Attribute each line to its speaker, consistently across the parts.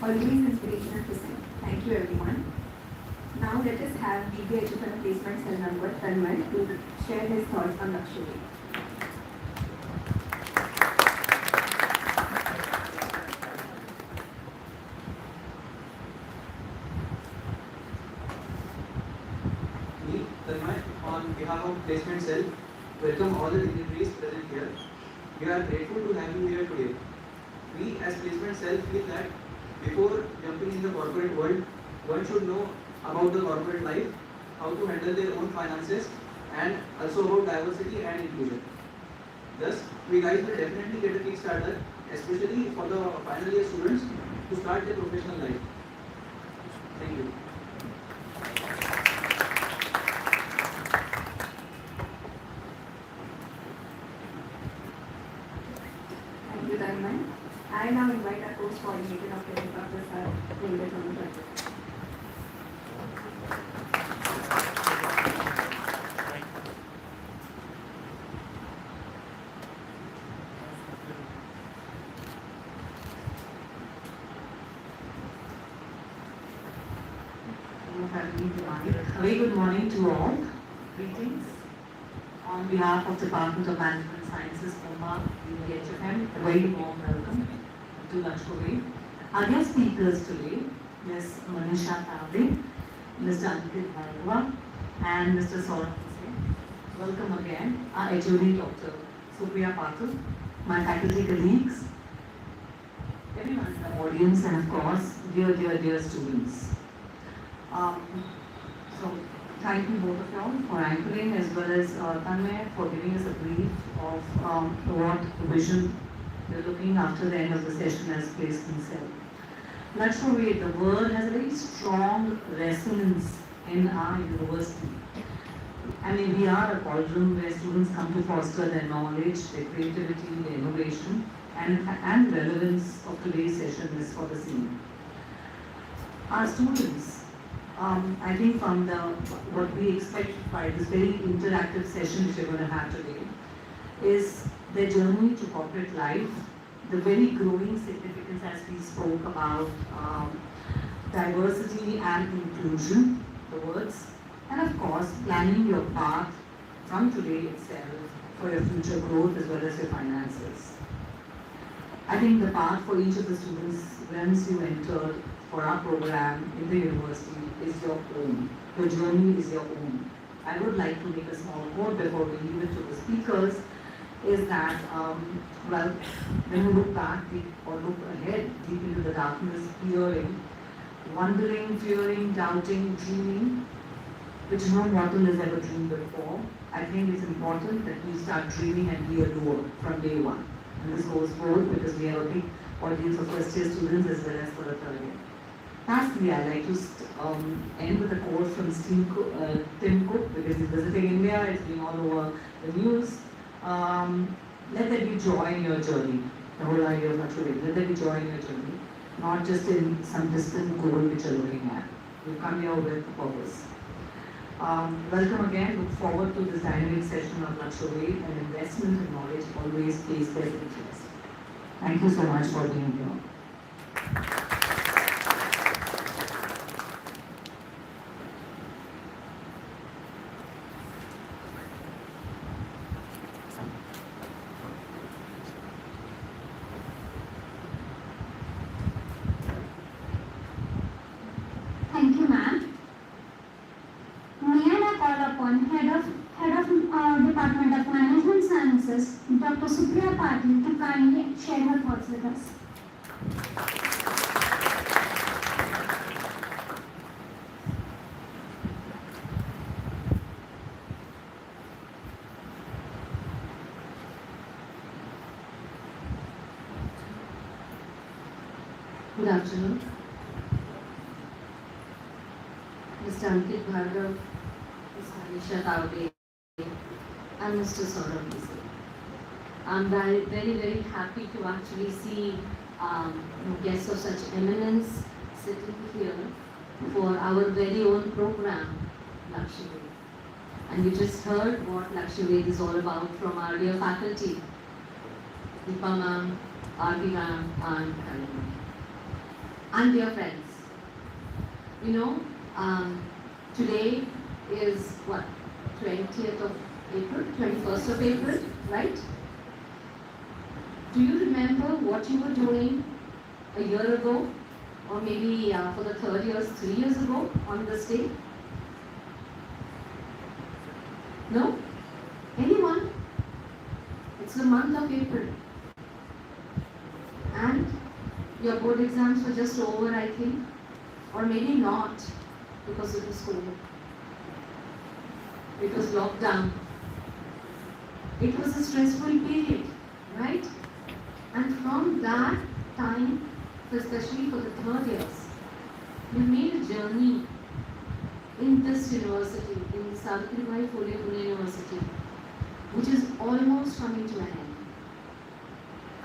Speaker 1: Always inspirational to sing. Thank you everyone. Now let us have BB Education Placement Cell Number Tanmay to share his thoughts on Lakshyavedh.
Speaker 2: On behalf of Placement Cell, welcome all the dignitaries present here. We are grateful to have you here today. We as Placement Cell feel that before jumping in the corporate world, one should know about the corporate life, how to handle their own finances, and also about diversity and inclusion. Thus, we guys will definitely get a kickstarter, especially for the final year students to start their professional life. Thank you.
Speaker 1: Thank you, Tanmay. I now invite our course coordinator, Dr. Prasad, to lead us on the project.
Speaker 3: A very good morning to all. Greetings. On behalf of the Department of Management Sciences, PUMBA, yVedh, a very warm welcome to Lakshyavedh. Our guest speakers today, Ms. Manisha Tavre, Mr. Ankit Bhargava, and Mr. Saurabh Hussain. Welcome again. Our HOD, Dr. Supriya Patil, my faculty colleagues, everyone in the audience, and of course, dear students. So thank you both of y'all for anchoring, as well as Tanmay for giving us a brief of what vision we're looking after the end of the session as Placement Cell. Lakshyavedh, the word has a very strong resonance in our university. I mean, we are a cauldron where students come to foster their knowledge, their creativity, their innovation, and relevance of today's session is for the same. Our students, I think from what we expect by this very interactive session which we're going to have today is their journey to corporate life, the very growing significance as we spoke about diversity and inclusion, the words, and of course planning your path from today itself for your future growth as well as your finances. I think the path for each of the students once you enter for our program in the university is your own. Your journey is your own. I would like to make a small quote before we leave it to the speakers, is that, well, when you look back or look ahead deep into the darkness, fearing, wondering, fearing, doubting, dreaming, which no mortal has ever dreamed before, I think it's important that we start dreaming and be a doer from day one. And this goes both because we have a big audience of first year students as well as for the third year. Lastly, I'd like to end with a quote from Tim Cook, because he's visiting India, it's been all over the news. Let there be joy in your journey. The whole idea of Lakshyavedh. Let there be joy in your journey, not just in some distant goal which you're looking at. You come here with purpose. Welcome again. Look forward to this dynamic session of Lakshyavedh, and investment in knowledge always pays best interest. Thank you so much for being here.
Speaker 4: Thank you, ma'am. May I now call upon Head of Department of Management Sciences, Dr. Supriya Patil, to kindly share her thoughts with us.
Speaker 3: Good afternoon. Mr. Ankit Bhargava, Ms. Manisha Tavre, and Mr. Saurabh Hussain. I'm very happy to actually see guests of such eminence sitting here for our very own program, Lakshyavedh. And you just heard what Lakshyavedh is all about from our dear faculty, Deepa ma'am, R.V. ma'am, and Karan. And dear friends, you know, today is what, 20th of April, 21st of April, right? Do you remember what you were doing a year ago, or maybe for the third year, 3 years ago on this day? No? Anyone? It's the month of April. And your board exams were just over, I think, or maybe not, because it was COVID. It was lockdown. It was a stressful period, right? And from that time, especially for the third years, we made a journey in this university, in Savitribai Phule Pune University, which is almost coming to an end.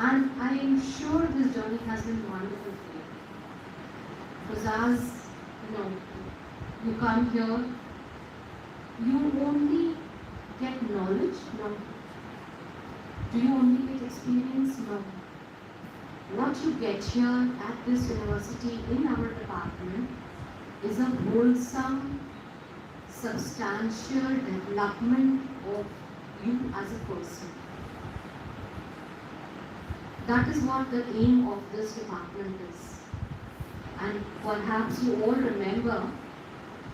Speaker 3: And I am sure this journey has been wonderful for you. Because as you come here, you only get knowledge? No. Do you only get experience? No. What you get here at this university in our department is a wholesome, substantial development of you as a person. That is what the aim of this department is. And perhaps you all remember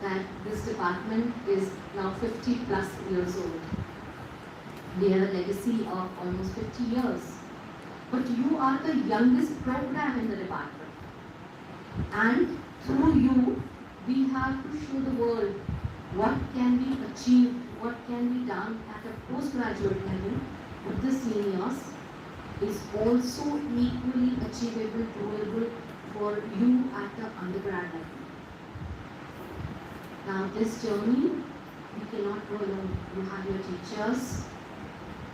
Speaker 3: that this department is now 50 plus years old. We have a legacy of almost 50 years. But you are the youngest program in the department. And through you, we have to show the world what can be achieved, what can be done at a postgraduate level with the seniors is also equally achievable, doable for you at the undergrad level. Now this journey, you cannot go alone. You have your teachers,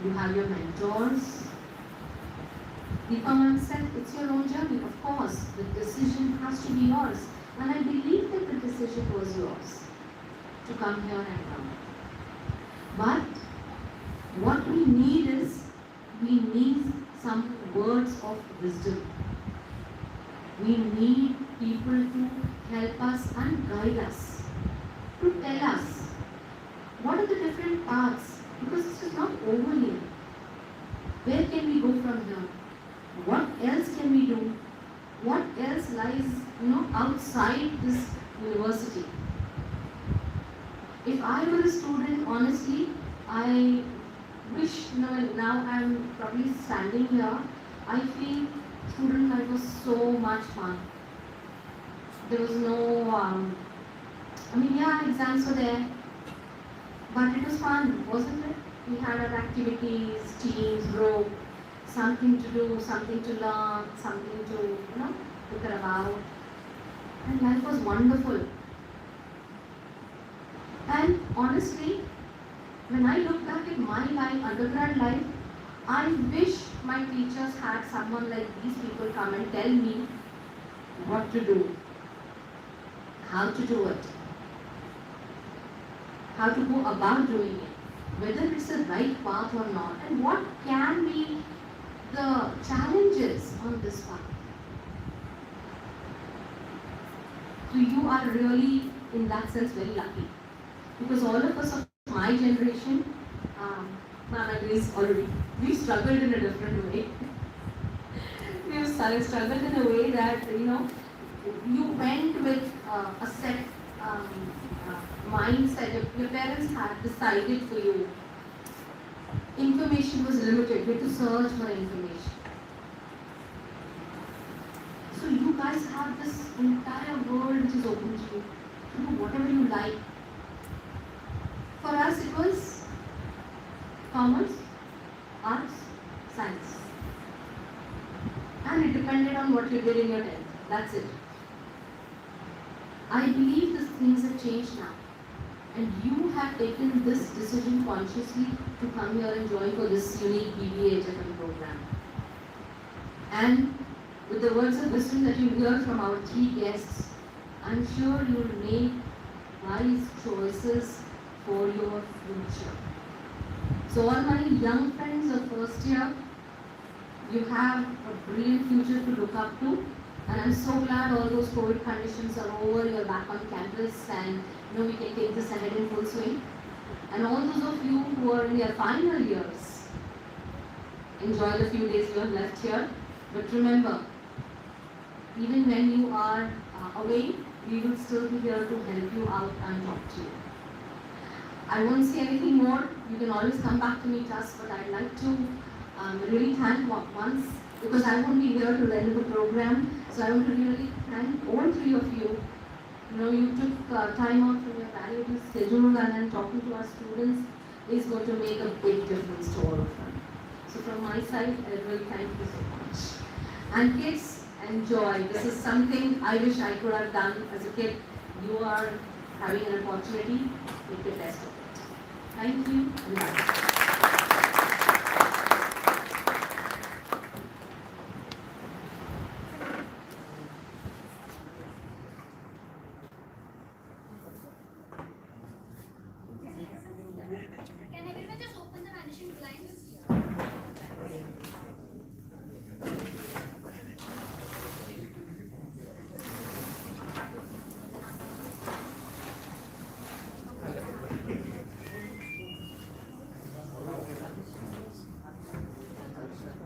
Speaker 3: you have your mentors. Deepa ma'am said, it's your own journey. Of course, the decision has to be yours. And I believe that the decision was yours to come here and come. But what we need is, we need some words of wisdom. We need people to help us and guide us, to tell us what are the different paths, because this is not over here. Where can we go from here? What else can we do? What else lies, outside this university? If I were a student, honestly, I wish, now I'm probably standing here, I feel student life was so much fun. There was no, exams were there, but it was fun, wasn't it? We had our activities, teams, group, something to do, something to learn, something to, look about. And life was wonderful. And honestly, when I look back at my life, undergrad life, I wish my teachers had someone like these people come and tell me what to do, how to do it, how to go about doing it, whether it's the right path or not, and what can be the challenges on this path. So you are really, in that sense, very lucky. Because all of us of my generation, Ma'am agrees already, we struggled in a different way. We struggled in a way that, you went with a set mindset. Your parents had decided for you. Information was limited. You had to search for information. So you guys have this entire world which is open to you. To do whatever you like. For us it was commerce, arts, science. And it depended on what you did in your 10th. That's it. I believe these things have changed now. And you have taken this decision consciously to come here and join for this unique BBA HFM program. And with the words of wisdom that you hear from our 3 guests, I'm sure you will make wise choices for your future. So all my young friends of first year, you have a brilliant future to look up to.
Speaker 5: And I'm so glad all those COVID conditions are over, you're back on campus, and we can take this ahead in full swing. And all those of you who are in your final years, enjoy the few days you have left here. But remember, even when you are away, we will still be here to help you out and talk to you. I won't say anything more. You can always come back to meet us, but I'd like to really thank once, because I won't be here to render the program. So I want to really thank all three of you. You took time out from your valuable schedule, and then talking to our students is going to make a big difference to all of them. So from my side, I really thank you so much. And kids, enjoy. This is something I wish I could have done as a kid. You are having an opportunity, make the best of it. Thank you and bye.
Speaker 4: Can everyone just open the vanishing blinds?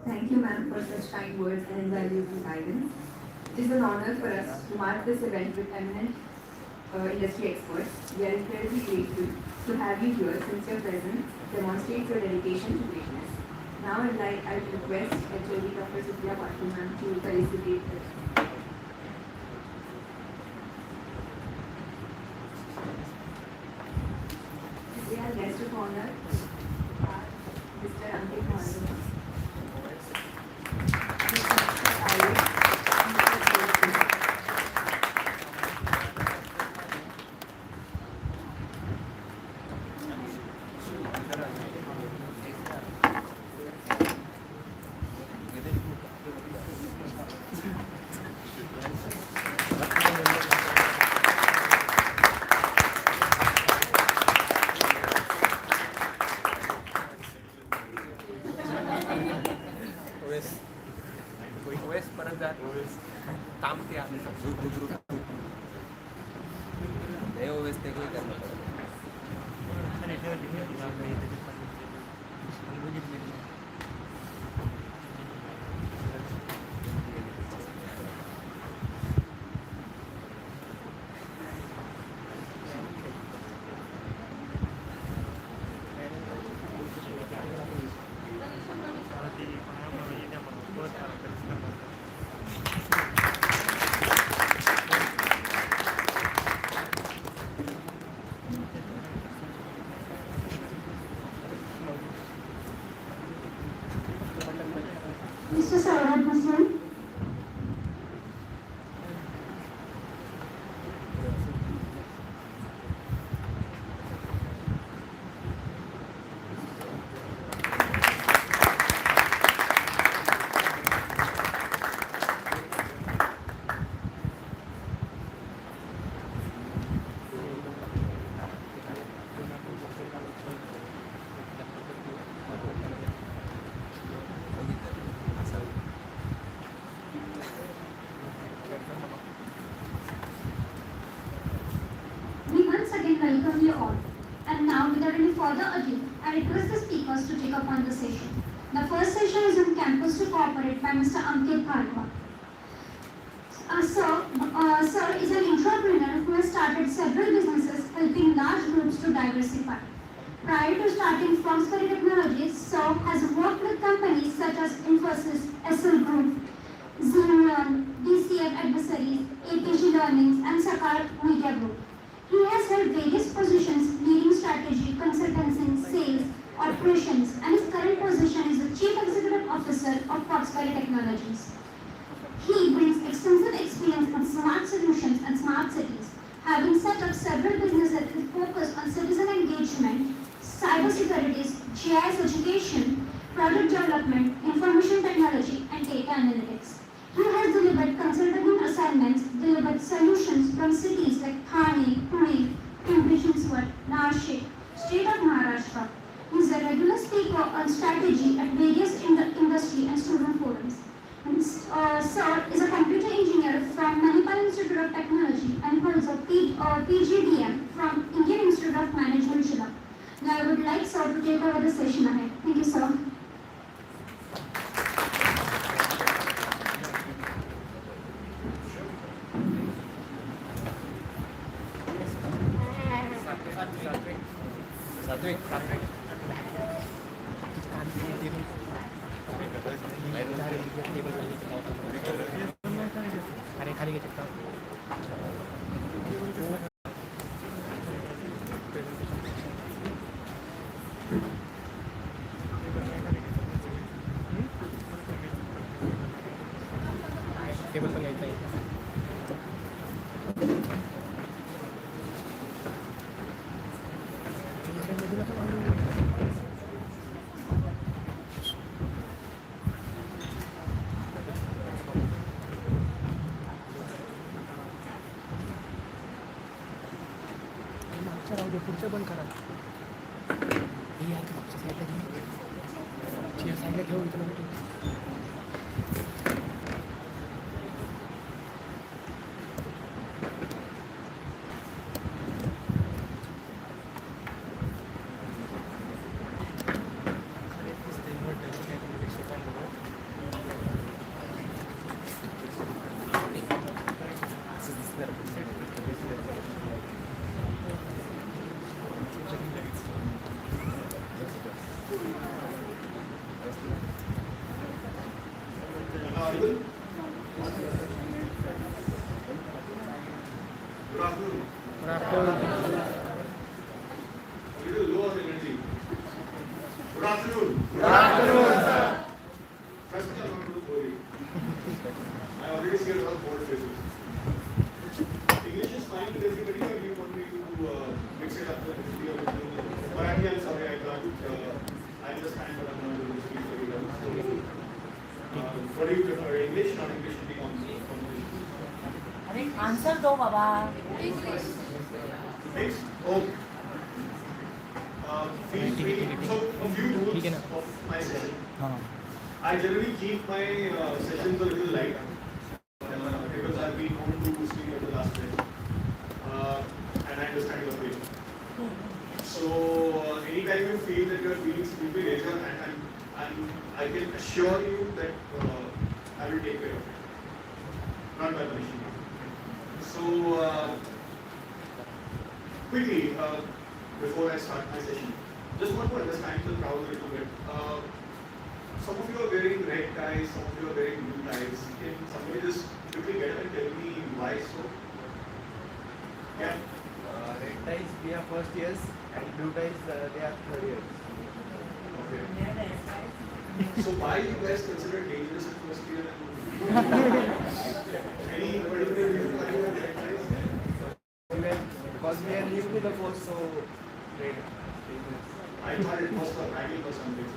Speaker 1: Thank you, ma'am, for such kind words and invaluable guidance. It is an honor for us to mark this event with eminent industry experts. We are incredibly grateful to have you here, since your presence demonstrates your dedication to greatness. Now I would request HOD Dr. Supriya Patil ma'am to felicitate us. We are guest of honor, Mr. Ankit Malhotra.
Speaker 6: OS परत जा काम ते आपले group हे OS ते कोई करना
Speaker 4: Mr. Saurabh Muslim. Welcome you all. And now, without any further ado, I request the speakers to take up on the session. The first session is on campus to cooperate by Mr. Ankit Malhotra. Sir is an entrepreneur who has started several businesses helping large groups to diversify. Prior to starting Foxbury Technologies, Sir has worked with companies such as Infosys, SL Group, Zoom, DCF Adversaries, APG Learnings, and Sakar Media Group. He has held various positions leading strategy, consultancy, sales, operations, and his current position is the Chief Executive Officer of Foxbury Technologies. He brings extensive experience in smart solutions and smart cities, having set up several businesses with focus on citizen engagement, cybersecurity, GIS education, product development, information technology, and data analytics. He has delivered consulting assignments, delivered solutions from cities like Thane, Pune, Pimpri-Chinchwad, Nashik, State of Maharashtra. He is a regular speaker on strategy at various industry and student forums. Sir is a computer engineer from Manipal Institute of Technology and also PGDM from Indian Institute of Management, Shillong. Now I would like Sir to take over the session ahead. Thank you, sir.
Speaker 6: Satvik. खाली के चिपका table पर यही चाहिए पुढचं बंद करा हे यार मागच्या साईडला घेऊ चेअर साईडला घेऊ इथं नको
Speaker 7: What do you prefer, English or English to be conversation?
Speaker 3: अरे आंसर दो बाबा.
Speaker 7: Mixed? Okay. Feel free. So, a few rules of my session. I generally keep my sessions a little light because I've been home to speak at the last minute. And I understand your pain. So, anytime you feel that you are feeling sleepy, raise your hand and I can assure you that I will take care of it. Not by punishing you. So, quickly, before I start my session, just want to understand the crowd a little bit. Some of you are wearing red ties, some of you are wearing blue ties. Can somebody just quickly get up and tell me why so? Yeah.
Speaker 2: Red ties, we are first years, and blue ties, they are third years.
Speaker 7: Okay. So why you guys consider dangerous at first year? Any particular reason why you have red ties?
Speaker 2: Because we are new to the course, so red.
Speaker 7: I thought it was for ragging or something.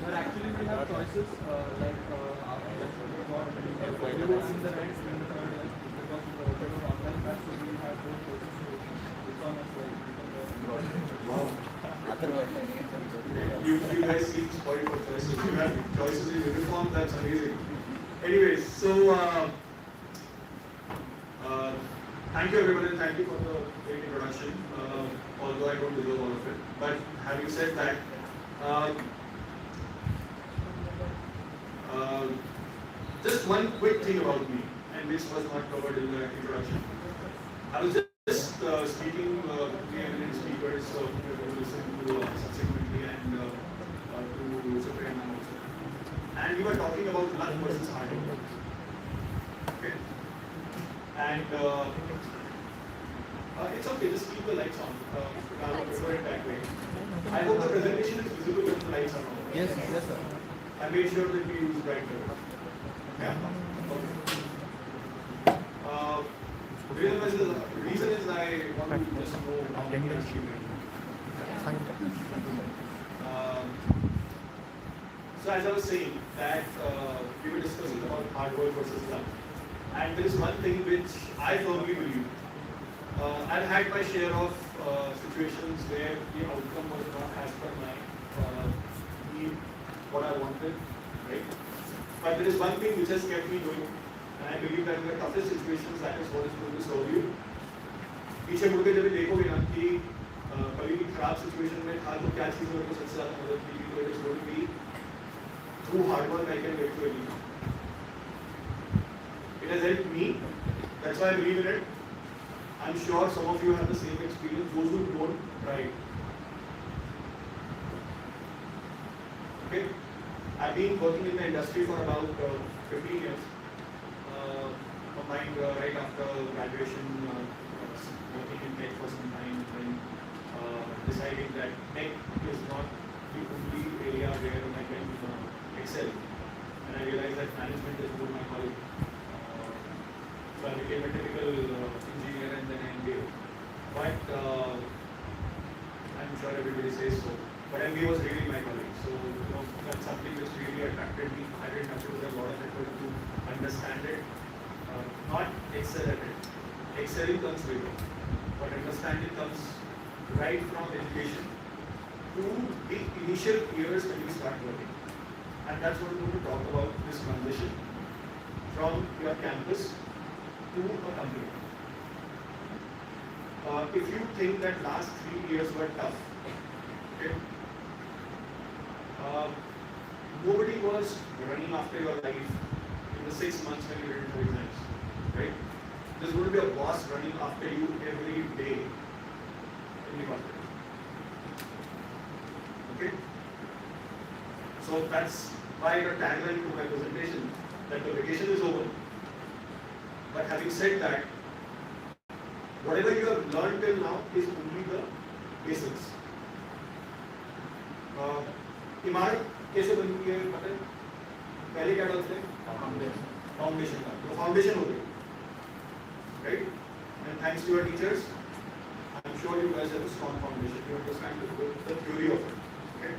Speaker 2: But actually we have choices like you will see the reds in the third year because we are open online class, so we have those choices to it's on us like
Speaker 7: Wow. You guys seem spoiled for choices. You have choices in uniform, that's amazing. Anyways, so thank you everyone and thank you for the great introduction. Although I don't deserve all of it. But having said that, just one quick thing about me, and which was not covered in the introduction. I was just speaking to the eminent speakers who will listen to subsequently and to Supreme also. And we were talking about luck versus hard work. Okay? And it's okay, just keep the lights on. I would prefer it that way. I hope the presentation is visible when the lights are on.
Speaker 6: Yes, yes, sir.
Speaker 7: I made sure that we use bright color. Yeah? Okay. The reason is I want to just know how many times you made. So as I was saying that we were discussing about hard work versus luck. And there is one thing which I firmly believe. I've had my share of situations where the outcome was not as per my need, what I wanted, right? But there is one thing which has kept me going, and I believe that in the toughest situations, that is what is going to serve you. पीछे मुड़ के जब देखोगे ना कि कभी भी खराब सिचुएशन में था तो क्या चीज़ मेरे को सबसे ज़्यादा मदद की थी, तो it is going to be through hard work I can get to any. It has helped me. That's why I believe in it. I'm sure some of you have the same experience. Those who don't, try it. Okay. I've been working in the industry for about 15 years. Combined right after graduation, working in tech for some time, then deciding that tech is not the only area where I can excel. And I realized that management is more my calling. So I became a typical engineer and then an MBA. But I'm sure everybody says so. But MBA was really my calling. So that's something which really attracted me. I didn't have to put a lot of effort to understand it, not excel at it. Excelling comes later, but understanding comes right from education to the initial years when you start working. And that's what we're going to talk about, this transition from your campus to a company. If you think that last 3 years were tough, okay, nobody was running after your life in the 6 months when you didn't do exams, right? There's going to be a boss running after you every day in the company. Okay? So that's why the tagline to my presentation, that the vacation is over. But having said that, whatever you have learned till now is only the basics. इमारत कैसे बनती है पता है? पहले क्या डालते हैं? फाउंडेशन का. तो फाउंडेशन हो गई, right? And thanks to your teachers, I'm sure you guys have a strong foundation. You understand the theory of it, okay?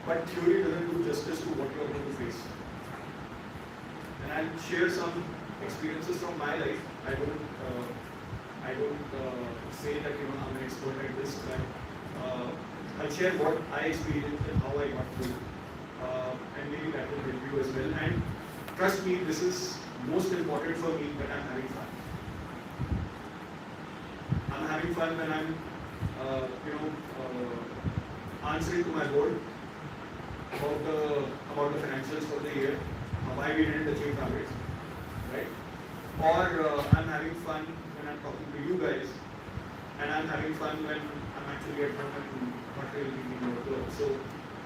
Speaker 7: But theory doesn't do justice to what you are going to face. And I'll share some experiences from my life. I don't say that I'm an expert at this, but I'll share what I experienced and how I got through, and maybe that will help you as well. And trust me, this is most important for me, that I'm having fun. I'm having fun when I'm, answering to my board about the financials for the year, why we didn't achieve targets, right? Or I'm having fun when I'm talking to you guys, and I'm having fun when I'm actually at home and not really thinking about work. So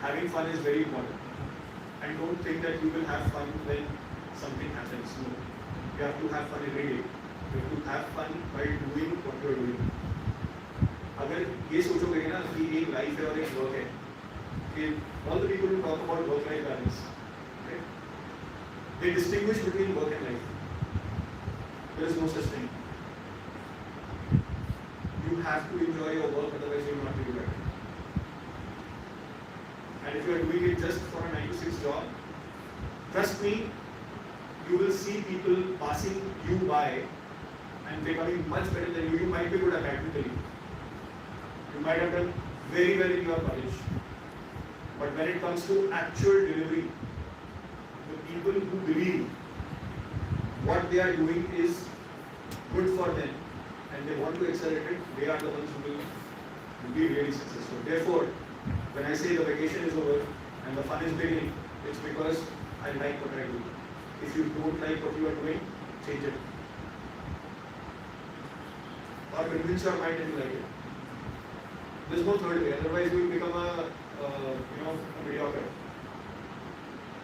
Speaker 7: having fun is very important. And don't think that you will have fun when something happens. No, you have to have fun every day. You have to have fun by doing what you are doing. अगर ये सोचोगे ना कि एक life है और एक work है, कि all the people who talk about work-life balance, right? They distinguish between work and life. There is no such thing. You have to enjoy your work, otherwise you will not be good at it. And if you are doing it just for a 9 to 6 job, trust me, you will see people passing you by and becoming much better than you. You might be good academically. You might have done very well in your college. But when it comes to actual delivery, the people who believe what they are doing is good for them and they want to accelerate it, they are the ones who will be really successful. Therefore, when I say the vacation is over and the fun is beginning, it's because I like what I do. If you don't like what you are doing, change it. Or convince your mind that you like it. There's no third way, otherwise you will become a mediocre.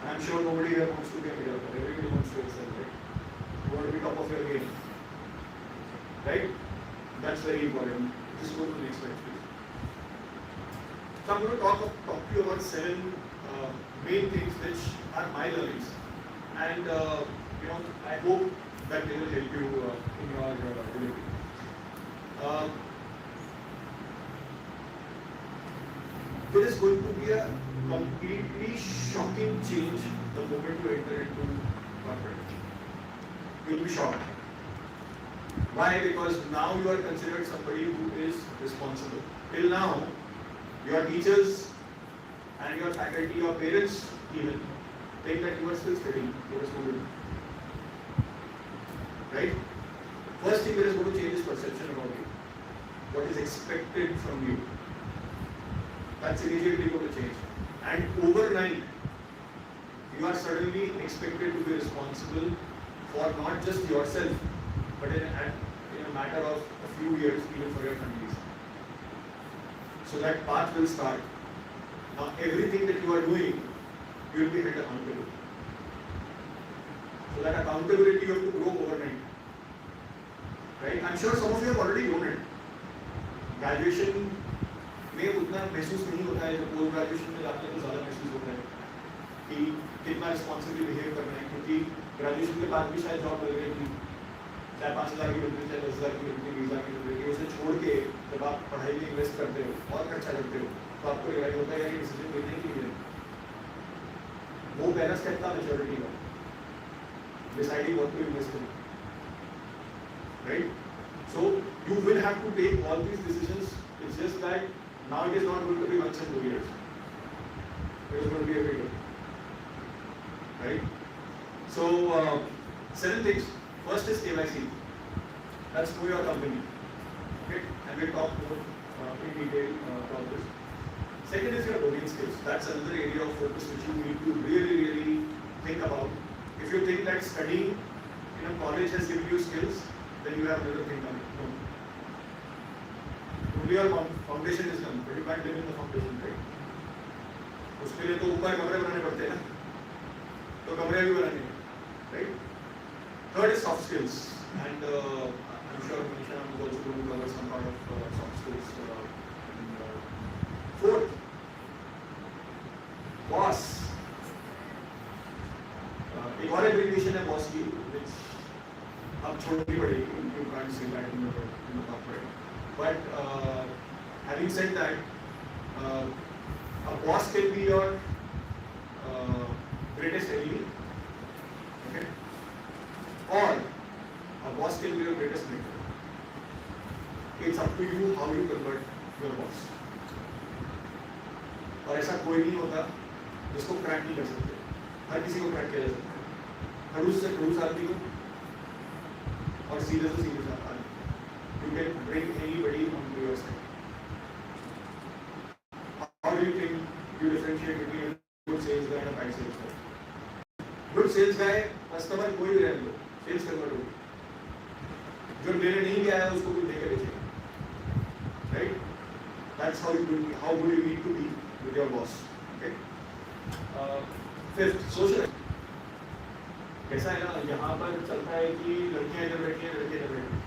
Speaker 7: I'm sure nobody here wants to be a mediocre. Everybody wants to excel, right? You want to be top of your game. Right? That's very important. Just go to the next slide, please. So I'm going to talk to you about 7 main things which are my learnings. And I hope that they will help you in your delivery. There is going to be a completely shocking change the moment you enter into corporate. You will be shocked. Why? Because now you are considered somebody who is responsible. Till now, your teachers and your faculty, your parents even think that you are still studying, you are a student. Right? First thing that is going to change is perception about you. What is expected from you. That's immediately going to change. And overnight, you are suddenly expected to be responsible for not just yourself, but in a matter of a few years, even for your families. So that path will start. Now, everything that you are doing, you will be held accountable. So that accountability you have to grow overnight. Right? I'm sure some of you have already known it. Graduation में उतना महसूस नहीं होता है, जब post graduation में जाते हैं तो ज़्यादा महसूस होता है कि कितना रिस्पॉन्सिबली बिहेव करना है, क्योंकि ग्रेजुएशन के बाद भी शायद जॉब लग रही थी, चाहे 5,000 की मिलती है, चाहे 10,000 की मिलती है, 20,000 की मिलती है, उसे छोड़ के जब आप पढ़ाई में इन्वेस्ट करते हो और खर्चा करते हो तो आपको रियलाइज होता है कि डिसीजन लेने के लिए वो पहला स्टेप था मैच्योरिटी का, deciding what to invest in. Right? So you will have to take all these decisions. It's just that now it is not going to be once in 2 years. It is going to be every day. Right? So 7 things. First is KYC. That's know your company. Okay? And we'll talk more in detail about this. Second is your domain skills. That's another area of focus which you need to really think about. If you think that studying in a college has given you skills, then you have another thing coming. No. Only your foundation is done, but you can't live in the foundation, right? उसके लिए तो ऊपर कमरे बनाने पड़ते हैं ना, तो कमरे भी बनाने हैं, right? Third is soft skills, and I'm sure Manisha is also going to cover some part of soft skills. Fourth, boss. एक और एप्लीकेशन है बॉस की, which अब छोड़नी पड़ेगी, you can't say that in the corporate. But having said that, a boss can be your greatest enemy, okay? Or a boss can be your greatest mentor. It's up to you how you convert your boss. और ऐसा कोई नहीं होता जिसको crack नहीं कर सकते, हर किसी को क्रैक किया जा सकता है, खड़ूस से खड़ूस आदमी को और सीधे से सीधे आदमी. You can bring anybody onto your side. How do you think you differentiate between a good sales guy and a bad sales guy? Good sales guy, customer कोई भी रहने दो, sales convert होगी. जो लेने नहीं गया है उसको कुछ देकर बेचेगा. Right? That's how good you need to be with your boss. Okay? Fifth, social. कैसा है ना, यहाँ पर चलता है कि लड़कियाँ इधर बैठी हैं, लड़के इधर बैठे हैं.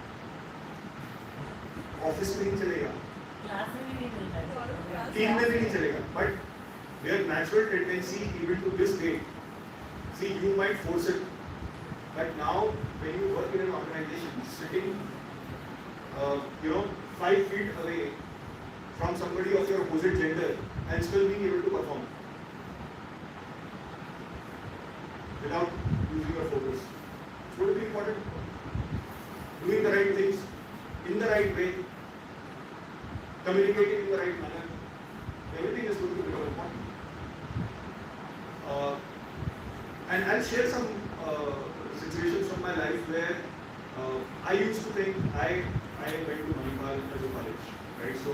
Speaker 7: ऑफिस में नहीं चलेगा, टीम में भी नहीं चलेगा, but their natural tendency even to this day, see you might force it, but now when you work in an organization sitting 5 feet away from somebody of your opposite gender and still being able to perform without losing your focus, it's going to be important. Doing the right things in the right way, communicating in the right manner, everything is going to become important. And I'll share some situations from my life where I used to think I went to Manipal as a college, right? So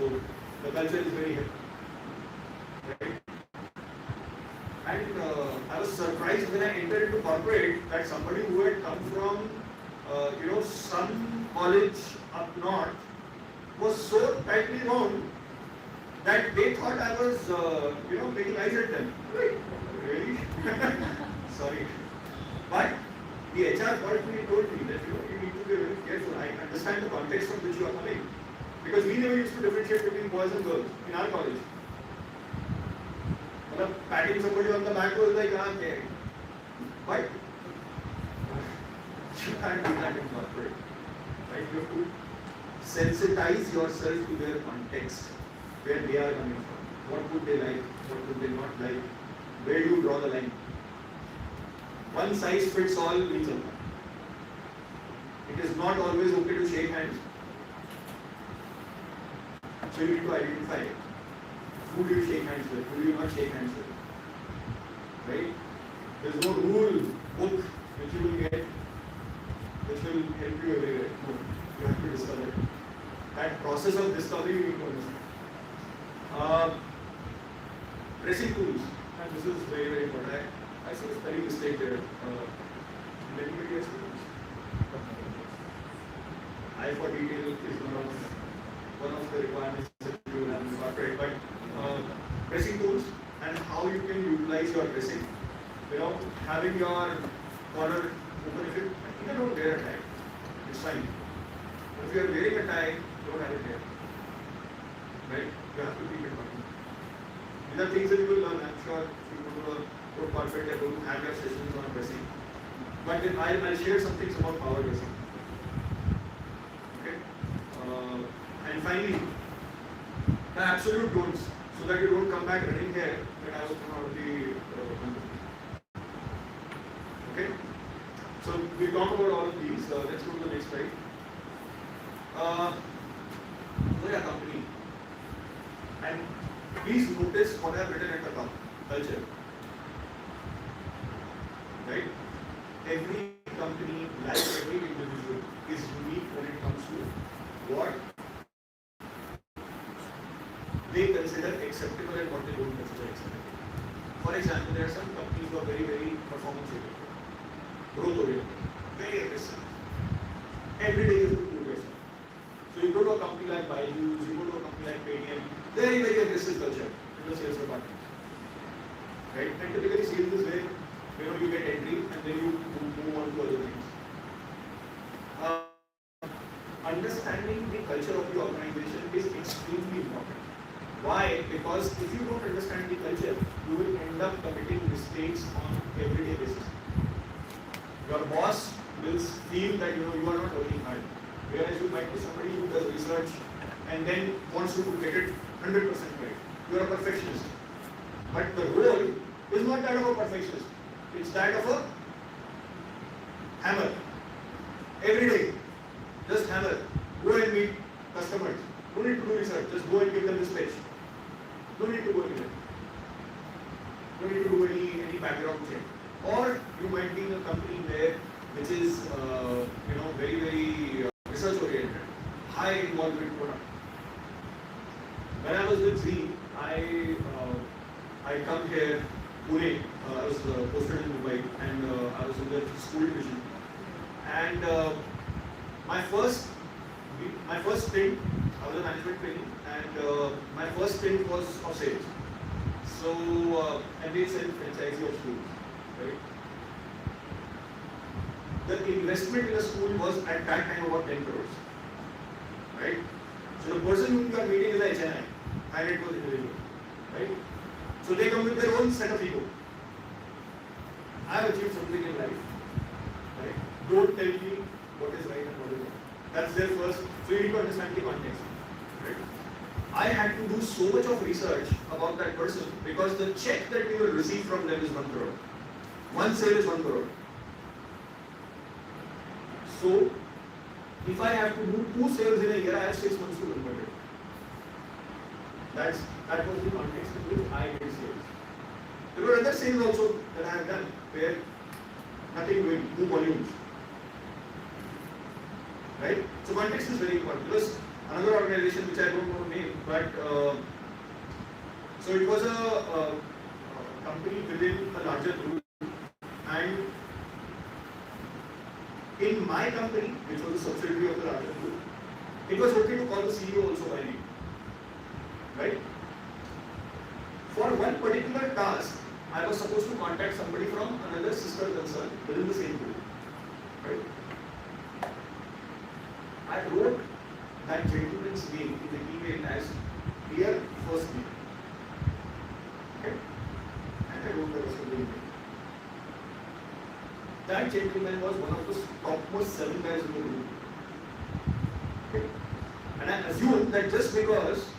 Speaker 7: the culture is very hip, right? And I was surprised when I entered into corporate that somebody who had come from some college up north was so tightly wound that they thought I was making eyes at them. Really? Sorry. But the HR quality told me that you need to be very careful. I understand the context from which you are coming, because we never used to differentiate between boys and girls in our college. Patting somebody on the back was like, okay. But you can't do that in corporate. Right? You have to sensitize yourself to their context, where they are coming from. What would they like? What would they not like? Where do you draw the line? One size fits all means a lot. It is not always okay to shake hands. So you need to identify who do you shake hands with, who do you not shake hands with. right? There's no rule book which you will get which will help you everywhere. No, you have to discover it. That process of discovery you need to understand. Pressing tools, and this is very, very important. I see a spelling mistake there. Let me get I for detail is one of the requirements that you have in corporate, but pressing tools and how you can utilize your pressing. You know, having your collar open, if you don't wear a tie, it's fine. But if you are wearing a tie, don't have it here. Right? You have to keep it on. These are things that you will learn. I'm sure if you go to a corporate, you're going to have your sessions on pressing. But then I'll share some things about power pressing. Okay? And finally, the absolute don'ts, so that you don't come back running here that I was thrown out of the company. Okay? So we talked about all of these. Let's go to the next slide. We're a company. And please notice what I have written at the top, culture. Right? Every company, like every individual, is unique when it comes to what they consider acceptable and what they don't consider acceptable. For example, there are some companies who are very, very performance-oriented, growth-oriented, very aggressive. Every day is good to yourself. So you go to a company like Byju's, you go to a company like Paytm, very, very aggressive culture in the sales department. Right? And typically sales is where you get entry and then you move on to other things. Understanding the culture of the organization is extremely important. Why? Because if you don't understand the culture, you will end up committing mistakes on everyday basis. Your boss will feel that you are not working hard, whereas you might be somebody who does research and then wants you to get it 100% right. You are a perfectionist, but the role is not that of a perfectionist; it's that of a hammer. Every day, just hammer. Go and meet customers. Don't need to do research. Just go and give them this pitch. Don't need to go anywhere. Don't need to do any background check. Or you might be in a company which is very, very research oriented, high involvement product. When I was with Z, I come here, Pune. I was posted in Mumbai, and I was in the school division. And my first stint, I was a management trainee, and my first stint was of sales. So, and they sell franchisee of schools, right? The investment in a school was at that time about 10 crores, right? So the person whom you are meeting is a HNI, high net worth individual, right? So they come with their own set of ego. I have achieved something in life, right? Don't tell me what is right and what is wrong. That's their first. So you need to understand the context, right? I had to do so much of research about that person because the check that we will receive from them is 1 crore. One sale is 1 crore. So, if I have to do 2 sales in a year, I have 6 months to convert it. That was the context in which I did sales. There were other sales also that I have done where nothing doing, no volumes. Right? So context is very important because another organization which I don't know the name, but so it was a company within a larger group, and in my company, which was a subsidiary of the larger group, it was okay to call the CEO also by name. Right? For one particular task, I was supposed to contact somebody from another sister concern within the same group. Right? I wrote that gentleman's name in the email as dear first name. Okay? And I wrote the rest of the email. That gentleman was one of the topmost 7 guys in the group. Okay? And I assumed that just because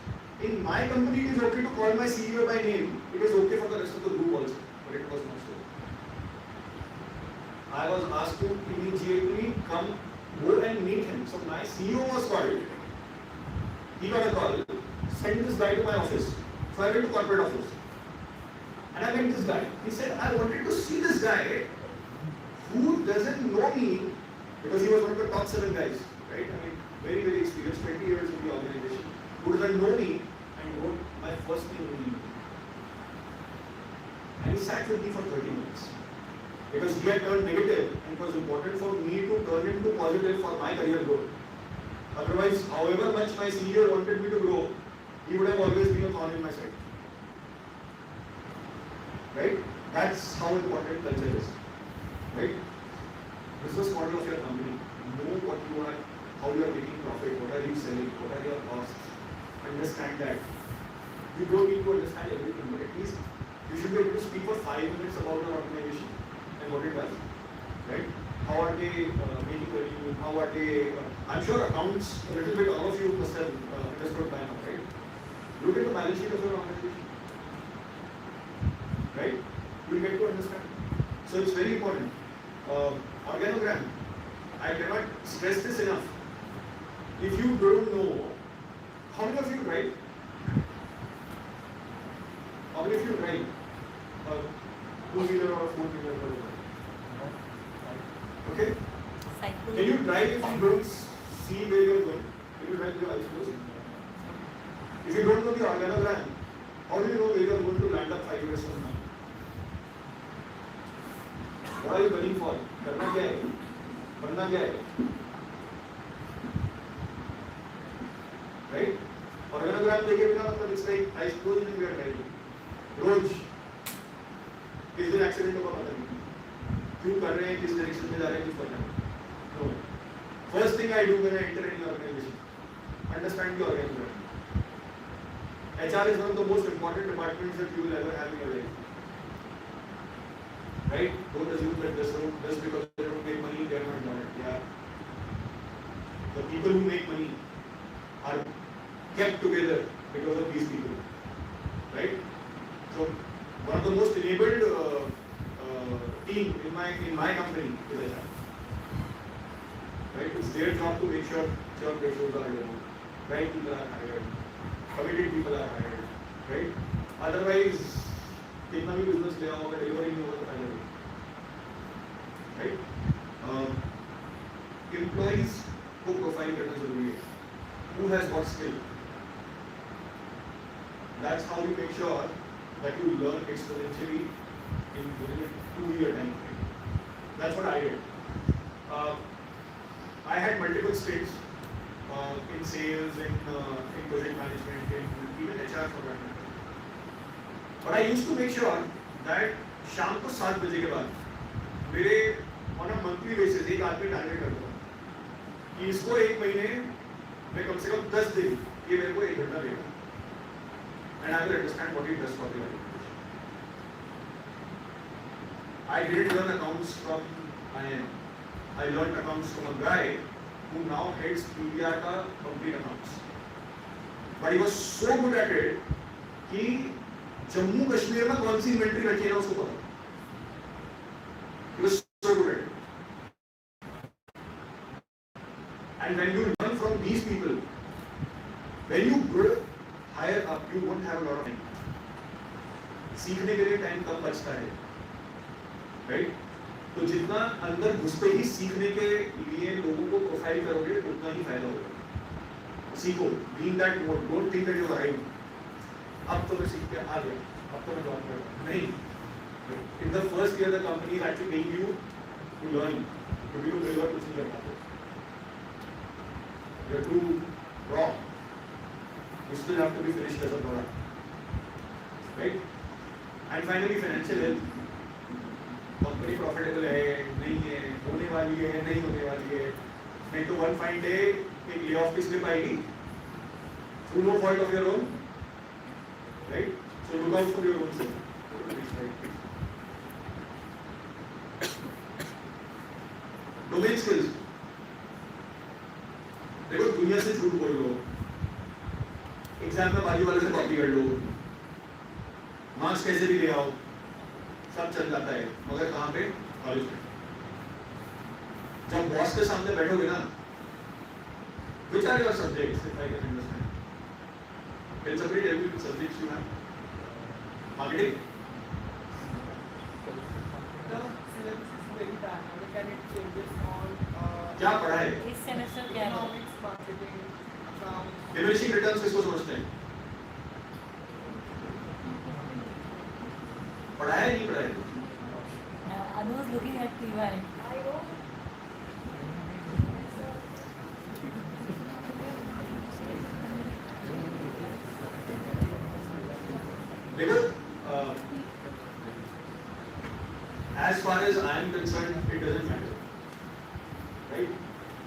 Speaker 7: in my company it is okay to call my CEO by name, it is okay for the rest of the group also. But it was not so. I was asked to immediately go and meet him. So my CEO was called. He got a call. Send this guy to my office. So I went to corporate office. And I met this guy. He said, I wanted to see this guy who doesn't know me, because he was one of the top 7 guys, right? I mean, very, very experienced, 20 years in the organization, who doesn't know me and wrote my first name in the email. And he sat with me for 30 minutes. Because he had turned negative, and it was important for me to turn him to positive for my career growth. Otherwise, however much my senior wanted me to grow, he would have always been a thorn in my side. Right? That's how important culture is. Right? Business model of your company. Know what you are, how you are making profit, what are you selling, what are your costs. Understand that. You don't need to understand everything, but at least you should be able to speak for 5 minutes about your organization and what it does. Right? How are they making revenue? How are they? I'm sure accounts, a little bit, all of you must have understood by now, right? Look at the balance sheet of your organization. Right? You will get to understand. So it's very important. Organogram. I cannot stress this enough. If you don't know, how many of you drive? How many of you drive? A 2-wheeler or a 4-wheeler? Okay? Can you drive if you don't see where you are going? Can you drive with your eyes closed? If you don't know the organogram, how do you know where you are going to land up 5 years from now? What are you gunning for? करना क्या है? बनना क्या है? Right? Organogram देखे बिना मतलब it's like eyes closed and we are driving. रोज किस दिन एक्सीडेंट होगा पता नहीं. क्यों कर रहे हैं, किस डायरेक्शन में जा रहे हैं, कुछ पता नहीं. No. First thing I do when I enter any organization, understand the organogram. HR is one of the most important departments that you will ever have in your life. Right? Don't assume that just because they don't make money, they are not done it. Yeah. The people who make money are kept together because of these people. Right? So, one of the most enabled team in my company is HR. Right? It's their job to make sure job ratios are done. Right people are hired. Committed people are hired. Right? Otherwise, कितना भी business ले आओ, अगर delivery नहीं होगा तो फायदा नहीं. Right? Employees को profile करना जरूरी है. Who has what skill? That's how you make sure that you learn exponentially within a 2-year time frame. That's what I did. I had multiple stints in sales, in project management, in even HR for that matter. But I used to make sure that शाम को 7 बजे के बाद मेरे on a monthly basis एक आदमी target करता हूँ कि इसको 1 महीने में कम से कम 10 दिन ये मेरे को 1 घंटा देगा. And I will understand what it does for the organization. I didn't learn accounts from IIM. I learned accounts from a guy who now heads PUMBA का complete accounts. But he was so good at it कि जम्मू कश्मीर में कौन सी inventory रखी है ना उसको पता. He was so good at it. And when you learn from these people, when you grow higher up, you won't have a lot of time. सीखने के लिए टाइम कम बचता है. Right? तो जितना अंदर घुसते ही सीखने के लिए लोगों को प्रोफाइल करोगे उतना ही फायदा होगा. सीखो, be in that mode. Don't think that you are arrived. अब तो मैं सीख के आ गया, अब तो मैं जॉब कर रहा हूँ. नहीं. In the first year, the company is actually paying you to learn. To be to deliver कुछ नहीं कर पाते. You are too raw. You still have to be finished as a product. Right? And finally, financial health. Company profitable है, नहीं है, होने वाली है, नहीं होने वाली है. नहीं तो वन फाइन डे एक ले ऑफ की स्लिप आएगी through no fault of your own. Right? So look out for your own self. Domain skills. देखो दुनिया से झूठ बोल लो, एग्जाम में बाजू वाले से कॉपी कर लो, मार्क्स कैसे भी ले आओ, सब चल जाता है. मगर कहाँ पे? कॉलेज में. जब बॉस के सामने बैठोगे ना, which are your subjects if I can understand? Can somebody tell me which subjects you have? Marketing,
Speaker 8: can it changes on
Speaker 7: क्या पढ़ा है?
Speaker 8: इस सेमेस्टर क्या है? Economics, marketing, accounts.
Speaker 7: Diminishing returns किसको समझते हैं? पढ़ा है नहीं पढ़ा है?
Speaker 8: I was looking at PY.
Speaker 7: देखो, as far as I am concerned, it doesn't matter, right?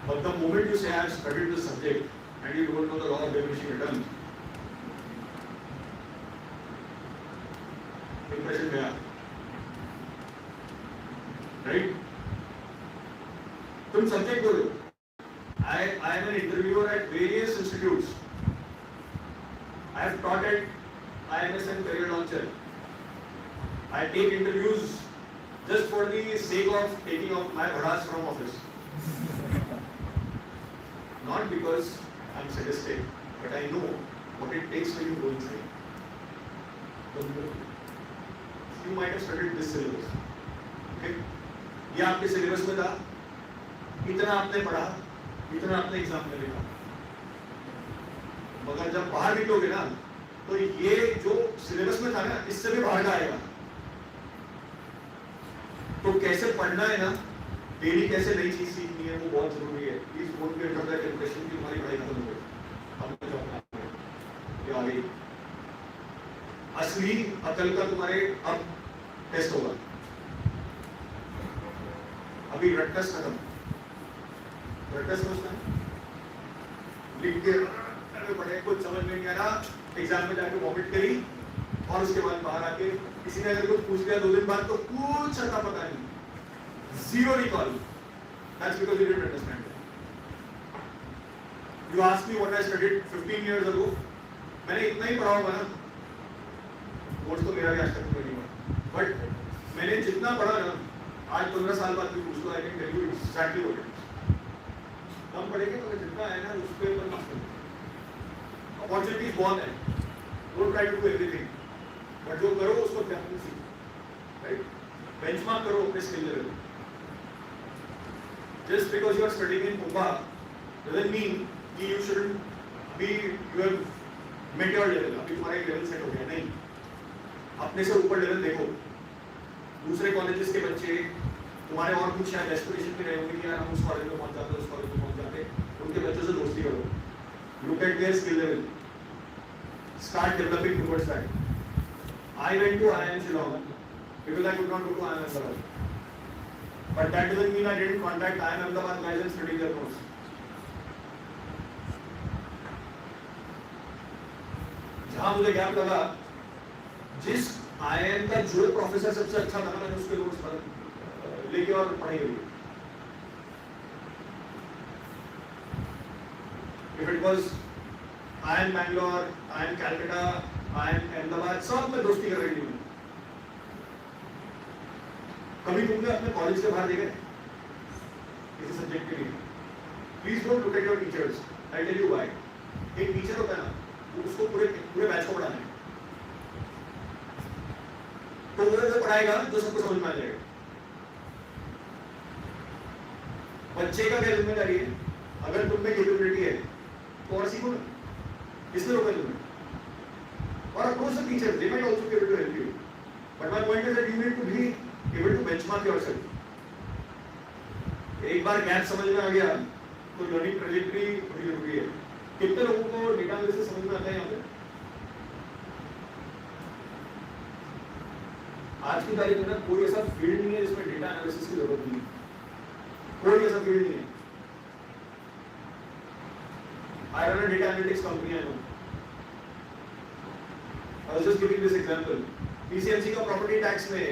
Speaker 7: But the moment you say I have studied this subject and you don't know the law of diminishing returns, impression गया, right? तुम subject बोलो. I am an interviewer at various institutes. I have taught at IMS and Career Launcher. I take interviews just for the sake of taking off my bhadas from office. Not because I'm sadistic, but I know what it takes for you to go inside. You might have studied this syllabus. Okay? ये आपके syllabus में था, इतना आपने पढ़ा, इतना आपने exam में लिखा. मगर जब बाहर निकलोगे ना, तो ये जो सिलेबस में था ना, इससे भी बाहर का आएगा. तो कैसे पढ़ना है ना, डेली कैसे नई चीज सीखनी है, वो बहुत जरूरी है. Please don't get that impression कि हमारी पढ़ाई खत्म हो गई, हमने जॉब ये आ गई. असली अकल का तुम्हारे अब टेस्ट होगा. अभी रट्टस खत्म. रट्टस समझना है, लिख के पढ़े, कुछ समझ में नहीं आ रहा, एग्जाम में जाके वॉमिट करी और उसके बाद बाहर आके किसी ने अगर कुछ पूछ लिया 2 दिन बाद तो कुछ अता पता नहीं, zero recall. That's because you didn't understand it. You asked me what I studied 15 years ago. मैंने इतना ही पढ़ा होगा ना, नोट्स तो मेरा भी आज तक नहीं हुआ, बट मैंने जितना पढ़ा ना, आज 15 साल बाद भी पूछ लो, I can tell you exactly what it is. कम पढ़ेंगे तो जितना है ना उस पे पर माफ करो. Opportunity is born है. Don't try to do everything. But जो करो उसको ध्यान से सीखो. Right? Benchmark करो अपने skill level. Just because you are studying in PUMBA doesn't mean कि you shouldn't be you have met your level. अभी तुम्हारा एक level set हो गया नहीं. अपने से ऊपर level देखो. दूसरे colleges के बच्चे तुम्हारे और कुछ शायद aspiration में रहे होंगे कि यार हम उस कॉलेज में पहुंच जाते, उस कॉलेज में पहुंच जाते. उनके बच्चों से दोस्ती करो. Look at their skill level. Start developing towards that. I went to IIM Shillong because I could not go to IIM Ahmedabad. But that doesn't mean I didn't contact IIM Ahmedabad guys and study their course. जहाँ मुझे gap लगा, जिस IIM का जो professor सबसे अच्छा था, मैंने उसके नोट्स लेके और पढ़ाई करी. If it was IIM Bangalore, IIM Calcutta, IIM Ahmedabad, सब में दोस्ती कर रही हूँ. कभी तुमने अपने कॉलेज के बाहर देखे किसी सब्जेक्ट के लिए? Please don't look at your teachers. I'll tell you why. एक टीचर होता है ना, उसको पूरे बैच को पढ़ाना है. तो वो पढ़ाएगा जो सबको समझ में आ जाएगा. बच्चे का क्या जिम्मेदारी है? अगर तुम में कैपेबिलिटी है तो और सीखो ना. किसने रोका तुम्हें? और approach the teacher, they might also be able to help you. But my point is that you need to be able to benchmark yourself. एक बार गैप समझ में आ गया तो लर्निंग ट्रैजेक्टरी बड़ी जरूरी है. कितने लोगों को डेटा एनालिसिस समझ में आता है यहाँ पे? आज की तारीख में ना कोई ऐसा फील्ड नहीं है जिसमें डेटा एनालिसिस की जरूरत नहीं है. कोई ऐसा फील्ड नहीं है. I run a data analytics company, I know. I was just giving this example. PCMC का प्रॉपर्टी टैक्स में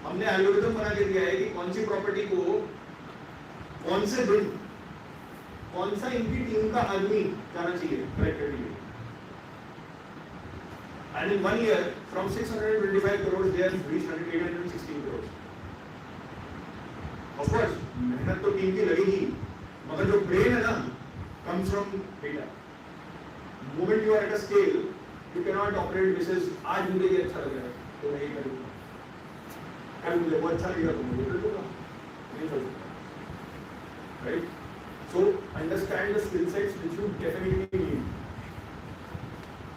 Speaker 7: हमने एल्गोरिथम बना के दिया है कि कौन सी प्रॉपर्टी को कौन से दिन कौन सा इनकी टीम का आदमी जाना चाहिए कलेक्ट करने के लिए. And in 1 year, from 625 crores, they have reached 816 crores. Of course, मेहनत तो टीम की लगेगी, मगर जो ब्रेन है ना, comes from data. The moment you are at a scale, you cannot operate basis. आज मुझे ये अच्छा लग रहा है तो मैं ये करूँगा. कल मुझे वो अच्छा लगेगा तो मुझे कर दूँगा. नहीं कर सकता. right? So understand the skill sets which you definitely need.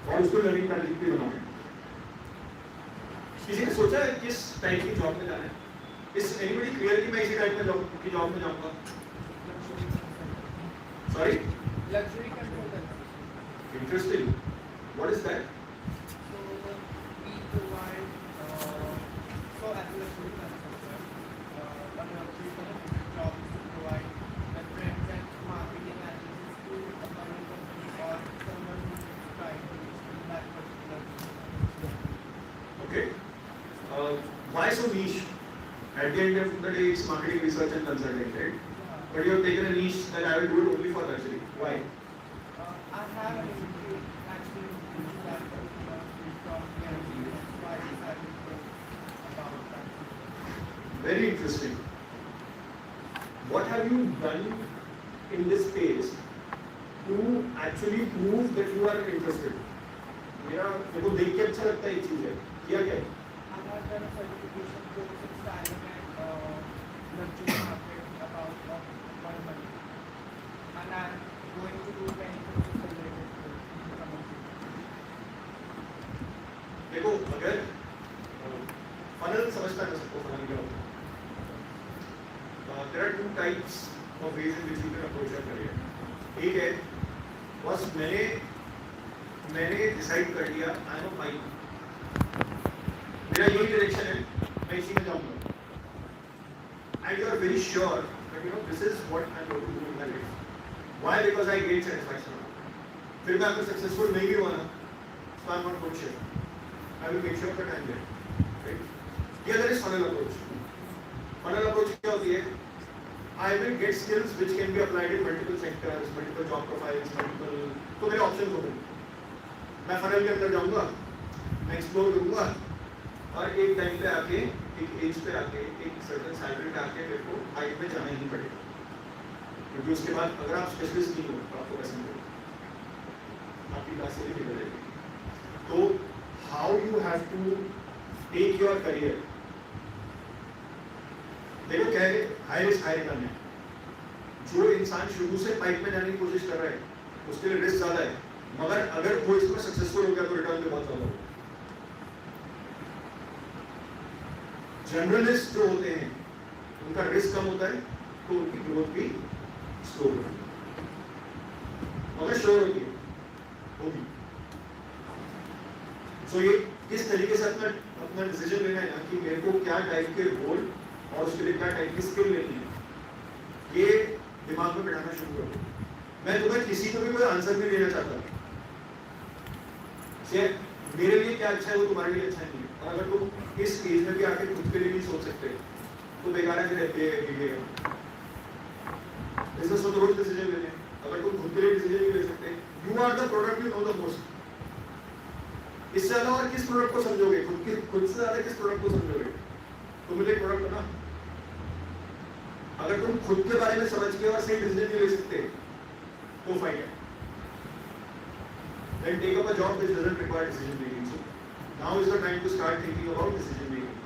Speaker 7: और उसको लर्निंग स्ट्रैटेजी पे बनाओ. किसी ने सोचा है किस टाइप की जॉब में जाना है? Is anybody clear कि मैं इसी टाइप में जॉब में जाऊँगा? Sorry?
Speaker 8: Luxury consultant.
Speaker 7: Interesting. What is that?
Speaker 8: So we provide, so as a luxury consultant, one luxury consultant job is to provide represent marketing agencies to a foreign company or someone who is trying to reach that particular business.
Speaker 7: Okay. Why so niche? At the end of the day, it's marketing research and consulting, right? But you have taken a niche that I will do it only for luxury. Why?
Speaker 8: I have an interview actually into that particular field from PUMBA, so I decided to go about that.
Speaker 7: Very interesting. What have you done in this space to actually prove that you are interested? मेरे को देख के अच्छा लगता है ये चीज़ है. किया क्या?
Speaker 8: I have done a certification course in styling and luxury market about 1 month, and I'm going to do many courses related to promotion.
Speaker 7: देखो अगर funnel समझता है सबको funnel क्या होता है. There are two types of ways in which you can approach your career. एक है बस मैंने डिसाइड कर लिया आई एम अ पाइलट, मेरा यही डायरेक्शन है, मैं इसी में जाऊंगा, and you are very sure that you know this is what I am going to do in my life. Why? Because I get satisfaction. फिर मैं अगर सक्सेसफुल नहीं भी हुआ ना, so I'm not good shit. I will make sure that I'm there. Right? The other is funnel approach. Funnel approach क्या होती है? I will get skills which can be applied in multiple sectors, multiple job profiles, multiple. तो मेरे options होते हैं. मैं funnel के अंदर जाऊँगा, मैं explore करूँगा, और एक टाइम पे आके, एक एज पे आके, एक certain salary पे आके मेरे को हाइट में जाना ही पड़ेगा. क्योंकि उसके बाद अगर आप स्पेशलिस्ट नहीं हो तो आपको पैसे मिलेंगे, आपकी क्लास से भी मिलेगी. तो how you have to take your career. देखो क्या है, हाई रिस्क हाई रिटर्न है. जो इंसान शुरू से पाइप में जाने की कोशिश कर रहा है उसके लिए रिस्क ज्यादा है, मगर अगर वो इसमें सक्सेसफुल हो गया तो रिटर्न भी बहुत ज्यादा होगा. जनरलिस्ट जो होते हैं उनका रिस्क कम होता है तो उनकी ग्रोथ भी स्लो होती है, मगर श्योर होती है होगी. सो ये किस तरीके से अपना डिसीजन लेना है ना कि मेरे को क्या टाइप के रोल और उसके लिए क्या टाइप की स्किल लेनी है, ये दिमाग में बिठाना शुरू करो. मैं तुम्हें किसी को भी कोई आंसर नहीं देना चाहता. मेरे लिए क्या अच्छा है वो तुम्हारे लिए अच्छा नहीं है, और अगर तुम इस एज में भी आके खुद के लिए नहीं सोच सकते तो बेकार है. बिजनेस में तो रोज डिसीजन लेने, अगर तुम खुद के लिए डिसीजन नहीं ले सकते, you are the product you know the most. इससे ज्यादा और किस प्रोडक्ट को समझोगे? खुद से ज्यादा किस प्रोडक्ट को समझोगे? तुम मुझे प्रोडक्ट बना. अगर तुम खुद के बारे में समझ के और सही डिसीजन नहीं ले सकते तो फाइन है. Then take up a job which doesn't require decision making. So now is the time to start thinking about decision making.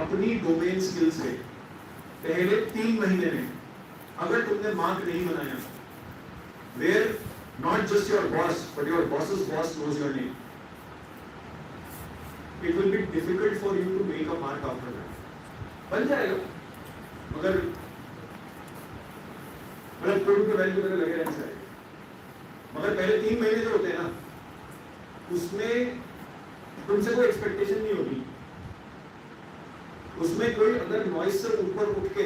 Speaker 7: अपनी डोमेन स्किल से पहले 3 महीने में अगर तुमने मार्क नहीं बनाया, where not just your boss but your boss's boss knows your name, it will be difficult for you to make a mark after that. बन जाएगा, मगर मतलब कोड के वैल्यू वगैरह लगे रहने चाहिए, मगर पहले 3 महीने जो होते हैं ना उसमें तुमसे कोई एक्सपेक्टेशन नहीं होती. उसमें कोई अगर नॉइज से ऊपर उठ के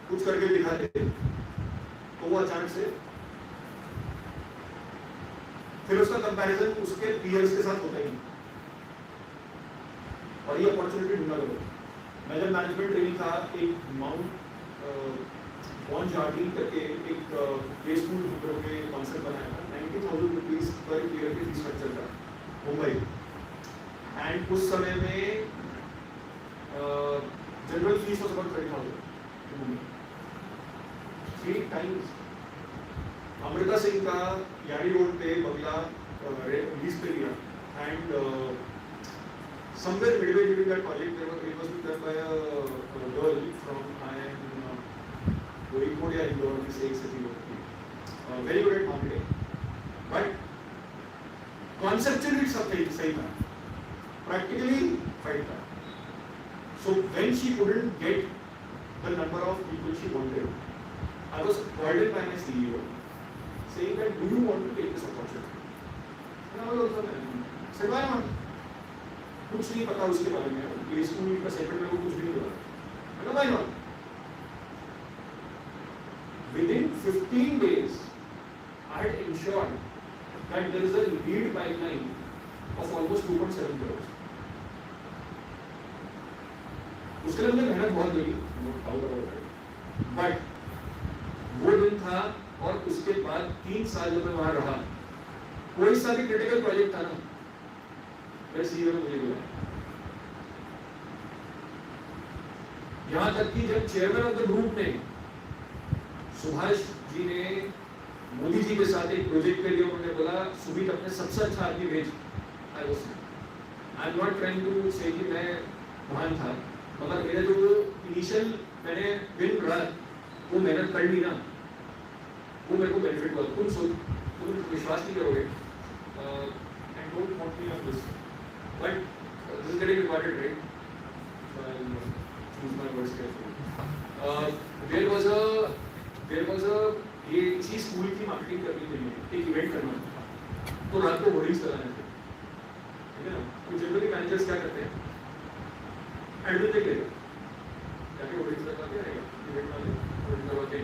Speaker 7: कुछ करके दिखा दे तो वो अचानक से फिर उसका कंपैरिजन उसके पीयर्स के साथ होता ही नहीं, और ये अपॉर्चुनिटी ढूंढना करो. मैं जब मैनेजमेंट ट्रेनिंग था, एक माउंट बॉन जार्डिन करके एक प्ले स्कूल में कॉन्सेप्ट बनाया था. 90,000 रुपीज पर ईयर की फीस स्ट्रक्चर था मुंबई, एंड उस समय में general fees was about 30,000. 3 times. Amrita Singh का यारी रोड पे बंगला लीज पे लिया, and somewhere midway during that project there was done by a girl from वो इम्पोर्ट या इंडोर में से एक से चीज होती है, very good at marketing, but conceptually सब सही था, practically फाइट था. So when she couldn't get the number of people she wanted, I was called in by my CEO saying that do you want to take this opportunity? And I was also said why not? कुछ नहीं पता उसके बारे में, ये school का sector में वो कुछ भी नहीं पता. I said why not? Within 15 days, I had ensured that there is a lead pipeline of almost 2.7 crores. उसके लिए मैंने मेहनत बहुत लगी, बट वो दिन था और उसके बाद 3 साल जब मैं वहां रहा, कोई सा भी क्रिटिकल प्रोजेक्ट था ना, मेरे सीईओ ने मुझे बोला. यहां तक कि जब चेयरमैन ऑफ द ग्रुप ने सुभाष जी ने मोदी जी के साथ एक प्रोजेक्ट के लिए उन्होंने बोला सुमित अपने सबसे अच्छा आदमी भेज. I am not trying to say कि मैं महान था, मगर मेरा जो इनिशियल मैंने विन करा वो मेहनत कर ली ना, वो मेरे को बेनिफिट हुआ. तुम विश्वास नहीं करोगे, and don't want me on this, but this is getting recorded right, so I will choose my words carefully. There was a ये इसी स्कूल की मार्केटिंग करनी थी, एक इवेंट करना, तो रात को होर्डिंग्स लगाने थे, ठीक है ना. तो जनरली मैनेजर्स क्या करते हैं, एडमिन देख लेगा, जाके होर्डिंग्स लगा के रहेगा, इवेंट वाले होर्डिंग लगा के.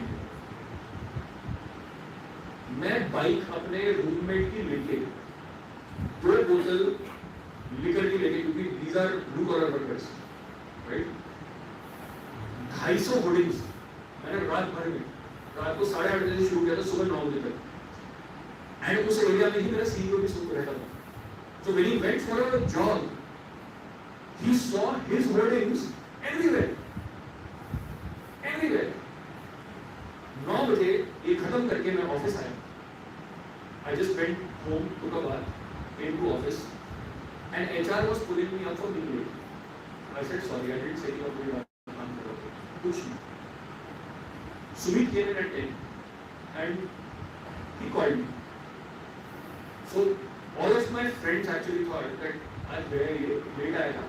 Speaker 7: मैं बाइक अपने रूममेट की लेके 2 बोतल लिकर की लेके, क्योंकि these are blue collar workers right, 250 hoardings मैंने रात भर में, रात को 8:30 बजे शुरू किया था, सुबह 9 बजे तक. एंड उस एरिया में ही मेरा सीईओ भी सुन रहता था. So when he went for a jog, he saw his hoardings everywhere. Everywhere. 9 बजे ये खत्म करके मैं ऑफिस आया. I just went home, took a bath, came to office, and HR was pulling me up for being late. I said sorry, I didn't say you are doing काम करोगे. कुछ नहीं. Sumit came in at 10, and he called me. So all of my friends actually thought that I'm very late आया था,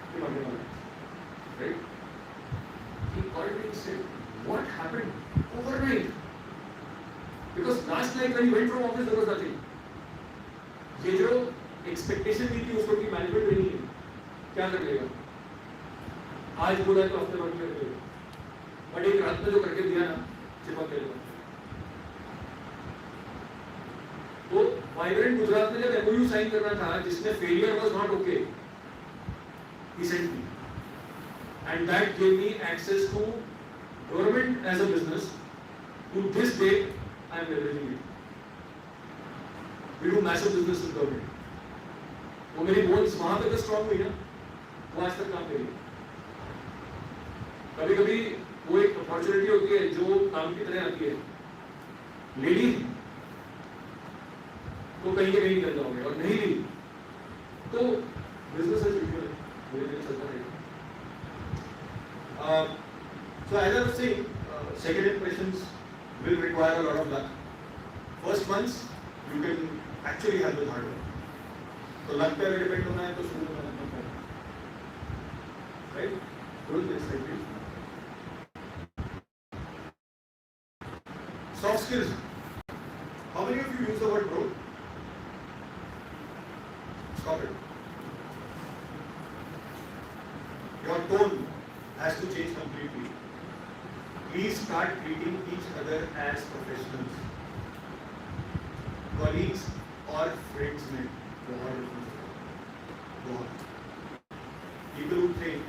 Speaker 7: कि मरने वाला है, right? He called me and said, "What happened overnight?" Because last night when he went from office there was nothing. ये जो expectation भी थी उसको कि management नहीं है, क्या कर लेगा? आज बोला तो हफ्ते भर में कर लेगा, बट एक रात में जो करके दिया ना, चिपक लेगा. तो वाइब्रेंट गुजरात में जब एमओयू साइन करना था, जिसमें failure was not okay, he sent me, and that gave me access to government as a business. To this day I am leveraging it. We do massive business with government. वो मेरी bones वहां पे तो strong हुई ना, वो आज तक काम करी. कभी कभी वो एक अपॉर्चुनिटी होती है जो काम की तरह आती है, ले ली तो कहीं के कहीं निकल जाओगे, और नहीं ली तो बिजनेस एज यूजुअल धीरे-धीरे चलता रहेगा. So as I was saying, second impressions will require a lot of luck. First months you can actually have the hard work. तो luck पे अगर डिपेंड होना है तो शुरू में मेहनत करना है, right? Good, next slide please. Soft skills. How many of you use the word bro? Stop it. Your tone has to change completely. Please start treating each other as professionals. Colleagues or friends में बहुत difference है, बहुत. People who think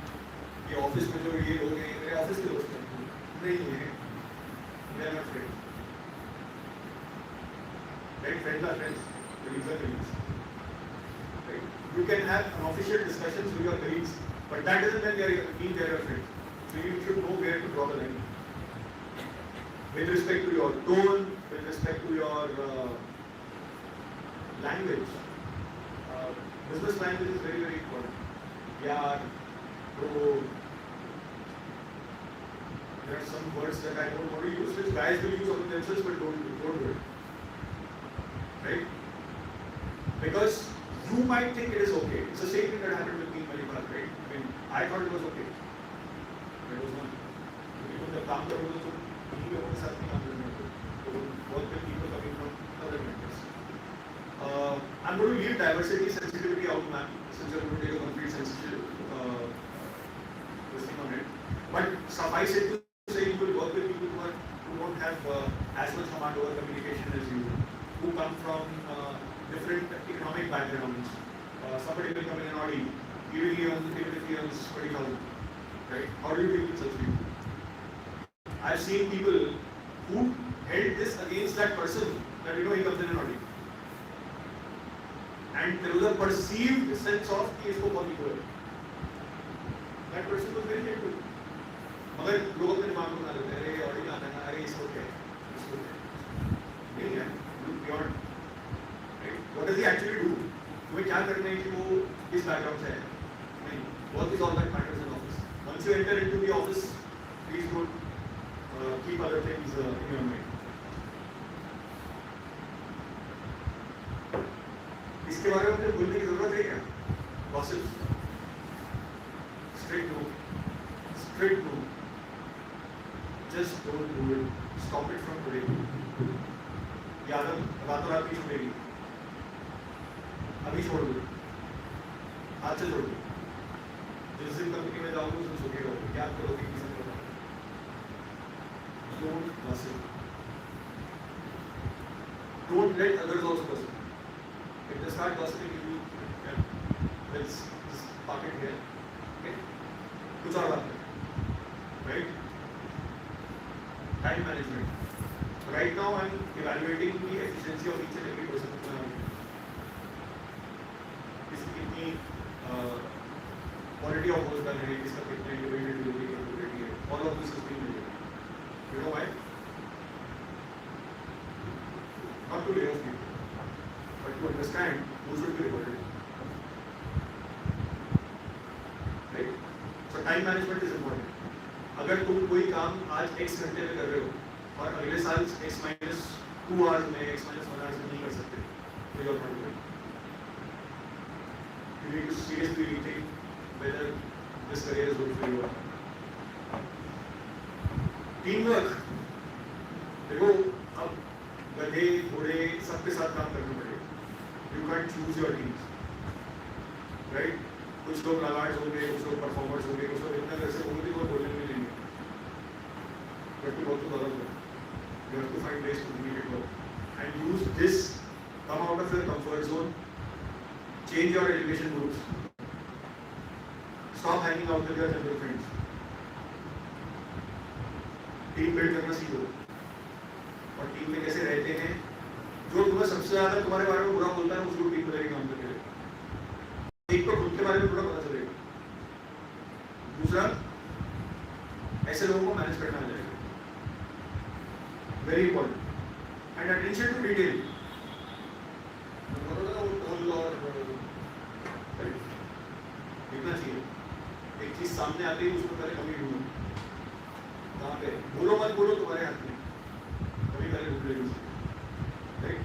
Speaker 7: कि office में जो ये लोग हैं मेरे ऑफिस के दोस्त हैं, नहीं है, they are not friends. Right? Friends are friends, colleagues are colleagues. Right? You can have unofficial discussions with your colleagues, but that doesn't mean they are your friends. So you should know where to draw the line. With respect to your tone, with respect to your language. Business language is very, very important. Yaar, bro, there are some words that I don't want to use, which guys will use on themselves, but don't do it. Right? Because you might think it is okay. It's the same thing that happened with me in Manipal, right? I mean, I thought it was okay. But it was not. Because the काम करोगे तो नहीं लोगों के साथ नहीं काम करना है. तो बहुत से people coming from other countries. I'm going to leave diversity, sensitivity out, man. Since you're going to take a complete sensitive thing on it. But suffice it to say, you will work with people who don't have as much command over communication as you, who come from different economic backgrounds. Somebody will come in an Audi, even if he earns 20,000, right? How do you deal with such people? I've seen people who held this against that person, that he comes in an Audi. And there was a perceived sense of कि इसको बहुत equal है. That person was very gentle. मगर लोग अपने दिमाग में बना लेते हैं, अरे Audi में आता है ना, अरे इसको क्या है, नहीं है, look beyond. Right? What does he actually do? तुम्हें क्या करना है कि वो किस background से है? नहीं. What is all that matters in office? Once you enter into the office, please don't keep other things in your mind. इसके बारे में मुझे बोलने की जरूरत है क्या? Gossip. Straight no. Straight no. Just don't do it. Stop it from today. ये आदत रातों रात नहीं छूटेगी. अभी छोड़ दो. आज से छोड़ दो. जिस दिन कंपनी में जाओगे उस दिन सो के रहोगे. क्या करोगे किसी को बताओ. Don't gossip. Don't let others also gossip. If they start gossiping, let's just park it here. Okay? कुछ और बात है. Right? Time management. Right now, I'm evaluating the efficiency of each and every person. किसकी कितनी quality of work done है, किसका कितना individual delivery capability है. All of this is being measured. You know why? Not to lay off people, but to understand who should be rewarded. Right? So time management is important. अगर तुम कोई काम आज X घंटे में कर रहे हो और अगले साल X minus 2 hours में X minus 1 hours में नहीं कर सकते, तो you're not doing. You need to seriously rethink whether this career is good for you or not. Teamwork. देखो अब गधे घोड़े सबके साथ काम करना पड़ेगा. You can't choose your teams, right? कुछ लोग लगार्ड्स होंगे, कुछ लोग परफॉर्मर्स होंगे, कुछ लोग इतना वैसे होंगे वो बोलने में नहीं. But you have to follow them. You have to find ways to make it work and use this. Come out of your comfort zone. Change your education groups. Stop hanging out with your general friends. Team build करना सीखो. और team में कैसे रहते हैं. जो तुम्हें सबसे ज्यादा तुम्हारे बारे में बुरा बोलता है उसको टीम में लेके काम करके एक तो खुद के बारे में पूरा पता चलेगा. दूसरा ऐसे लोगों को मैनेज करना आ जाएगा. Very important. And attention to detail. देखना चाहिए. एक चीज सामने आती है उसको पहले कमी ढूंढो. कहाँ पे बोलो मत बोलो तुम्हारे हाथ में. कभी पहले ढूंढ लेंगे. Right?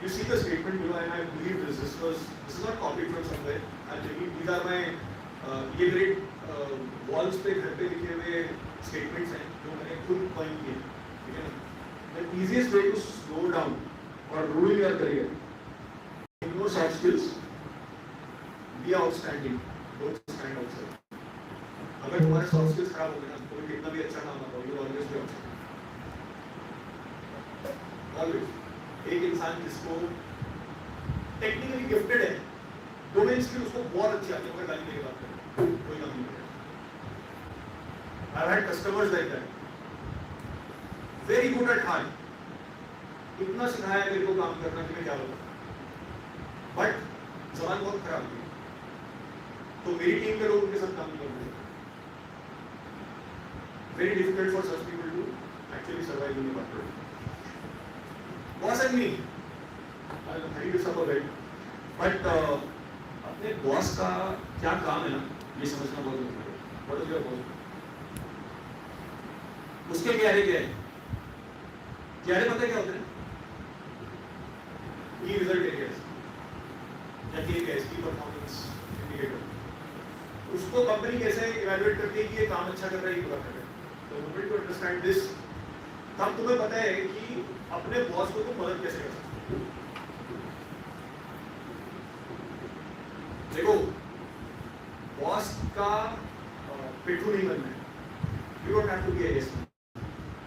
Speaker 7: You see the statement below, and I believe this was this is not copied from somewhere. I believe these are my ये मेरे walls पे घर पे लिखे हुए statements हैं जो मैंने खुद coin किए. ठीक है ना? The easiest way to slow down or ruin your career. Ignore soft skills. Be outstanding. Don't stand outside. अगर तुम्हारे soft skills खराब हो गए ना, तो कितना भी अच्छा काम ना करो, you always be outside. Always. एक इंसान जिसको टेक्निकली गिफ्टेड है, डोमेन स्किल उसको बहुत अच्छी आती है, मगर गाली देके बात करे कोई काम नहीं करेगा. I've had customers like that. Very good at heart. इतना सिखाया है मेरे को काम करना कि मैं क्या बताऊं. बट जबान बहुत खराब थी. तो मेरी टीम के लोग उनके साथ काम नहीं कर रहे. Very difficult for such people to actually survive in the market. Boss and me, I'll hurry this up a bit. But अपने बॉस का क्या काम है ना, ये समझना बहुत जरूरी है. What is your boss?
Speaker 9: उसके क्यारे क्या है? क्यारे पता क्या होते हैं? की रिजल्ट एरियाज या KPIs, की परफॉर्मेंस इंडिकेटर। उसको कंपनी कैसे इवैल्यूएट करती है कि ये काम अच्छा कर रहा है, ये बुरा कर रहा है। तो मोमेंट टू अंडरस्टैंड दिस, तब तुम्हें पता है कि अपने बॉस को तुम मदद कैसे कर सकते हो। देखो, बॉस का पेटू नहीं बनना है। You don't have to be a yes man.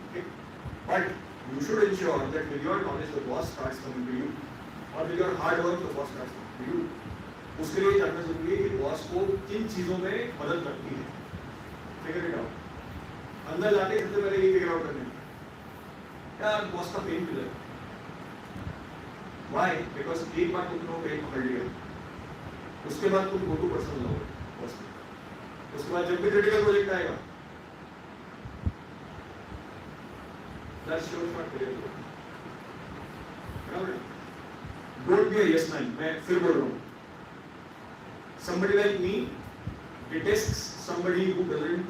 Speaker 9: Okay? But you should ensure that with your knowledge the boss starts coming to you, or with your hard work the boss starts coming to you. उसके लिए जानना जरूरी है कि boss को किन चीजों में मदद लगती है। Figure it out. अंदर जाके सबसे पहले ये फिगर आउट करना है, यार बॉस का पेन किलर। Why? Because एक बार तुमने पेन पकड़ लिया, उसके बाद तुम go to person लोगे बॉस में। उसके बाद जब भी क्रिटिकल प्रोजेक्ट आएगा, that's your part clear. Don't be a yes man. मैं फिर बोल रहा हूँ। Somebody like me detests somebody who doesn't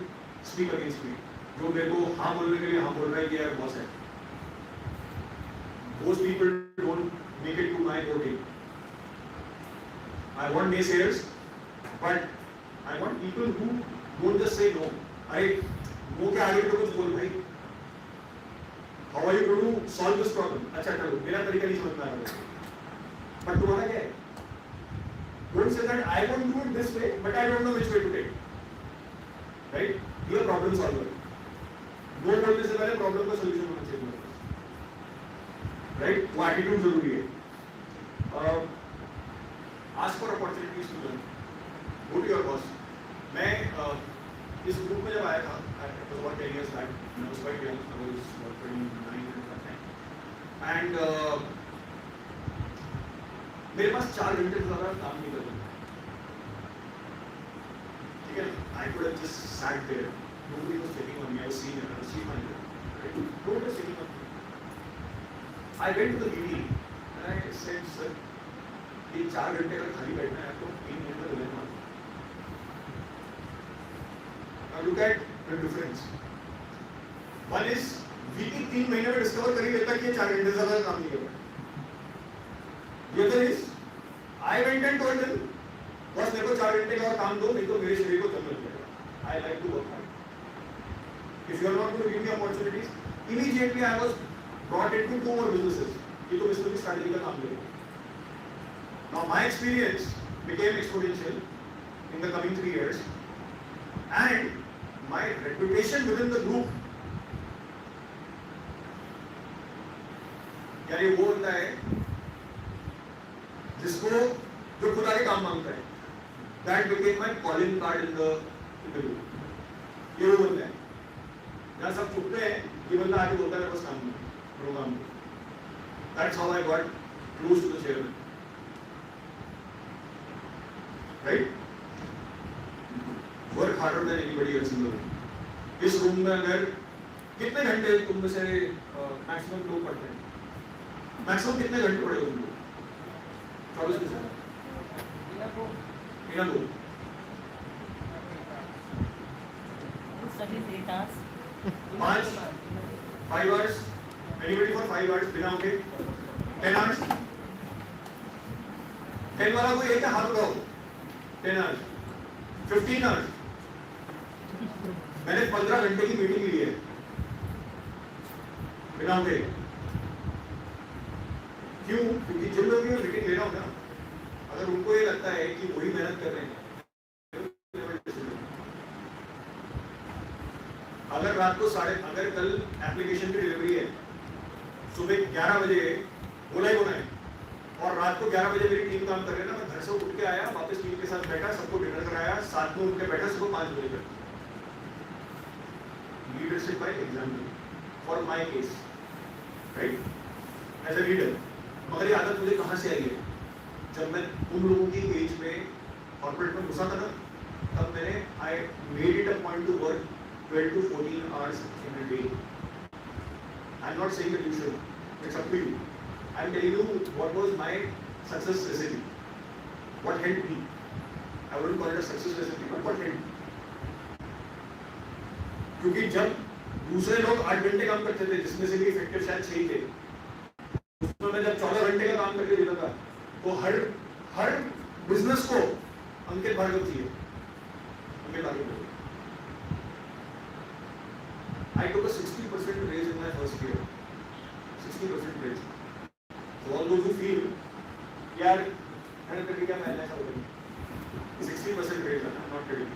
Speaker 9: speak against me. जो मेरे को हाँ बोलने के लिए हाँ बोल रहा है कि यार बॉस है। Those people don't make it to my voting. I want naysayers, but I want people who don't just say no. अरे no के आगे तो कुछ बोल भाई। How are you going to solve this problem? अच्छा चलो, मेरा तरीका नहीं समझ में आ रहा है। पर तुम्हारा क्या है? Don't say that I want to do it this way, but I don't know which way to take. Right? You are problem solver. No बोलने से पहले प्रॉब्लम का सॉल्यूशन होना चाहिए। Right? वो एटीट्यूड जरूरी है। Ask for opportunities to learn. Go to your boss. मैं इस ग्रुप में जब आया था, it was about 10 years back. I was quite young. I was about 29 at that time. And मेरे पास 4 घंटे से ज़्यादा काम नहीं करता। ठीक है? I could have just sat there. Nobody was checking on me. I was senior. I was chief manager. Right? Nobody was checking on me. I went to the meeting and I said, sir, ये 4 घंटे अगर खाली बैठना है तो 3 minute में resign मारो। Now look at the difference. One is VP 3 महीने में डिस्कवर कर ही लेता कि ये 4 घंटे से ज़्यादा काम नहीं कर रहा। The other is, I went and told them, बस मेरे को 4 घंटे का और काम दो, नहीं तो मेरे शरीर को जंग लग जाएगा। I like to work hard. If you are not going to give me opportunities, immediately I was brought into 2 more businesses. कि तुम इसमें भी strategy का काम करो। Now my experience became exponential in the coming 3 years, and my reputation within the group, यार ये वो होता है जिसको जो खुदा के काम मांगता है, that became my calling card in the group. ये वो बंदा है जहाँ सब चुपते हैं, ये बंदा आके बोलता है मेरे पास काम नहीं, प्रोग्राम नहीं। That's how I got close to the chairman. Right? Work harder than anybody else in the room. इस रूम में अगर कितने घंटे तुम में से मैक्सिमम लोग पढ़ते हैं? मैक्सिमम कितने घंटे पढ़े तुम लोग? 24 घंटे। इना दो। पाँच 5 hours. Anybody for 5 hours? बिना उठे 10 hours. 10 वाला कोई एक हाथ उठाओ। 10 hours. 15 hours. मैंने 15 घंटे की मीटिंग ली है बिना उठे। क्यों? क्योंकि जिन लोगों की मीटिंग ले रहा हूँ ना, अगर उनको ये लगता है कि वही मेहनत कर रहे हैं, अगर रात को अगर कल एप्लीकेशन की डिलीवरी है, सुबह 11 बजे बोला ही होना है, और रात को 11 बजे मेरी टीम काम कर रहे हैं ना, मैं घर से उठ के आया, वापस टीम के साथ बैठा, सबको डिनर कराया, साथ में उठ के बैठा, सुबह 5 बजे तक। Leadership by example for my case, right, as a leader. मगर ये आदत मुझे कहाँ से आई है? जब मैं उन लोगों की एज में कॉर्पोरेट में घुसा था ना, तब मैंने I made it a point two work 12 to 14 hours in a day. I'm not saying that you should. It's up to you. I'm telling you what was my success recipe. What helped me. I wouldn't call it a success recipe, but what helped me. क्योंकि जब दूसरे लोग 8 घंटे काम करते थे जिसमें से भी इफेक्टिव शायद 6 थे, उसमें मैं जब 14 घंटे का काम करके देता था तो हर बिजनेस को अंकित भार्गव चाहिए, अंकित Bhargava. I took a 60% raise in my first year, 60% raise. So all those who feel यार मैंने करके क्या मैं ऐसा होगा, 60% raise है, I'm not kidding.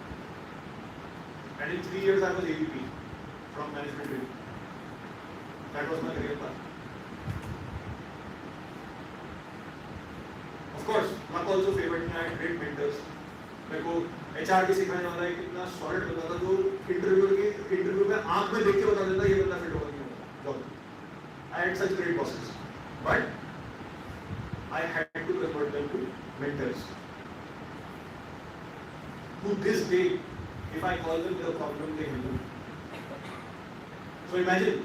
Speaker 9: And in 3 years I was AVP from management training. That was my career path. Of course, luck also favored me. I had great mentors. मेरे को HR भी सिखाने वाला एक इतना सॉलिड बंदा था जो इंटरव्यू में आंख में देख के बता देता ये बंदा फिट होगा नहीं होगा job. I had such great bosses, but I had to convert them to mentors. To this day, if I call them their problem, they handle it. So imagine,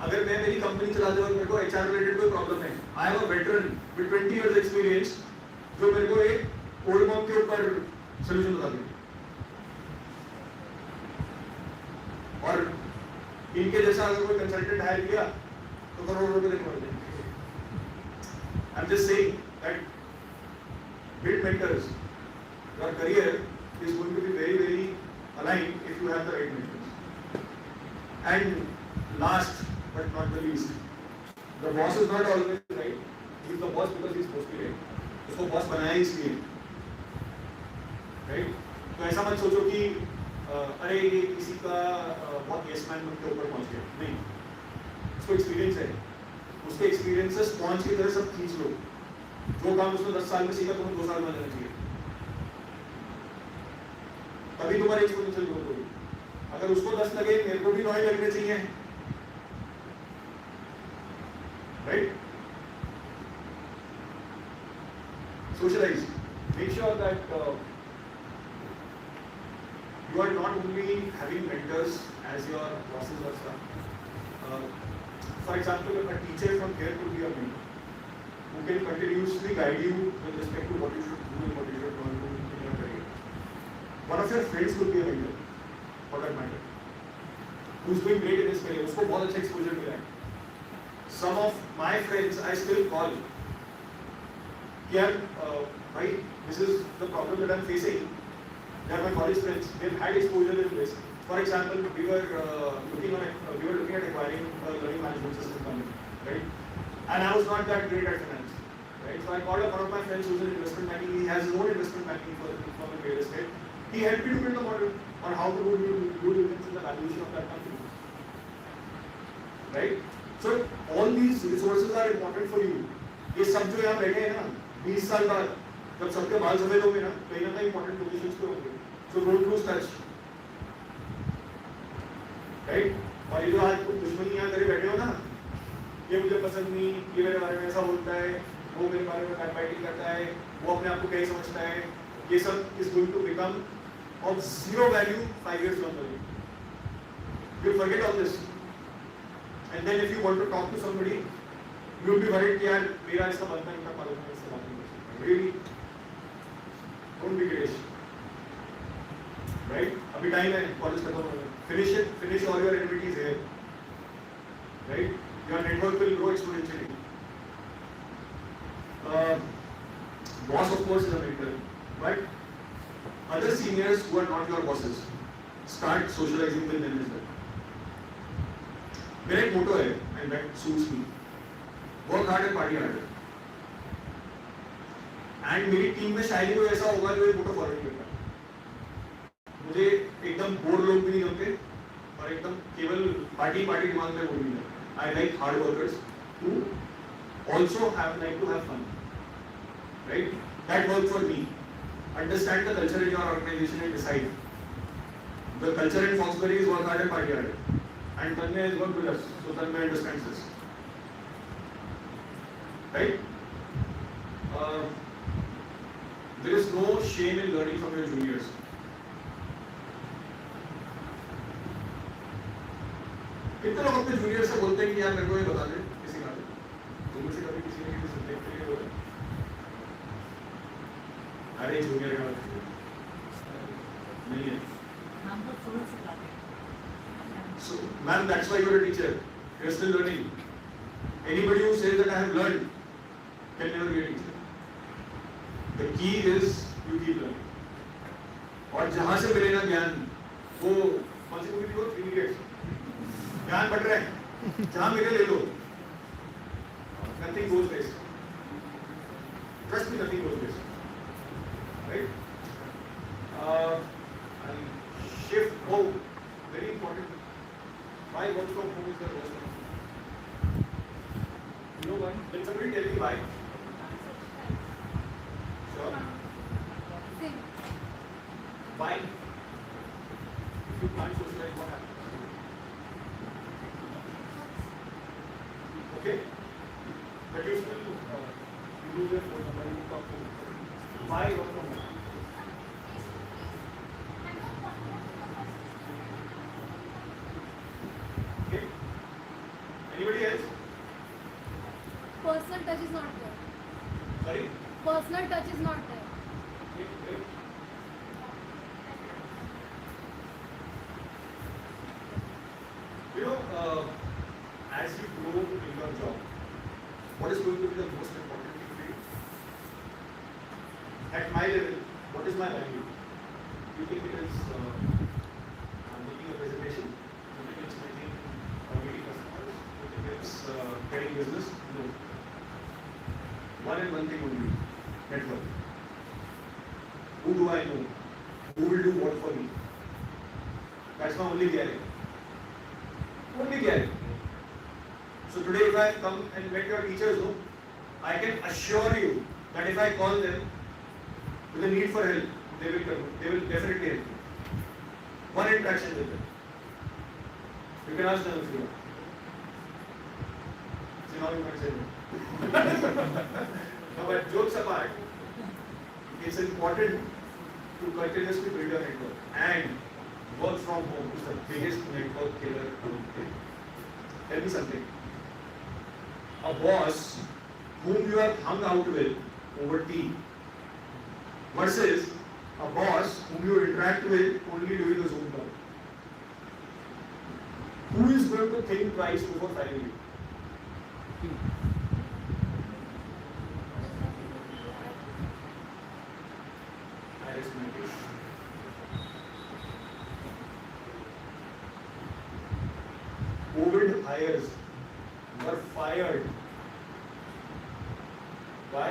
Speaker 9: अगर मैं मेरी कंपनी चलाते वक्त मेरे को HR related कोई problem है, I am a veteran with 20 years experience जो मेरे को एक ओल्ड मॉम के ऊपर सोल्यूशन बता दें, और इनके जैसा अगर कोई कंसल्टेंट हायर किया तो करोड़ों रुपए देने पड़ जाएंगे। I'm just saying that build mentors. Your career is going to be very, very aligned if you have the right mentors. And last but not the least, the boss is not always right. He is the boss because he is supposed to be right. उसको boss बनाया ही इसलिए, right? तो ऐसा मत सोचो कि अरे ये किसी का बहुत यस मैन बन के ऊपर पहुंच गया, नहीं। उसको एक्सपीरियंस है, उसके एक्सपीरियंसेस पहुंच की तरह सब खींच लो। जो काम उसने 10 साल में सीखा तुम्हें 2 साल में जाना चाहिए, तभी तुम्हारी एक्सपोनेंशियल ग्रोथ होगी। अगर उसको 10 लगे मेरे को भी 9 लगने चाहिए, right? Socialize. Make sure that you are not only having mentors as your bosses or stuff. For example, a teacher from here could be a mentor who can continuously guide you with respect to what you should do and what you should not do in your career. One of your friends could be a mentor, for that matter, who's doing great in his career. उसको बहुत अच्छा exposure मिला है. Some of my friends I still call. Yeah, this is the problem that I'm facing. They are my college friends. They've had exposure in this. For example, we were looking at acquiring a learning management system company, right? And I was not that great at finance, right? So I called up one of my friends who's in investment banking. He has his own investment banking firm in real estate. He helped me to build a model on how to do due diligence in the valuation of that company, right? So all these resources are important for you. ये सब जो यहाँ बैठे हैं ना 20 साल बाद जब सबके बाल सफेद होंगे ना कहीं ना कहीं इंपॉर्टेंट पोजीशंस पे होंगे, so don't lose touch, right? और ये जो आज दुश्मनी यहाँ करे बैठे हो ना, ये मुझे पसंद नहीं, ये मेरे बारे में ऐसा बोलता है, वो मेरे बारे में बैकबाइटिंग करता है, वो अपने आप को कैसे समझता है, ये सब is going to become of zero value 5 years down the line. You forget all this, and then if you want to talk to somebody, you will be worried कि यार मेरा इसका बनता नहीं था, पागल मैं इससे बात नहीं कर सकता। Really, don't be Girish, right? अभी टाइम है, कॉलेज खत्म होने में, finish it, finish all your activities here, right? Your network will grow exponentially. Boss of course is a mentor, but other seniors who are not your bosses, start socializing with them as well. मेरा एक मोटो है, and that suits me. Work hard and party hard. And मेरी team में शायद कोई ऐसा होगा जो ये मोटो फॉलो नहीं करता। मुझे एकदम बोर लोग भी नहीं जमते और एकदम केवल पार्टी दिमाग में वो भी नहीं। I like hard workers who also like to have fun, right? That works for me. Understand the culture in your organization and decide. The culture in Foxbury is work hard and party hard, and Tanmay has worked with us, so Tanmay understands this. Right? There is no shame in learning from your juniors. कितने लोग अपने junior से बोलते हैं कि यार मेरे को ये बता दे किसी बात तुम मुझे कभी किसी ने किसी सब्जेक्ट के लिए बोला अरे जूनियर का नहीं है। So ma'am, that's why you're a teacher. You're still learning. Anybody who says that I have learned can never be a teacher. The key is you keep learning. और जहाँ से मिले ना ज्ञान, वो कौन सी मूवी थी वो 3 Idiots. ज्ञान बढ़ रहा है, जहाँ मिले ले लो. Nothing goes waste. Trust me, nothing goes waste. Right? And shift. Oh, very important. Why work from home is the most important. You know why? Can somebody tell me why? Sure. Why? If you can't socialize, what happens? Okay? But you still use your phone number, you talk to them. Why work from home? Okay? Anybody else?
Speaker 10: Personal touch is not there.
Speaker 9: Sorry?
Speaker 10: Personal touch is not there.
Speaker 9: Okay, great. You know, as you grow in your job, what is going to be the most important thing for you? At my level, what is my value? You think it is making a presentation? You think it's meeting customers? You think it's getting business? No. One and one thing only, network. Who do I know? Who will do what for me? That's my only guarantee. Only guarantee. So today if I come and met your teachers, I can assure you that if I call them with a need for help, they will come. They will definitely help you. One interaction with them. You can ask them if you want. See, now you can say no. No, but jokes apart, it's important to continuously build your network, and work from home is the biggest network killer. Tell me something. A boss whom you have hung out with over tea versus a boss whom you interact with only during the Zoom call. Who is going to think twice before firing you? I rest my case. COVID hires were fired. Why?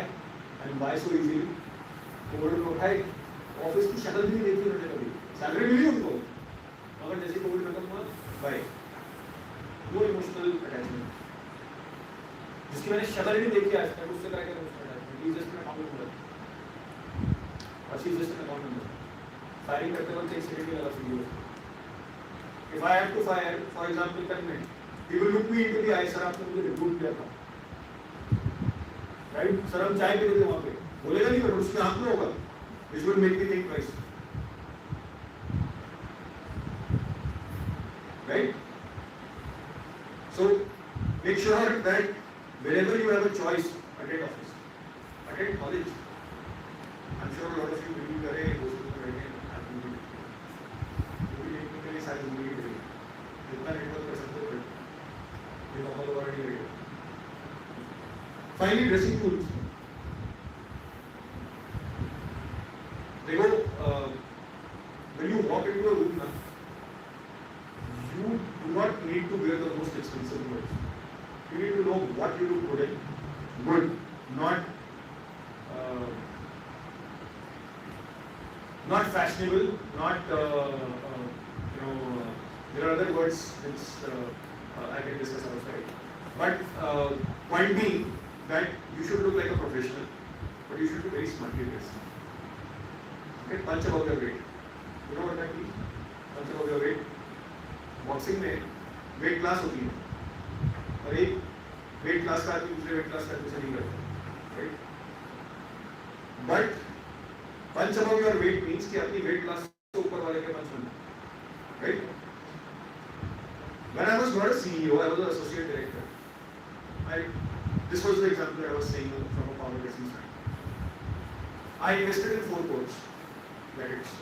Speaker 9: And why so easily? COVID को भाई office की शक्ल भी नहीं देखी उन्होंने कभी, salary मिली उनको, मगर जैसे कोविड खत्म हुआ, भाई वो इमोशनल अटैचमेंट जिसकी मैंने शक्ल ही नहीं देखी आज तक, उससे करा क्या emotional attachment? He just an account number और she just an account number. Firing करते वक्त एक सेकंड भी लगा video. If I have to fire, for example, Tanmay, he will look me into the eye, sir, आपने मुझे recruit किया था, right? सर हम चाय पी रहे थे वहाँ पे, बोलेगा नहीं, पर उसके हाथ में होगा, which will make me think twice, right? So make sure that whenever you have a choice, attend office, attend college. I'm sure a lot of you will करे, सारी जिंदगी करेगी, जितना नेटवर्क कर सकते हो ये माहौल ऑलरेडी रेडी है. Finally dressing tools. देखो, when you walk into a room, you do not need to wear the most expensive clothes. You need to know what you look good in, not fashionable, not there are other words which I can discuss outside. But point being that you should look like a professional, but you should be very smartly dressed. Okay, punch above your weight. You know what that means? Punch above your weight. Boxing में weight class होती है, और एक weight class का आदमी दूसरे weight class का आदमी से नहीं करता, right? But punch above your weight means कि अपनी weight class से ऊपर वाले के punch बनना, right? When I was not a CEO, I was an associate director. This was the example I was saying from a power business side. I invested in 4 courts, gadgets.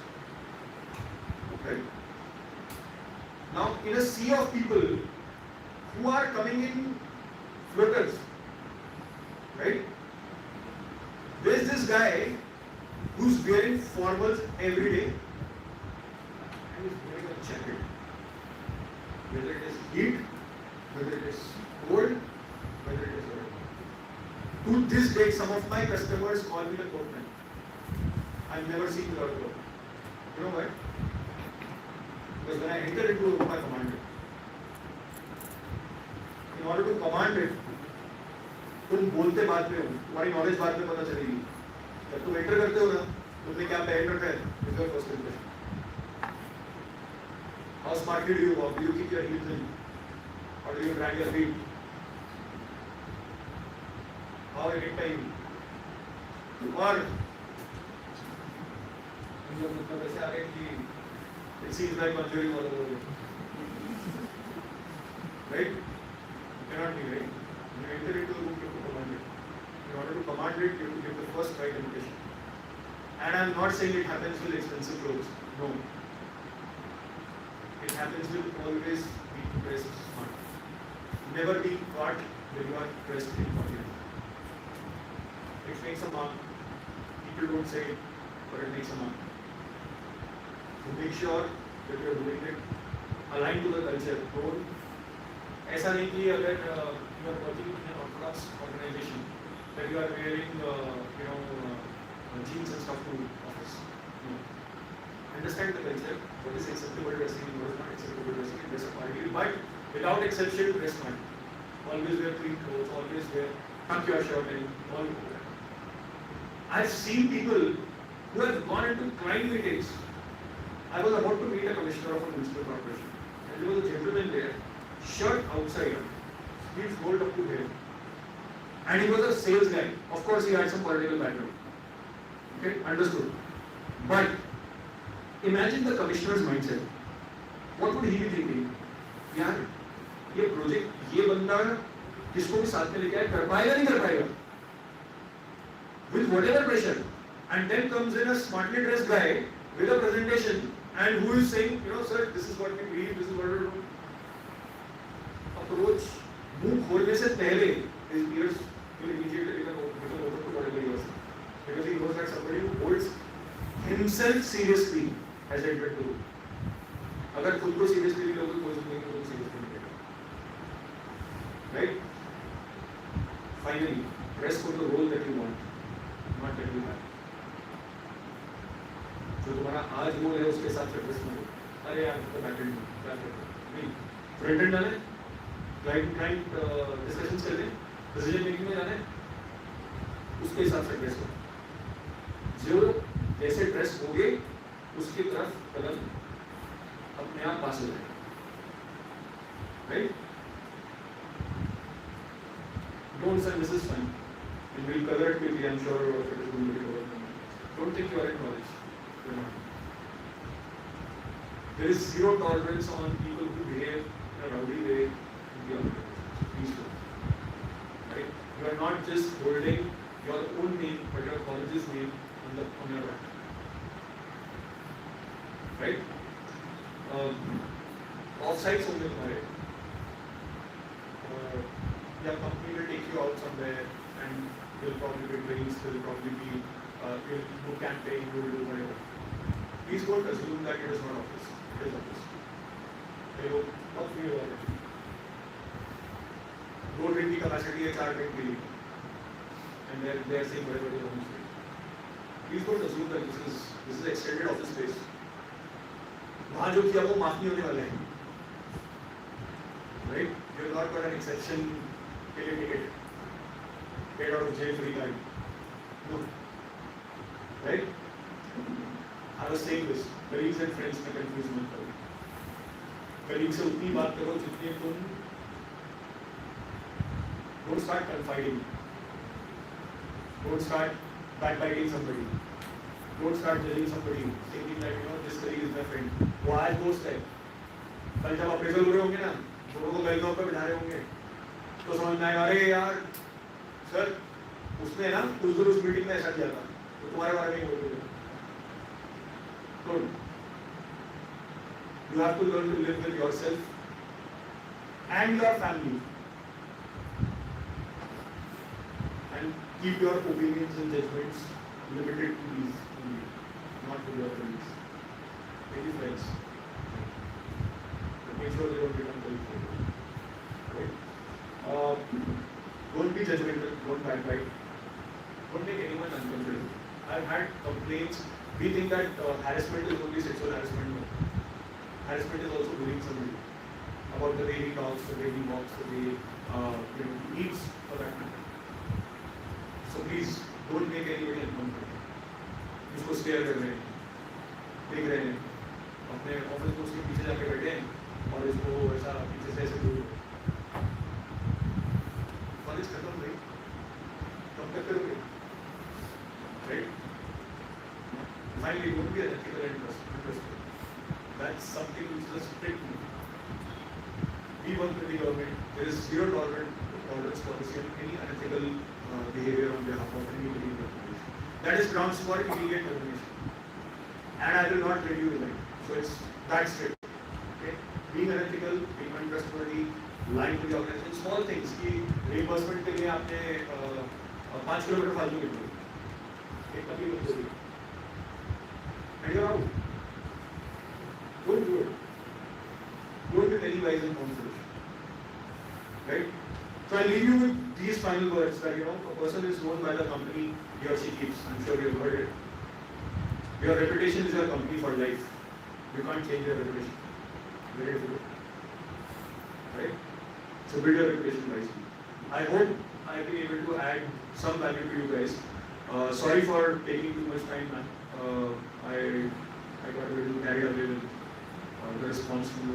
Speaker 9: Okay. Now, in a sea of people who are coming in floaters, right? There's this guy who's wearing formals every day and he's wearing a jacket. Whether it is heat, whether it is cold, whether it is whatever. To this day, some of my customers call me the coatman. I've never seen without a coat. You know why? Because when I enter into a room, I command it. In order to command it, तुम बोलते बाद में हो, तुम्हारी knowledge बाद में पता चलेगी. जब तुम एंटर करते हो ना, तुमने क्या पहन रखा है? This is your first impression. How smartly do you walk? Do you keep your heels in? Or do you drag your feet? How you get time? और मतलब ऐसे आ गए कि it seems like conjuring all over you. Right? Cannot be, right? When you enter into a room, you have to command it. In order to command it, you have to give the first right indication. And I'm not saying it happens with expensive clothes. No. It happens with always being dressed smart. Never be caught when you are dressed improperly. It makes a mark. People don't say it, but it makes a mark. So make sure that you are doing it aligned to the culture. Don't. ऐसा नहीं कि अगर you are working in an orthodox organization that you are wearing jeans and stuff to office. No. Understand the culture. What is acceptable dressing and what is not acceptable dressing. Dress accordingly, but without exception, dress smart. Always wear clean clothes. Always wear tuck your shirt in. All. I've seen people who have gone into client meetings. I was about to meet a commissioner of a municipal corporation, and there was a gentleman there, shirt outside, sleeves rolled up to here, and he was a sales guy. Of course, he had some political background. Okay, understood. But imagine the commissioner's mindset. What would he be thinking? यार, ये project, ये बंदा किसको भी साथ में लेके आए, कर पाएगा नहीं कर पाएगा? With whatever pressure, and then comes in a smartly dressed guy with a presentation, and who is saying, sir, this is what we believe, this is what we do. Approach, मुंह खोलने से पहले, his ears will immediately become open to whatever he was saying, because he knows that somebody who holds himself seriously has entered the room. अगर खुद को seriously नहीं लोगे, कोई नहीं को seriously नहीं लेगा. Right? Finally, dress for the role that you want, not that you have. जो तुम्हारा आज रोल है उसके साथ ड्रेस करो. अरे यार तो बैक एंड क्या करते नहीं, फ्रंट एंड डाले, क्लाइंट डिस्कशंस कर लें, डिसीजन मेकिंग में जाना है, उसके हिसाब से ड्रेस करो. जो जैसे ड्रेस होगे उसकी तरफ कदम अपने आप पास हो जाएगा. Right? Don't say this is fine. And we'll cover it quickly. I'm sure it is going to be covered. Don't think you are in college. You're not. There is zero tolerance on people who behave in a rowdy way in the organization. Please don't. Right? You are not just holding your own name, but your college's name on your back. Right? Off-sites only तुम्हारे. Your company will take you out somewhere, and you'll probably be drinks. There'll probably be you'll do campaign, you will do whatever. Please don't assume that it is not office. It is office. You what feel about it? 2 drink की capacity है, 4 drink के लिए, and they are saying whatever they want to say. Please don't assume that this is extended office space. वहाँ जो किया वो माफ नहीं होने वाला है. Right? You have not got an exception. Ticket, get out of jail free card. No. Right? I was saying this. Colleagues and friends में confuse मत करो. Colleagues से उतनी बात करो जितनी तुम. Don't start confiding. Don't start backbiting somebody. Don't start judging somebody, thinking that this colleague is my friend. वो आज दोस्त है. कल जब appraisal हो रहे होंगे ना, दोनों को बैलगांव पे बिठा रहे होंगे. तो समझ में आएगा, अरे यार सर उसने ना उस मीटिंग में ऐसा किया था, तो तुम्हारे बारे में बोल रहे. You have to learn to live with yourself and your family. And keep your opinions and judgments limited to these only, not to your colleagues. Maybe friends. But make sure they don't become colleagues. Right? Don't be judgmental, don't backbite. Don't make anyone uncomfortable. I've had complaints. We think that harassment is only sexual harassment. No. Harassment is also bullying somebody about the way he talks, the way he walks, the way he eats, for that matter. So please don't make anybody uncomfortable. उसको stair कर रहे हैं, देख रहे हैं, अपने office में उसके पीछे जाके बैठे हैं और इसको ऐसा पीछे से ऐसे दूर कॉलेज खत्म हुई कब तक करोगे right finally don't be unethical and interested. That's something which is a strict rule. We work with the government. There is zero tolerance policy on any unethical behavior on behalf of anybody in the organization. That is grounds for immediate termination. And I will not let you resign. So it's that strict. Okay? Being unethical, being untrustworthy, lying to the organization, small things. कि reimbursement के लिए आपने 5 kilometre फालतू निकले, एक कभी मत करिए. And you're out. Don't do it. Don't be very wise and confident. Right? So I'll leave you with these final words that a person is known by the company he or she keeps. I'm sure you've heard it. Your reputation is your company for life. You can't change your reputation. Very difficult. Right? So build your reputation wisely. I hope I've been able to add some value to you guys. Sorry for taking too much time, man. I got a little carried away with the response from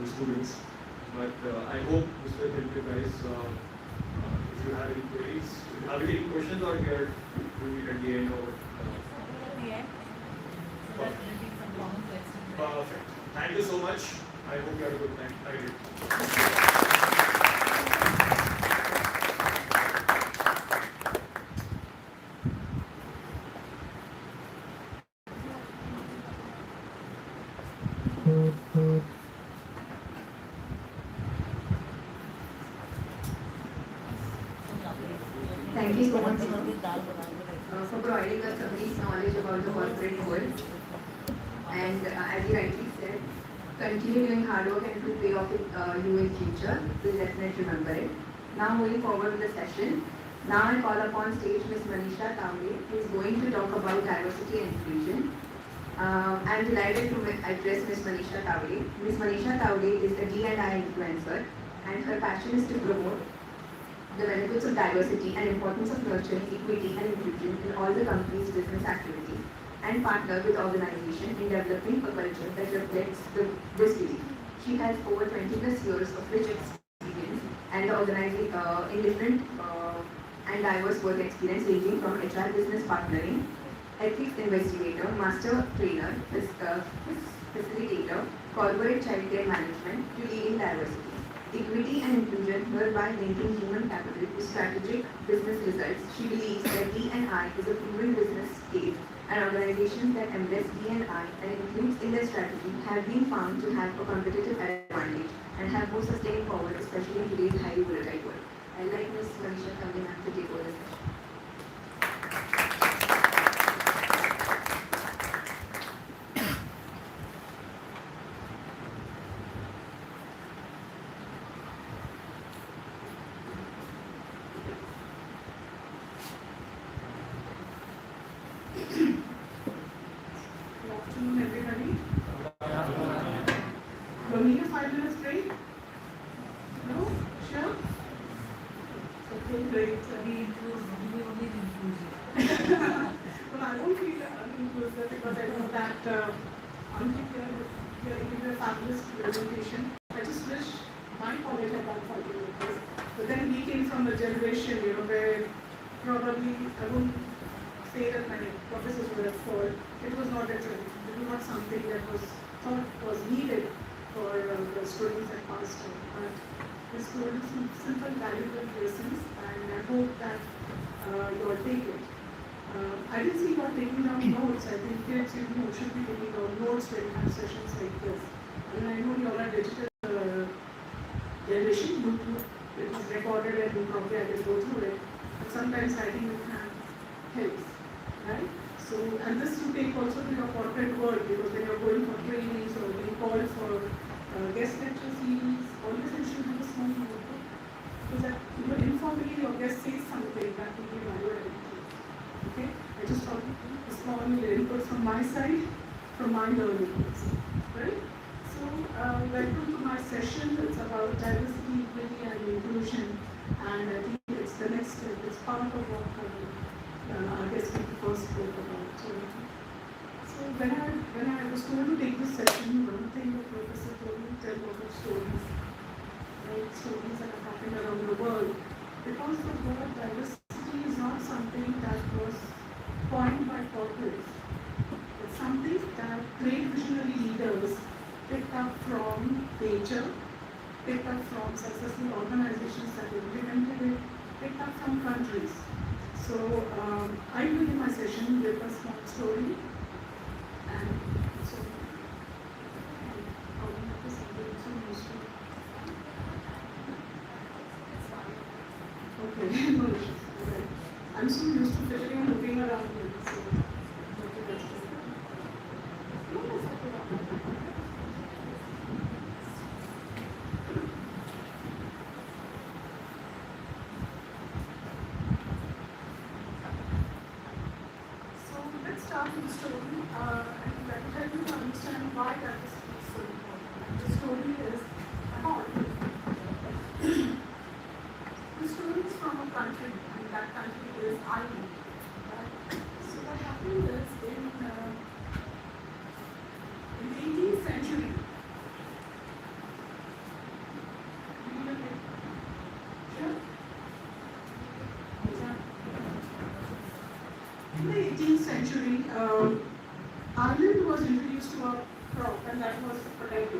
Speaker 9: the students, but I hope this will help you guys. If you have any queries, are we taking questions or we are doing it at the end or? Perfect. Thank you so much. I hope you had a good time. I did.
Speaker 1: Thank you so much for providing us complete knowledge about the corporate world. And as you rightly said, continue doing hard work and it will pay off you in future. We'll definitely remember it. Now moving forward with the session. Now I call upon stage Ms. Manisha Tawde, who is going to talk about diversity and inclusion. I am delighted to address Ms. Manisha Tawde. Ms. Manisha Tawde is a D&I influencer, and her passion is to promote the benefits of diversity and importance of nurturing equity and inclusion in all the company's business activities, and partner with organizations in developing a culture that reflects this belief. She has over 20 plus years of rich experience and organizing in different and diverse work experience ranging from HR business partnering, ethics investigator, master trainer, facilitator, corporate child care management to leading diversity. Equity and inclusion, whereby linking human capital to strategic business results. She believes that D&I is a proven business case, and organizations that embrace D&I and includes in their strategy have been found to have a competitive advantage and have more sustained forward, especially in today's highly volatile world. I'd like Ms. Manisha Tawde to take over the session.
Speaker 11: Everybody. Will we need a 5 minutes break? No? Sure? Okay, great. Well, I don't feel uninclusive because I know that until you're giving a fabulous presentation. I just wish my college had done 5 minutes. But then we came from a generation, where probably I wouldn't say that my professors were at fault. It was not a trend. It was not something that was thought was needed for the students that passed on. But the students some simple, valuable lessons, and I hope that you all take it. I didn't see you all taking down notes. I think kids, should be taking down notes when you have sessions like this. And I know you all are digital generation. It is recorded and you probably I will go through it. But sometimes writing with hand helps, right? So, and this you take also to your corporate world, because when you're going for trainings or being called for guest lecture series, always ensure you have a small notebook, so that informally your guest says something that will be valuable. Okay? I just thought a small input from my side, from my learning also, right? So, welcome to my session. It's about diversity, equity, and inclusion, and I think it's the next step. It's part of what our guest speaker first spoke about. So when I was told to take this session, one thing the professor told me, tell a lot of stories, right? Stories that are happening around the world. Because the word diversity is not something that was coined by corporates. It's something that great visionary leaders picked up from nature, picked up from successful organizations that implemented it, picked up from countries. So I will in my session give a small story, and so how do you have to say it? So used to. Okay, no issues. Okay. I'm so used to fidgeting and looking around me, so okay, that's good. No, that's okay. Start with the story, and I will help you to understand why that is so important. The story is about the story is from a country, and that country is Ireland. Right? So what happened is in the 18th century, in the 18th century, Ireland was introduced to a crop, and that was potato.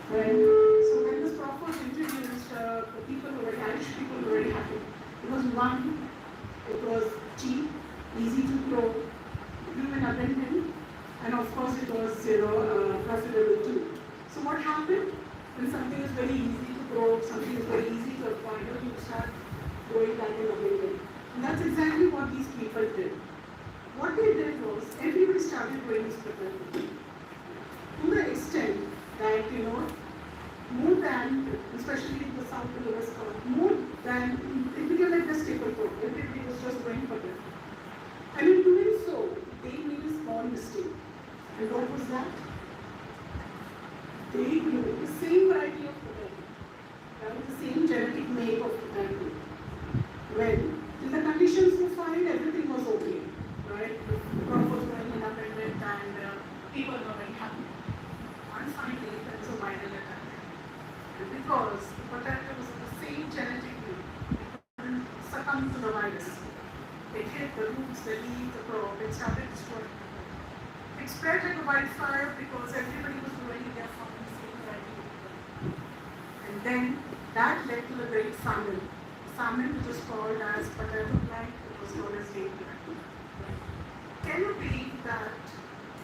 Speaker 11: Right? So when this crop was introduced, the people were Irish people were very happy. It was one, it was cheap, easy to grow, grew in abundance, and of course it was profitable too. So what happened? When something is very easy to grow, something is very easy to acquire, you start growing that in abundance. And that's exactly what these people did. What they did was, everybody started growing this potato. To the extent that, more than, especially in the south and the west coast, more than, it became like the staple food. Everybody was just growing potato. And in doing so, they made a small mistake. And what was that? They grew the same variety of potato. That was the same genetic make of potato. When, in the conditions were fine, everything was okay. Right? The crop was growing in abundance, and people were very happy. One fine day, there was a viral attack. And because the potato was the same genetic group, it couldn't succumb to the virus. It hit the roots, the leaves, the crop, it started destroying. It spread like a wildfire because everybody was growing in their farm the same variety. And then that led to the great famine. Famine, which was called as potato blight, it was known as date blight. Can you believe that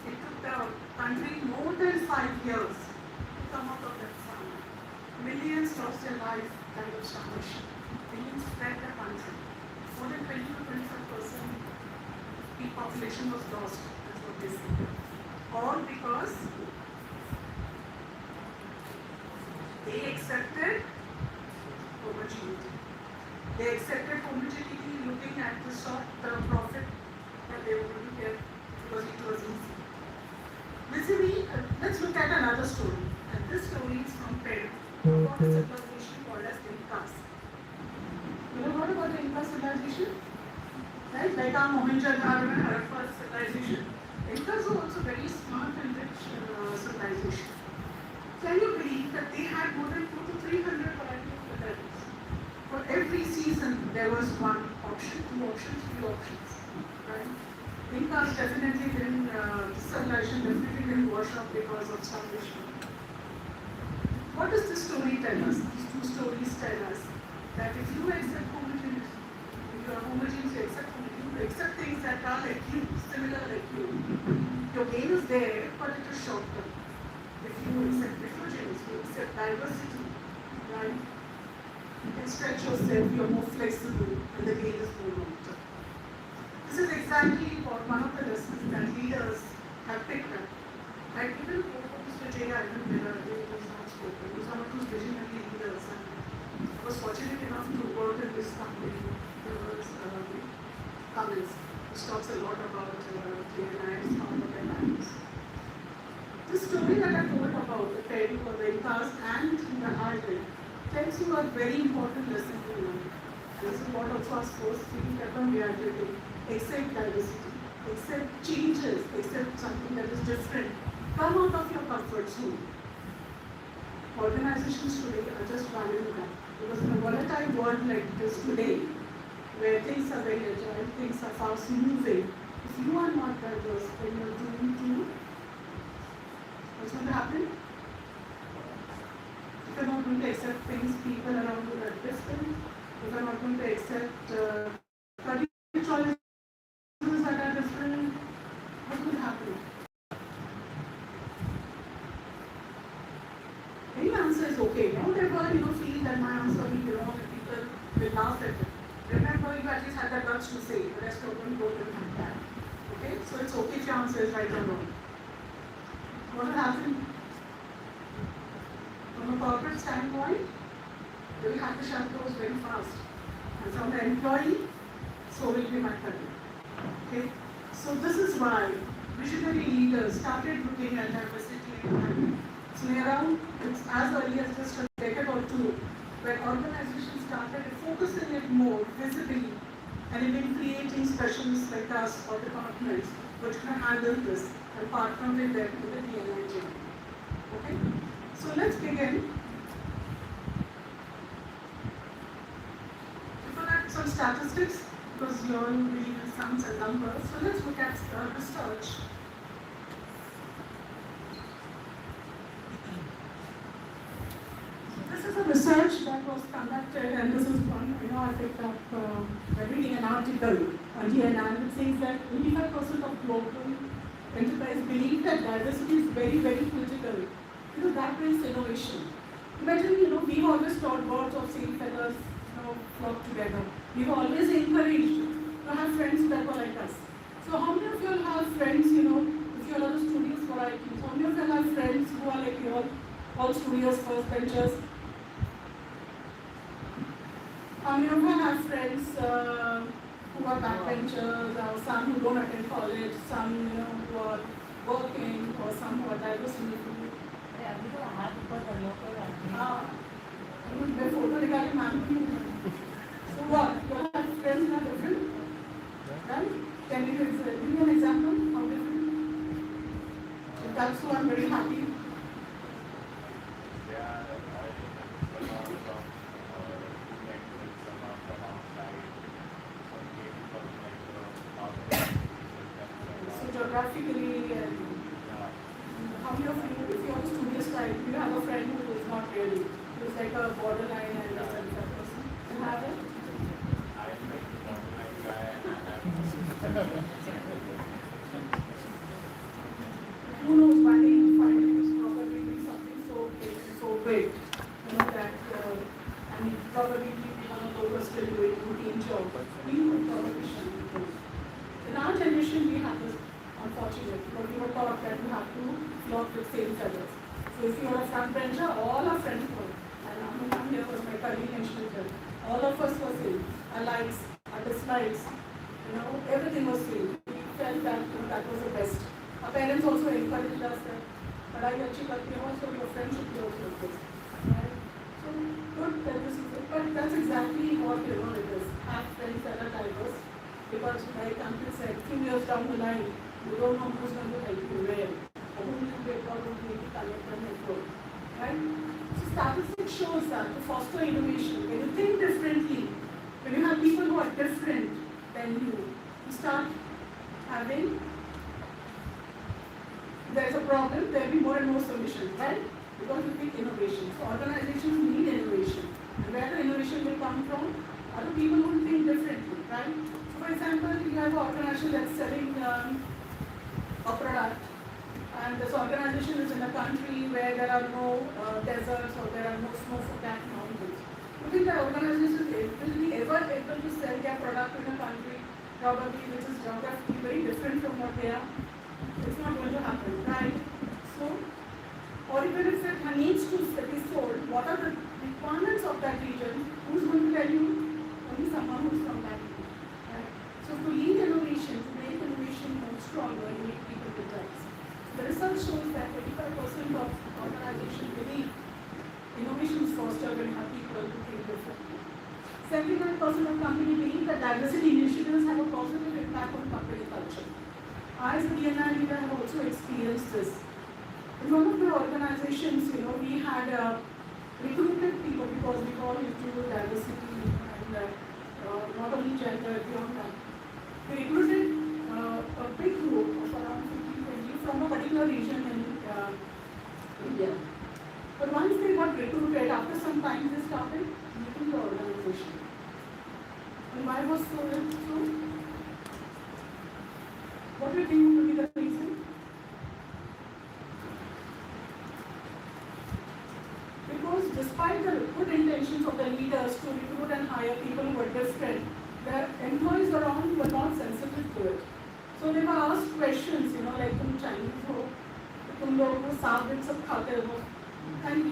Speaker 11: it took the country more than 5 years to come out of that famine? Millions lost their life kind of starvation. Millions fled the country. More than 20 to 25% the population was lost, that's what they say. All because they accepted homogeneity. They accepted homogeneity looking at the short profit that they were going to get because it was easy. Basically, let's look at another story. And this story is from Peru, about a civilization called as Incas. You know what about the Inca civilization? Right? Like our Mohenjo-daro and Harappa civilization. Incas were also very smart and rich civilization. Can you believe that they had more than 200 to 300 varieties of potatoes? For every season, there was one option, 2 options, 3 options. Right? Incas definitely didn't, civilization definitely didn't wash up because of starvation. What does this story tell us? These 2 stories tell us that if you accept homogeneity, if you are homogeneous, you accept things that are like you, similar like you, your gain is there, but it is short term. If you accept difference, you accept diversity, right? You can stretch yourself, you're more flexible, and the game is more long-term. This is exactly what one of the lessons that leaders have picked up. I even Mr. J. Ivan Miller, he was not spoken. He was one of those visionary leaders, and I was fortunate enough to work in this company. There was Cummins, which talks a lot about KNIs, power lines. The story that I told about the fairy or the impasse and the hybrid tells you a very important lesson to learn. This is what also our sports team kept on reiterating. Accept diversity, accept changes, accept something that is different. Come out of your comfort zone. Organizations today are just valuing that. Because in a volatile world like this today, where things are very agile, things are fast moving, if you are not diverse, then you're doomed to what's going to happen? If you're not going to accept things, people around you are different, if you're not going to accept career choices that are different, what will happen? Any answer is okay. Don't ever feel that my answer will be wrong and people will laugh at it. Remember, you at least had the guts to say, the rest of them don't have that. Okay? So it's okay if your answer is right or wrong. What will happen? From a corporate standpoint, they will have to shut doors very fast. And from the employee, so will be my career. Okay? So this is why visionary leaders started looking at diversity and equality. So around, it's as early as just a decade or two, where organizations started focusing it more visibly and even creating specialists like us or departments which can handle this and partner with them with the DNI journey. Okay? So let's begin. Before that, some statistics, because you all believe in sums and numbers. So let's look at research. This is a research that was conducted, and this is one, I picked up reading an article on DNI that says that 85% of global enterprise believe that diversity is very, very critical. That brings innovation. Imagine, we've always taught birds of same feathers, flock together. We've always encouraged to have friends that were like us. So how many of you all have friends, if you all are the studios for IQs, how many of you all have friends who are like you all studios, first benchers? How many of you have friends who are backbenchers, or some who don't attend college, some who are working, or some who are diverse in the group? मैं photo निकाल के मांग रही हूँ. So what? You all have friends who are different? Right? Can you give me an example? How different? If that's so, I'm very happy. Geographically, and how many of you, if you're on studious type, you have a friend who is not really, who's like a borderline and that person? You have it? Who knows, one day you find it is probably something so big, that, probably one of those are still doing routine job, but we would probably shouldn't do. In our generation, we have this. Unfortunately, but we were taught that you have to flock with same feathers. So if you are a front bencher, all our friends were, and I'm here was my colleague mentioned here, all of us were same. Our likes, our dislikes, everything was same. We felt that that was the best. Our parents also encouraged us that, padhai achhi karti ho, so your friends should be also good. Right? So good that this is it. But that's exactly what it is. Have friends that are diverse. Because like Uncle said, few years down the line, you don't know who's going to help you where, or who will get out of the collector network. Right? So statistics shows that to foster innovation, when you think differently, when you have people who are different than you start having, there's a problem, there will be more and more solutions, right? Because you think innovation. So organizations need innovation. And where the innovation will come from? Other people who think differently, right? So for example, you have an organization that's selling a product, and this organization is in a country where there are no deserts or there are no snow-capped mountains. You think the organization will be ever able to sell their product in a country probably which is geographically very different from what they are. It's not going to happen, right? So, or even if it needs to be sold, what are the requirements of that region? Who's going to tell you? Only someone who's from that region, right? So to lead innovation, to make innovation more stronger, you need people with rights. The research shows that 85% of organizations believe innovation is fostered when you have people who think differently. 79% of companies believe that diversity initiatives have a positive impact on company culture. I as a DNI leader have also experienced this. In one of the organizations, we had recruited people because we all include diversity and not only gender, beyond that. We recruited a big group of around 15-20 from a particular region in India. But once they got recruited, after some time they started leaving the organization. And why was so? What do you think would be the reason? Because despite the good intentions of the leaders to recruit and hire people who were different, their employees around were not sensitive to it. So they were asked questions, like तुम Chinese हो, तुम लोगों को साफ दिन सब खाते हो, and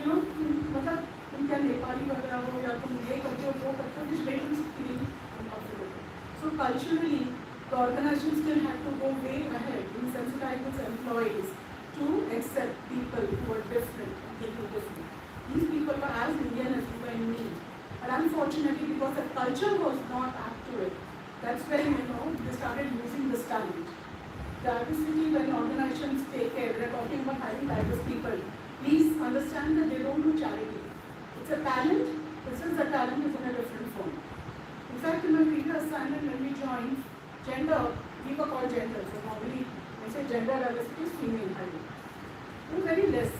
Speaker 11: मतलब तुम क्या नेपाली वगैरह हो या तुम ये करते हो वो करते हो, which made them feel uncomfortable. So culturally, the organization still had to go way ahead in sensitizing its employees to accept people who are different and people different. These people were as Indian as you and me. And unfortunately, because the culture was not up to it, that's when, they started losing this talent. Diversity, when organizations take care, they're talking about hiring diverse people. Please understand that they don't do charity. It's a talent. This is a talent is in a different form. In fact, in my previous assignment, when we joined gender, we were called gender. So normally, when I say gender diversity is female hiring. It was very less.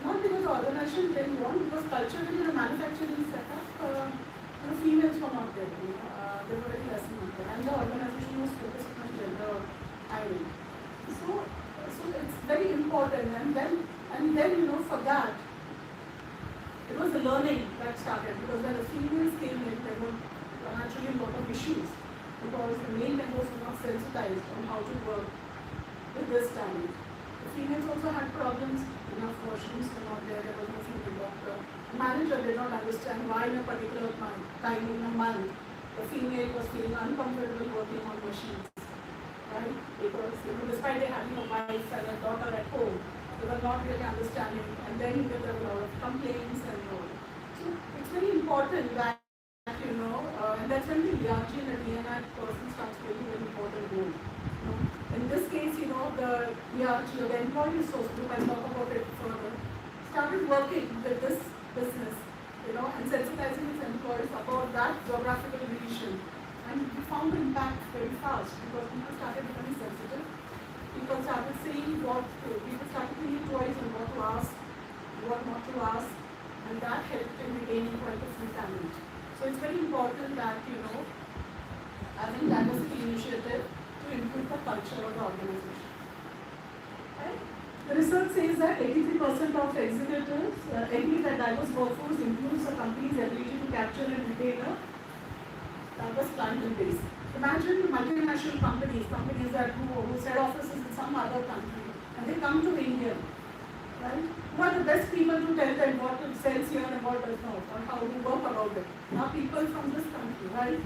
Speaker 11: Not because the organization didn't want, because culturally the manufacturing setup, females were not there. They were very less not there. And the organization was focused on gender hiring. So it's very important. And then for that, it was the learning that started, because when the females came in, there were naturally a lot of issues, because the male members were not sensitized on how to work with this talent. The females also had problems, enough washrooms were not there was no female doctor. The manager did not understand why in a particular time in a month, the female was feeling uncomfortable working on machines, right? Because despite they having a wife and a daughter at home, they were not really understanding, and then there were a lot of complaints and all. So it's very important that, and that's when the ERG and the DNI person starts playing an important role. In this case, the ERG, the employee resource group, I'll talk about it further, started working with this business, and sensitizing its employees about that geographical region. And we found the impact very fast, because people started becoming sensitive. People started saying people started thinking twice on what to ask, what not to ask, and that helped in retaining quite a few talent. So it's very important that, having diversity initiative to improve the culture of the organization. Right? The research says that 83% of executives agree that diverse workforce improves a company's ability to capture and retain a diverse client base. Imagine multinational companies that whose head offices in some other country, and they come to India, right? Who are the best people to tell them what sells here and what does not, or how to work about it? Now people from this country, right?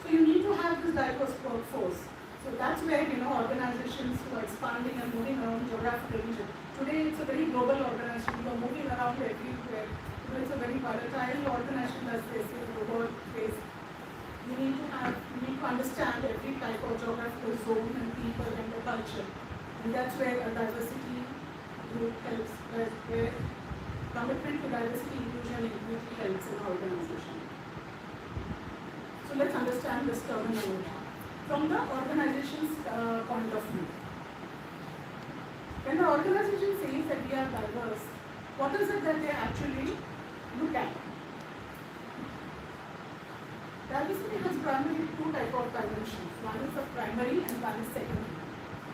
Speaker 11: So you need to have this diverse workforce. So that's where, organizations who are expanding and moving around geographical region. Today it's a very global organization. You are moving around everywhere. It's a very volatile organization that's facing the world face. You need to understand every type of geographical zone and people and the culture. And that's where a diversity group helps, where commitment to diversity, inclusion, and equity helps in our organization. So let's understand this terminology from the organization's point of view. When the organization says that we are diverse, what is it that they actually look at? Diversity has primarily two types of dimensions. One is the primary and one is secondary.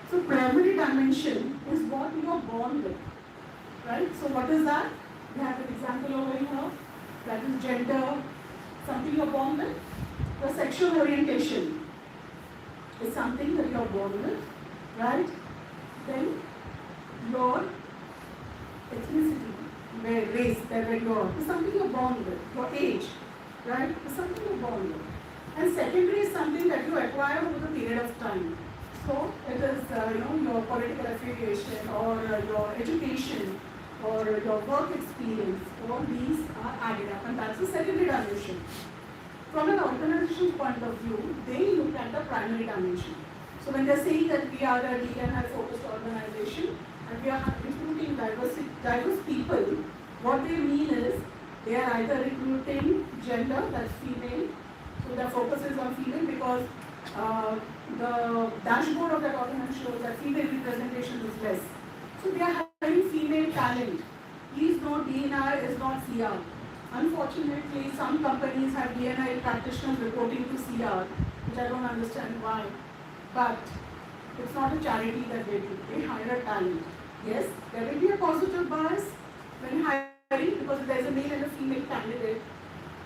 Speaker 11: So primary dimension is what you are born with, right? So what is that? We have an example over here. That is gender, something you're born with. Your sexual orientation is something that you're born with, right? Then your ethnicity, where race, where you are, is something you're born with. Your age, right, is something you're born with. And secondary is something that you acquire over the period of time. So it is, your political affiliation or your education or your work experience. All these are added up, and that's the secondary dimension. From an organization's point of view, they look at the primary dimension. So when they're saying that we are a D&I-focused organization and we are recruiting diverse people, what they mean is they are either recruiting gender, that's female, so their focus is on female because the dashboard of that organization shows that female representation is less. So they are having female talent. He is not D&I, is not CR. Unfortunately, some companies have D&I practitioners reporting to CR, which I don't understand why. But it's not a charity that they do. They hire a talent. Yes, there will be a positive bias when hiring because if there's a male and a female candidate,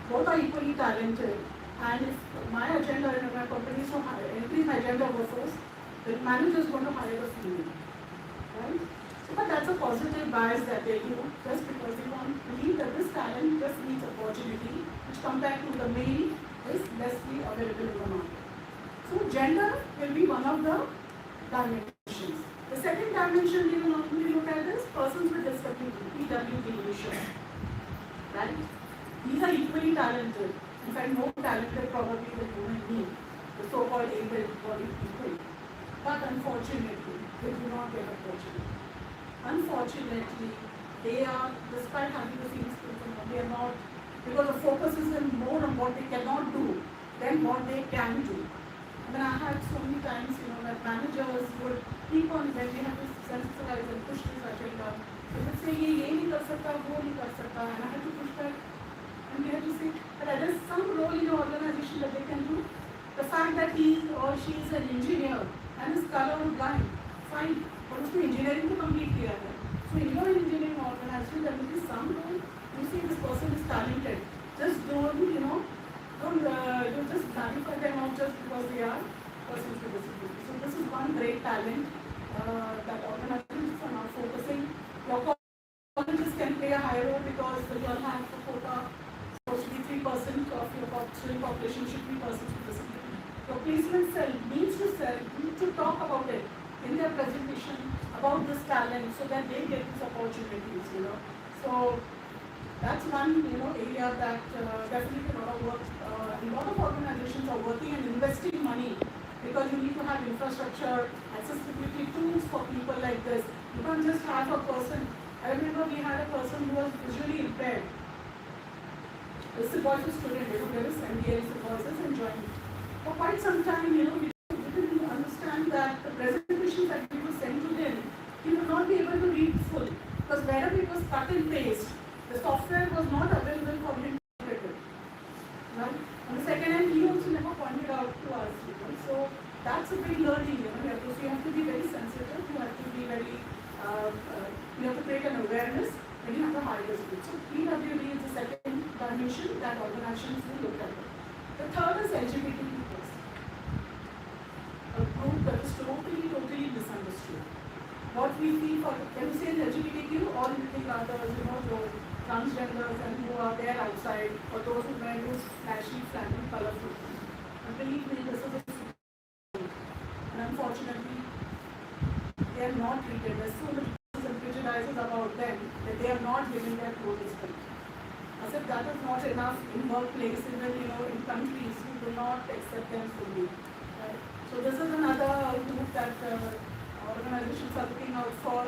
Speaker 11: both are equally talented. And if my agenda in my company is to increase my gender workforce, the manager is going to hire a female. Right? But that's a positive bias that they do just because they want to believe that this talent just needs opportunity, which compared to the male is lessly available in the market. So gender will be one of the dimensions. The second dimension we will normally look at is persons with disability, PWD. Right? These are equally talented. In fact, more talented probably than human being, the so-called able-bodied people. But unfortunately, they do not get opportunity. Unfortunately, they are, despite having the same skills, they are not, because the focus is more on what they cannot do than what they can do. I mean, I had so many times, that managers would keep on, when we have to sensitize and push this agenda, they would say, ye nahi kar sakta, wo nahi kar sakta, and I had to push back. And we have to say that there is some role in your organization that they can do. The fact that he or she is an engineer and is colorblind, fine. But उसको engineering to complete किया है. So in your engineering organization there will be some role. You see this person is talented. Just don't you just clarify them out just because they are persons with disability. So this is one great talent that organizations are now focusing. Your colleges can play a higher role because you all have a quota. Supposed to be 3% of your student population should be persons with disability. Your placement cell needs to talk about it in their presentation about this talent so that they get these opportunities, So that's one, area that definitely a lot of work, a lot of organizations are working and investing money because you need to have infrastructure, accessibility tools for people like this. You can't just have a person. I remember we had a person who was visually impaired. A symbiosis student, there is MBA symbiosis and joined. For quite some time, we didn't understand that the presentations that we would send to him, he would not be able to read full. Because wherever it was cut and paste, the software was not available for him to read it. Right? On the second hand, he also never pointed out to us. So that's a big learning, So you have to be very sensitive, you have to be very, you have to create an awareness. When you have the higher skill. So PWD is the second dimension that organizations will look at. The third is LGBT people. A group that is totally misunderstood. What we feel for, when you say LGBTQ, all you think are those, those transgenders and who are there outside, or those who wear those flashy, flattering, colorful things. And believe me, this is a and unfortunately, they are not treated. There's so much prejudices about them that they are not giving their full respect. As if that is not enough in workplaces, even in countries who do not accept them fully. Right? So this is another group that organizations are looking out for.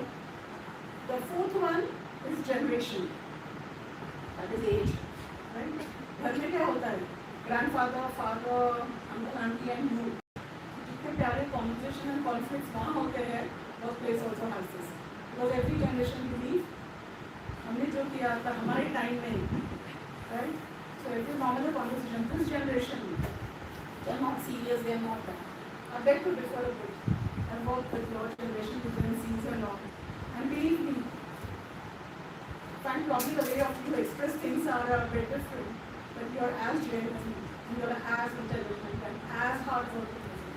Speaker 11: The fourth one is generation. That is age. Right? घर में क्या होता है? Grandfather, father, uncle, auntie, and you. जितने प्यारे conversation and conflicts वहाँ होते हैं, workplace also has this. Because every generation believes हमने जो किया था हमारे टाइम में, right? So every normal conversation, this generation, they are not serious, they are not that. I beg to differ a bit and work with your generation, the Gen Zs and all. And believe me, in fact, probably the way of you express things are a bit different. But you're as genuine, and you're as intelligent and as hardworking as me.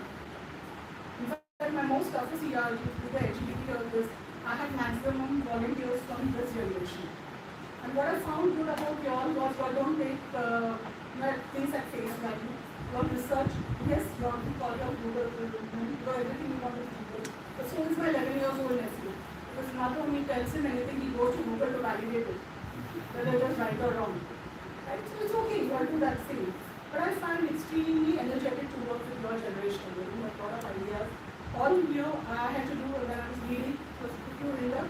Speaker 11: In fact, my most toughest year with the HBD of this, I had maximum volunteers from this generation. And what I found good about you all was you don't take things at face value. You all research, yes, you want to call your Google, you do everything you want to Google. But so is my 11 years old nephew. Because not only tells him anything, he goes to Google to validate it, whether it is right or wrong. Right? So it's okay, you all do that thing. But I find extremely energetic to work with your generation. You have a lot of ideas. All I had to do when I was leading was put you in the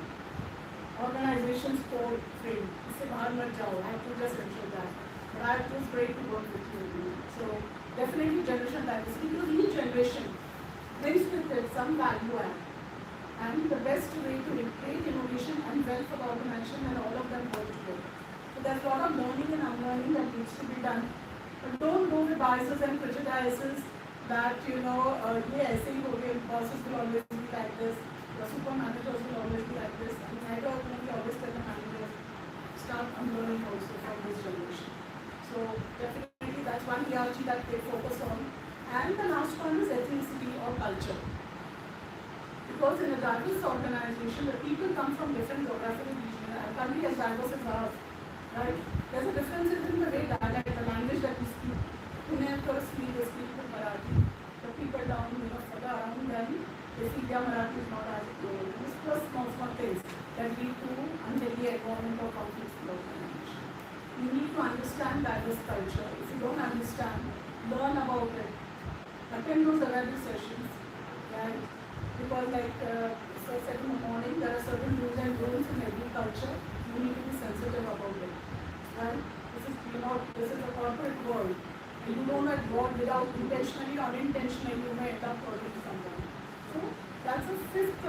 Speaker 11: organization's core frame. I have to just ensure that. But it was great to work with you. So definitely generation diversity, because each generation brings with it some value add. And the best way to create innovation and wealth for the organization, and all of them work together. So there's a lot of learning and unlearning that needs to be done. But don't go with biases and prejudices that, yes, bosses will always be like this, the super managers will always be like this, and neither will we always tell the managers, start unlearning also from this generation. So definitely that's one ERG that they focus on. And the last one is ethnicity or culture. Because in a diverse organization, the people come from different geographical regions. Our country as diverse as ours, right? There's a difference in the way dialect, the language that we speak. Punekars speak, they speak with Marathi. The people down, further around them, they speak their Marathi is not as good. This plus small things that lead to unhealthy environment or conflicts in the organization. You need to understand diverse culture. If you don't understand, learn about it. Attend those awareness sessions, right? Because like I said in the morning, there are certain rules and rules in every culture. You need to be sensitive about it, right? This is a corporate world. And you don't at work without intentionally or unintentionally, you may end up hurting someone. So that's a fifth,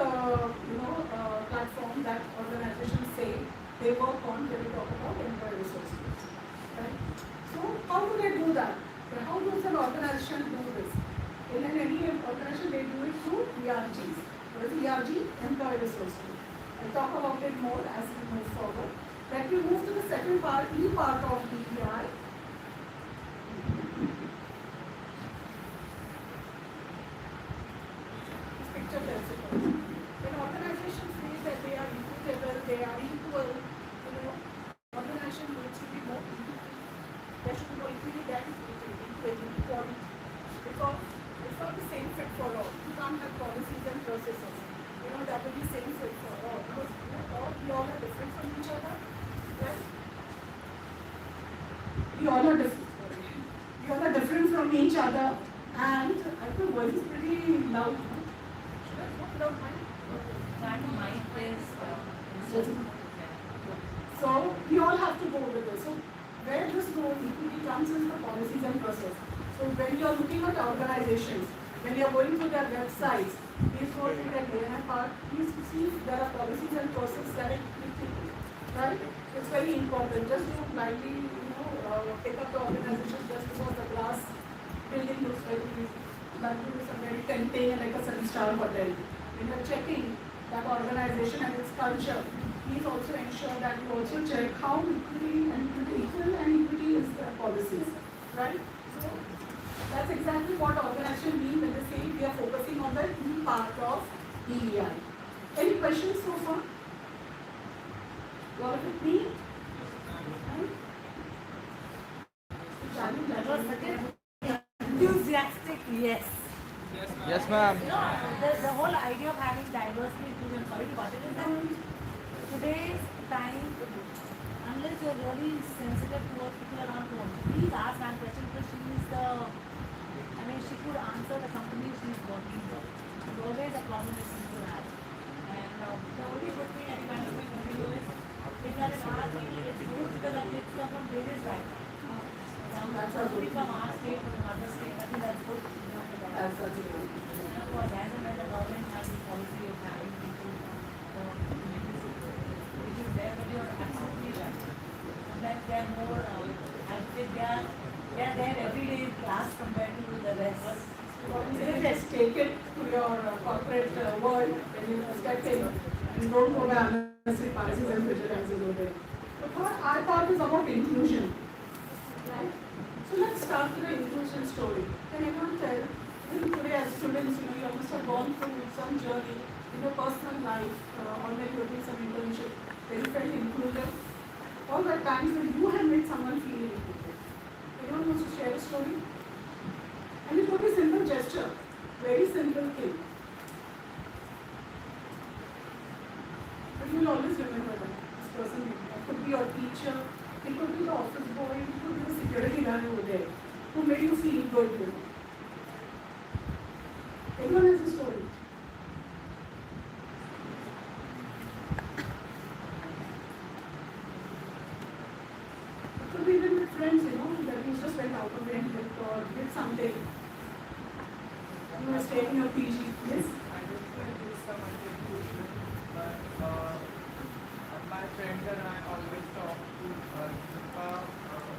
Speaker 11: platform that organizations say they work on when we talk about employee resources, right? So how do they do that? How does an organization do this? In any organization, they do it through ERGs. What is ERG? Employee resources. I'll talk about it more as we move forward. Let me move to the second part, E part of DEI. This picture tells it all. When organizations say that they are equitable, they are equal, organization needs to be more equal. There should be more equity than equality. Because it's not the same fit for all. You can't have policies and processes. That will be same fit for all. Because we all are different from each other. Right? We all are different. We all are different from each other. And I think the voice is pretty loud. Should I talk without mic? So we all have to go with this. So where this equity comes in the policies and process. So when you are looking at organizations, when you are going to their websites, please go to their DNA part, please see if there are policies and processes that are equity, right? It's very important. Just don't blindly, pick up the organization just because the glass building looks very, that looks very tempting and like a 7-star hotel. When you are checking that organization and its culture, please also ensure that you also check how equal and equity is the policies, right? So that's exactly what organization means when they say we are focusing on the E part of DEI. Any questions so far? You all with me?
Speaker 12: Enthusiastic, yes.
Speaker 6: Yes, ma'am.
Speaker 12: The whole idea of having diversity is sorry, what it is that today's time, unless you're really sensitive towards people around home, please ask that question because she could answer the company she's working for. It's always a combination to have. And the only good thing I can continue is that in our thing, it's good because our kids come from various backgrounds. Somebody from our state, from another state, I think that's good.
Speaker 11: That's good.
Speaker 12: And of course, as and when the government has the policy of having people which is there, but you're absolutely right. Sometimes they are more, they are there every day in class compared to the rest.
Speaker 11: Just take it to your corporate world when you step in and don't go by unnecessary policies and prejudices over there. The third I part is about inclusion. Right? So let's start with the inclusion story. Can anyone tell, today as students, you must have gone through some journey in your personal life, or maybe you're doing some internship, where you felt included, or there are times when you have made someone feel included. Anyone wants to share a story? And it could be a simple gesture, very simple thing. But you will always remember that, this person. It could be your teacher, it could be the office boy, it could be the security guard over there, who made you feel good. Everyone has a story. It could be even with friends, that you just went out of it or did something. You were staying in your PG. Yes?
Speaker 8: I don't like to some inclusion, but my friends and I always talk to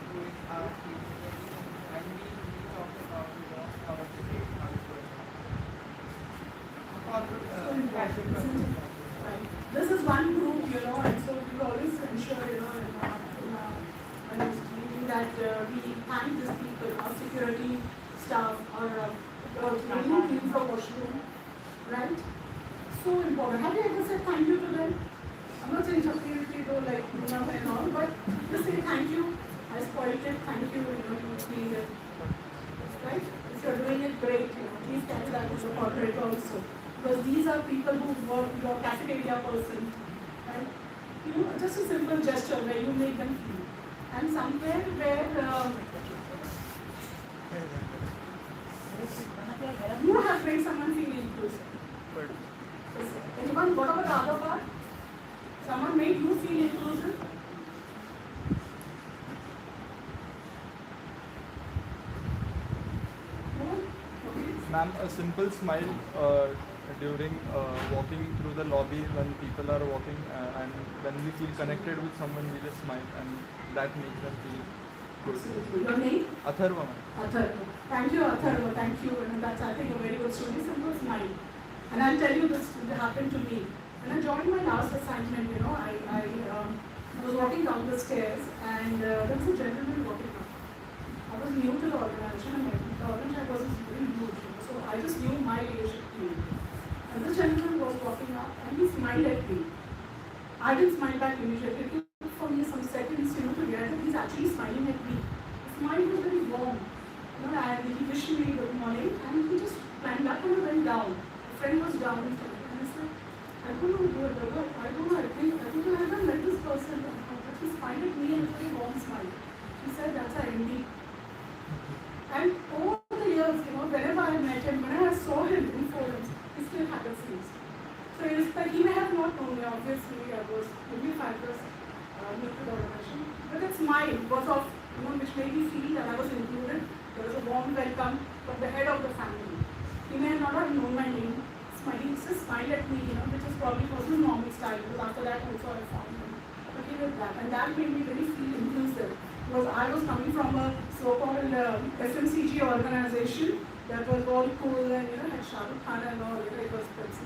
Speaker 8: who is our teacher, and we talk about our state,
Speaker 11: Right. This is one group, and so we always ensure, that we thank these people, our security staff, our cleaning from washroom, right? So important. Have you ever said thank you to them? I'm not saying security though, like, and all, but just say thank you. I spoiled it, thank you, you cleaned it. Right? If you're doing it great, please carry that as a corporate also. Because these are people who work, your cafeteria person, right? Just a simple gesture where you make them feel. And somewhere where you have made someone feel inclusive. Anyone, what about the other part? Someone made you feel inclusive?
Speaker 13: Ma'am, a simple smile during walking through the lobby when people are walking, and when we feel connected with someone, we just smile, and that makes them feel good.
Speaker 11: Your name?
Speaker 13: Atharva.
Speaker 11: Atharva. Thank you, Atharva. Thank you. And that's, I think, a very good story. Simple smile. And I'll tell you, this happened to me. When I joined my last assignment, I was walking down the stairs, and there was a gentleman walking up. I was new to the organization, and the organization was very huge. So I just knew my leadership team. And this gentleman was walking up, and he smiled at me. I didn't smile back immediately. It took for me some seconds, to realize that he's actually smiling at me. His smile was very warm. And he wished me good morning, and he just climbed up and went down. A friend was down, and I said, I don't know who it was. I don't know. I think I haven't met this person, but he smiled at me and a very warm smile. He said, that's our MD. And over the years, whenever I met him, whenever I saw him in forums, he still had the scenes. So he may have not known me, obviously, I was maybe 5 years new to the organization. But that smile was of, which made me feel that I was included. There was a warm welcome from the head of the family. He may not have known my name, smiling, just smiled at me, which is probably wasn't normal style, because after that also I found him. But he did that, and that made me very feel inclusive. Because I was coming from a so-called FMCG organization that was all cool and had Shah Rukh Khan and all, it was Pepsi.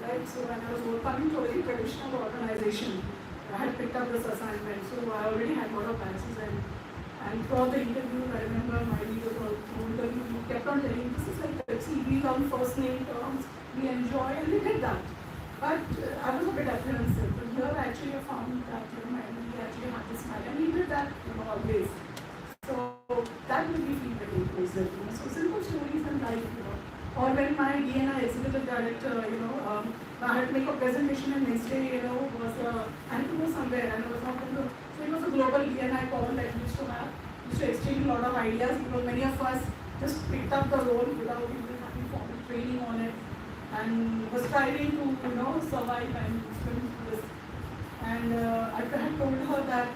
Speaker 11: Right? So when I was coming to a very traditional organization, I had picked up this assignment, so I already had a lot of passes, and throughout the interview, I remember my leader kept on telling me, this is like Pepsi, we learn first name terms, we enjoy, and they did that. But I was a bit apprehensive, but here actually I found that he actually had this smile, and he did that always. So that made me feel very inclusive. So simple stories in life, Or when my DNI executive director, I had to make a presentation, and next day, was I had to go somewhere, and I was not going to. So it was a global DNI call that we used to have. We used to exchange a lot of ideas, because many of us just picked up the role without even having formal training on it, and was striving to, survive and swim through this. And I had told her that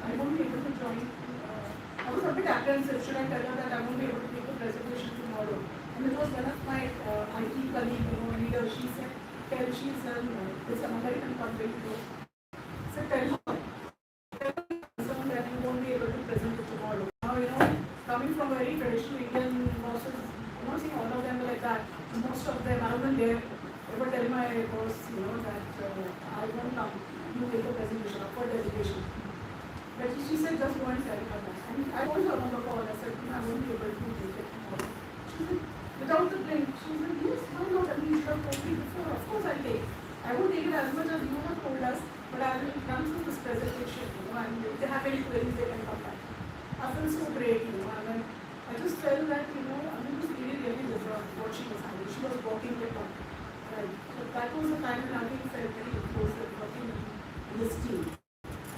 Speaker 11: I won't be able to join. I was a bit apprehensive. Should I tell her that I won't be able to make a presentation tomorrow? And it was one of my IT colleague, leader. She said, she's an American company. So tell her that you won't be able to present it tomorrow. Now, coming from very traditional Indian bosses, I'm not saying all of them are like that. Most of them, I wasn't there. I would tell my boss, that I won't come. You make a presentation for delegation. But she said, just go and tell her that. And I told her on the call, I said, I won't be able to take it tomorrow. She said, without the blink, she said, yes, why not? I mean, you should have told me before. Of course I'll take. I won't take it as much as you have told us, but I will run through this presentation, and if they have any queries, they can come back. I feel so great, and then I just felt that, I mean, this lady really deserved what she was having. She was walking it up. Right. So that was the time when I felt very close to working in this team.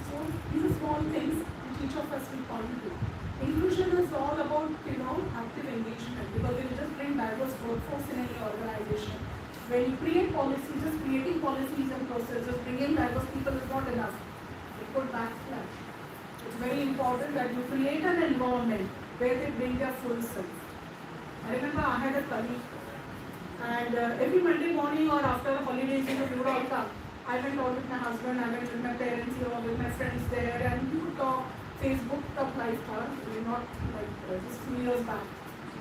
Speaker 11: So these are small things which each of us will contribute. Inclusion is all about, active engagement, because if you just bring diverse workforce in any organization, when you create policies, just creating policies and processes, bringing diverse people is not enough. It could backslash. It's very important that you create an environment where they bring their full self. I remember I had a colleague, and every Monday morning or after holidays, we would all come. I went out with my husband, I went with my parents here, with my friends there, and we would talk. Facebook top life था, not like just few years back.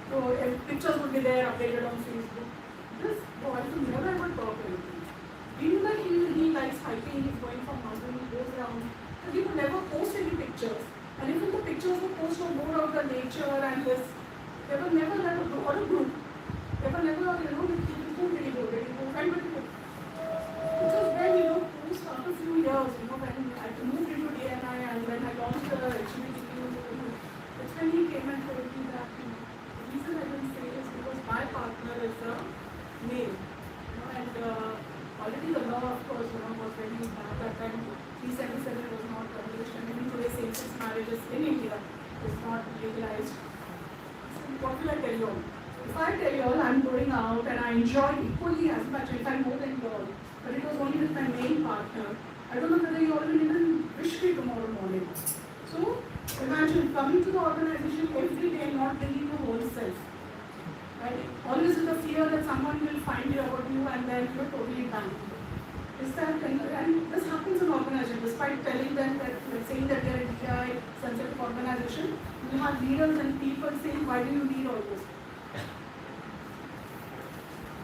Speaker 11: So pictures would be there updated on Facebook. This boy would never ever talk anything. We knew that he likes hiking, he's going for mountain, he goes around, but he would never post any pictures. And even the pictures would post were more of the nature and this. They were never like a group. They were never, who did he go? When did he go? Because when, post after a few years, when I moved into DNI and when I launched the HVDQ, it's when he came and told me that, the reason I didn't say is because my partner is a male. And already the law, of course, was very bad. That time 377 was not published, and even today same-sex marriages in India is not legalized. So what will I tell you all? If I tell you all I'm going out and I enjoy equally as much, if I'm more than you all, but it was only with my main partner, I don't know whether you all will even wish me tomorrow morning. So imagine coming to the organization every day, not bringing your whole self. Right? Always with the fear that someone will find you about you and then you're totally done. Is that, and this happens in organization, despite telling them that, saying that they're a DI sensitive organization, you have leaders and people saying, why do you need all this?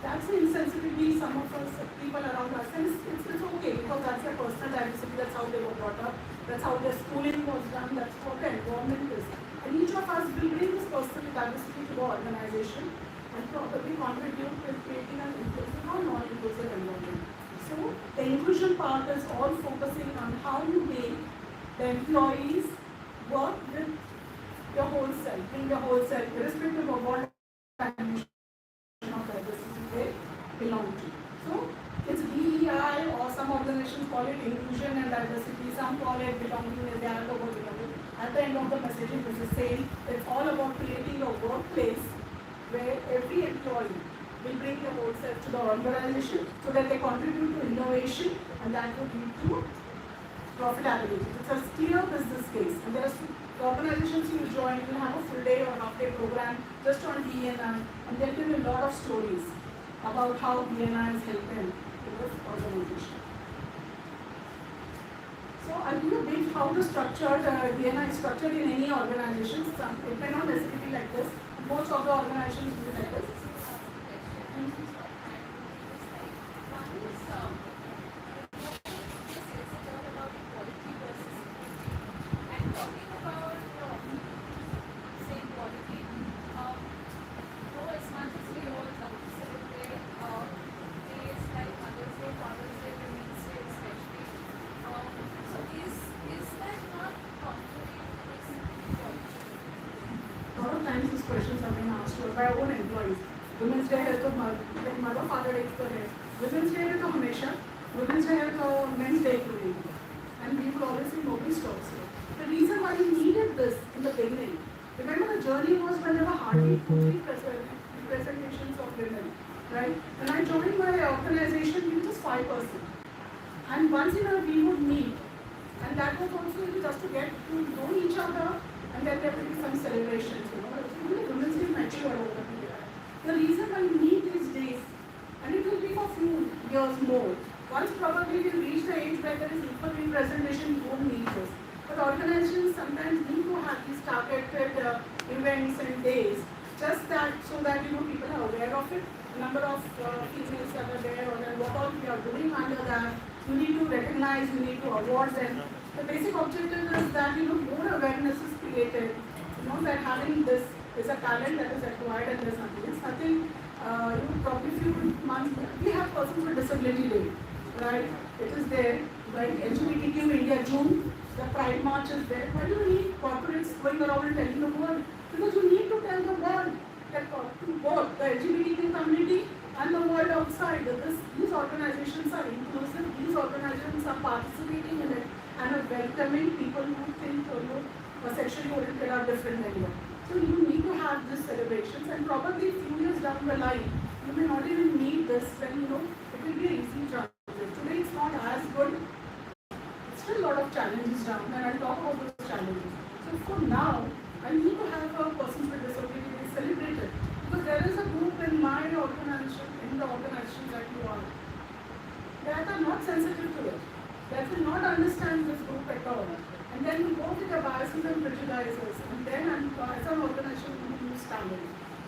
Speaker 11: That's the insensitivity some of us, people around us, and it's okay because that's their personal diversity, that's how they were brought up, that's how their schooling was done, that's what the environment is. And each of us will bring this personal diversity to the organization and probably contribute with creating an inclusive or non-inclusive environment. So the inclusion part is all focusing on how you make the employees work with your whole self, bring your whole self, irrespective of what dimension of diversity they belong to. So it's DEI, or some organizations call it inclusion and diversity, some call it belonging, and they are about belonging. At the end of the messaging is the same. It's all about creating a workplace where every employee will bring their whole self to the organization so that they contribute to innovation, and that would lead to profitability. It's a clear business case, and there are organizations you join will have a full day or half day program just on DNI, and they'll give you a lot of stories about how DNI has helped them in this organization. So I'll give you a brief how to structure DNI is structured in any organization. It may not necessarily be like this. Most of the organizations will be like this. Questions have been asked by our own employees. Women's Day है तो mother father day तो है. Women's Day है तो हमेशा. Women's Day है तो Men's Day के लिए. And we will always say nobody stops here. The reason why we needed this in the beginning, remember the journey was when there were hardly 2-3 representations of women, right? When I joined my organization, we were just 5%. And once in a while we would meet, and that was also just to get to know each other, and then there will be some celebrations, Women's Day mature over here. The reason why we meet these days, and it will be for few years more. Once probably we'll reach the age where there is equal representation, we won't need this. But organizations sometimes need to have these targeted events and days, just that so that people are aware of it. The number of females that are there, or what all we are doing under that. You need to recognize, you need to award them. The basic objective is that more awareness is created. That having this is a talent that is acquired and there's nothing. It's nothing. Probably few months we have persons with disability day, right? It is there, right? LGBTQ India June, the Pride March is there. Why do you need corporates going around and telling the world? Because you need to tell the world that both the LGBT community and the world outside that these organizations are inclusive, these organizations are participating in it and are welcoming people who think or sexually oriented are different than you. So you need to have these celebrations, and probably a few years down the line, you may not even need this when it will be an easy transition. Today it's not as good. Still a lot of challenges down, and I'll talk about those challenges. So for now, I need to have a persons with disability celebrated, because there is a group in my organization, in the organization that you are, that are not sensitive to it, that will not understand this group at all. And then we go with the biases and prejudices, and then as an organization we use talent.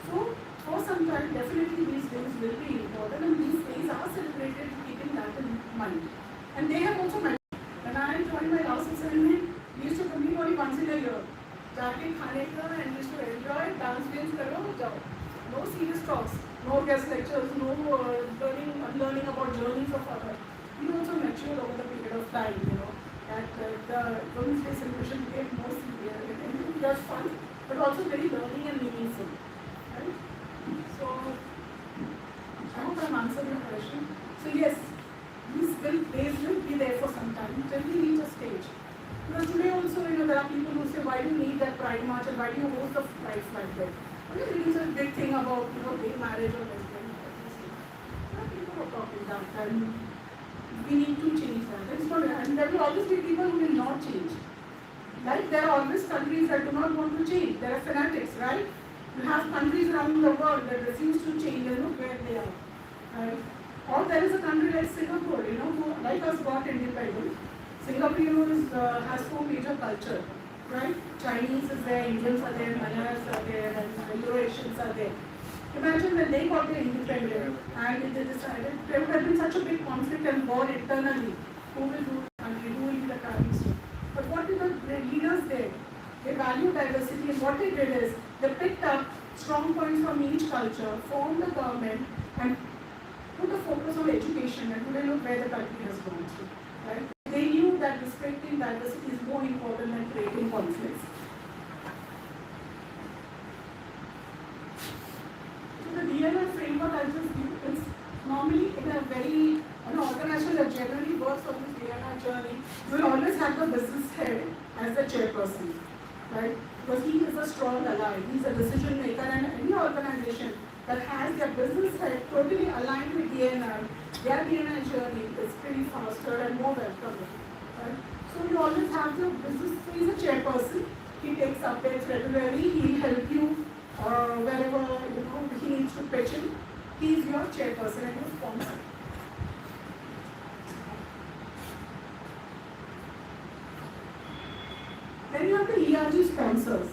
Speaker 11: So for some time, definitely these days will be important, and these days are celebrated keeping that in mind. And they have also met. When I joined my last assignment, we used to meet only once in a year. Jaake khane ka, and we used to enjoy, dance games karo, jao. No serious talks, no guest lectures, no unlearning about journeys of others. We also matured over the period of time, that the Women's Day celebration became more serious and just fun, but also very learning and meaningful. Right? So, I hope I'm answering your question. So yes, these days will be there for some time until we reach a stage. Because today also, there are people who say, why do you need that Pride March and why do you host a Pride flag there? What is really a big thing about, gay marriage or lesbian marriage? There are people who are talking that, and we need to change that. It's not, and there will always be people who will not change. Like there are always countries that do not want to change. There are fanatics, right? You have countries around the world that refuse to change and look where they are. Right? Or there is a country like Singapore, who like us got independent. Singapore, has four major culture, right? Chinese is there, Indians are there, Malayalas are there, and Eurasians are there. Imagine when they got their independence and they decided there would have been such a big conflict and war internally. Who will rule the country? Who will be the prime minister? But what did the leaders did? They valued diversity, and what they did is they picked up strong points from each culture, formed the government, and put the focus on education, and today look where the country has gone to. Right? They knew that respecting diversity is more important than creating conflicts. So the DNR framework I just give is normally in a very an organization that generally works on this DNR journey, you will always have the business head as the chairperson, right? Because he is a strong ally, he's a decision maker, and any organization that has their business head totally aligned with DNR, their DNR journey is pretty faster and more welcoming. Right? So you always have the business, so he's a chairperson, he takes updates regularly, he'll help you wherever he needs to pitch in. He is your chairperson and your sponsor. Then you have the ERG sponsors.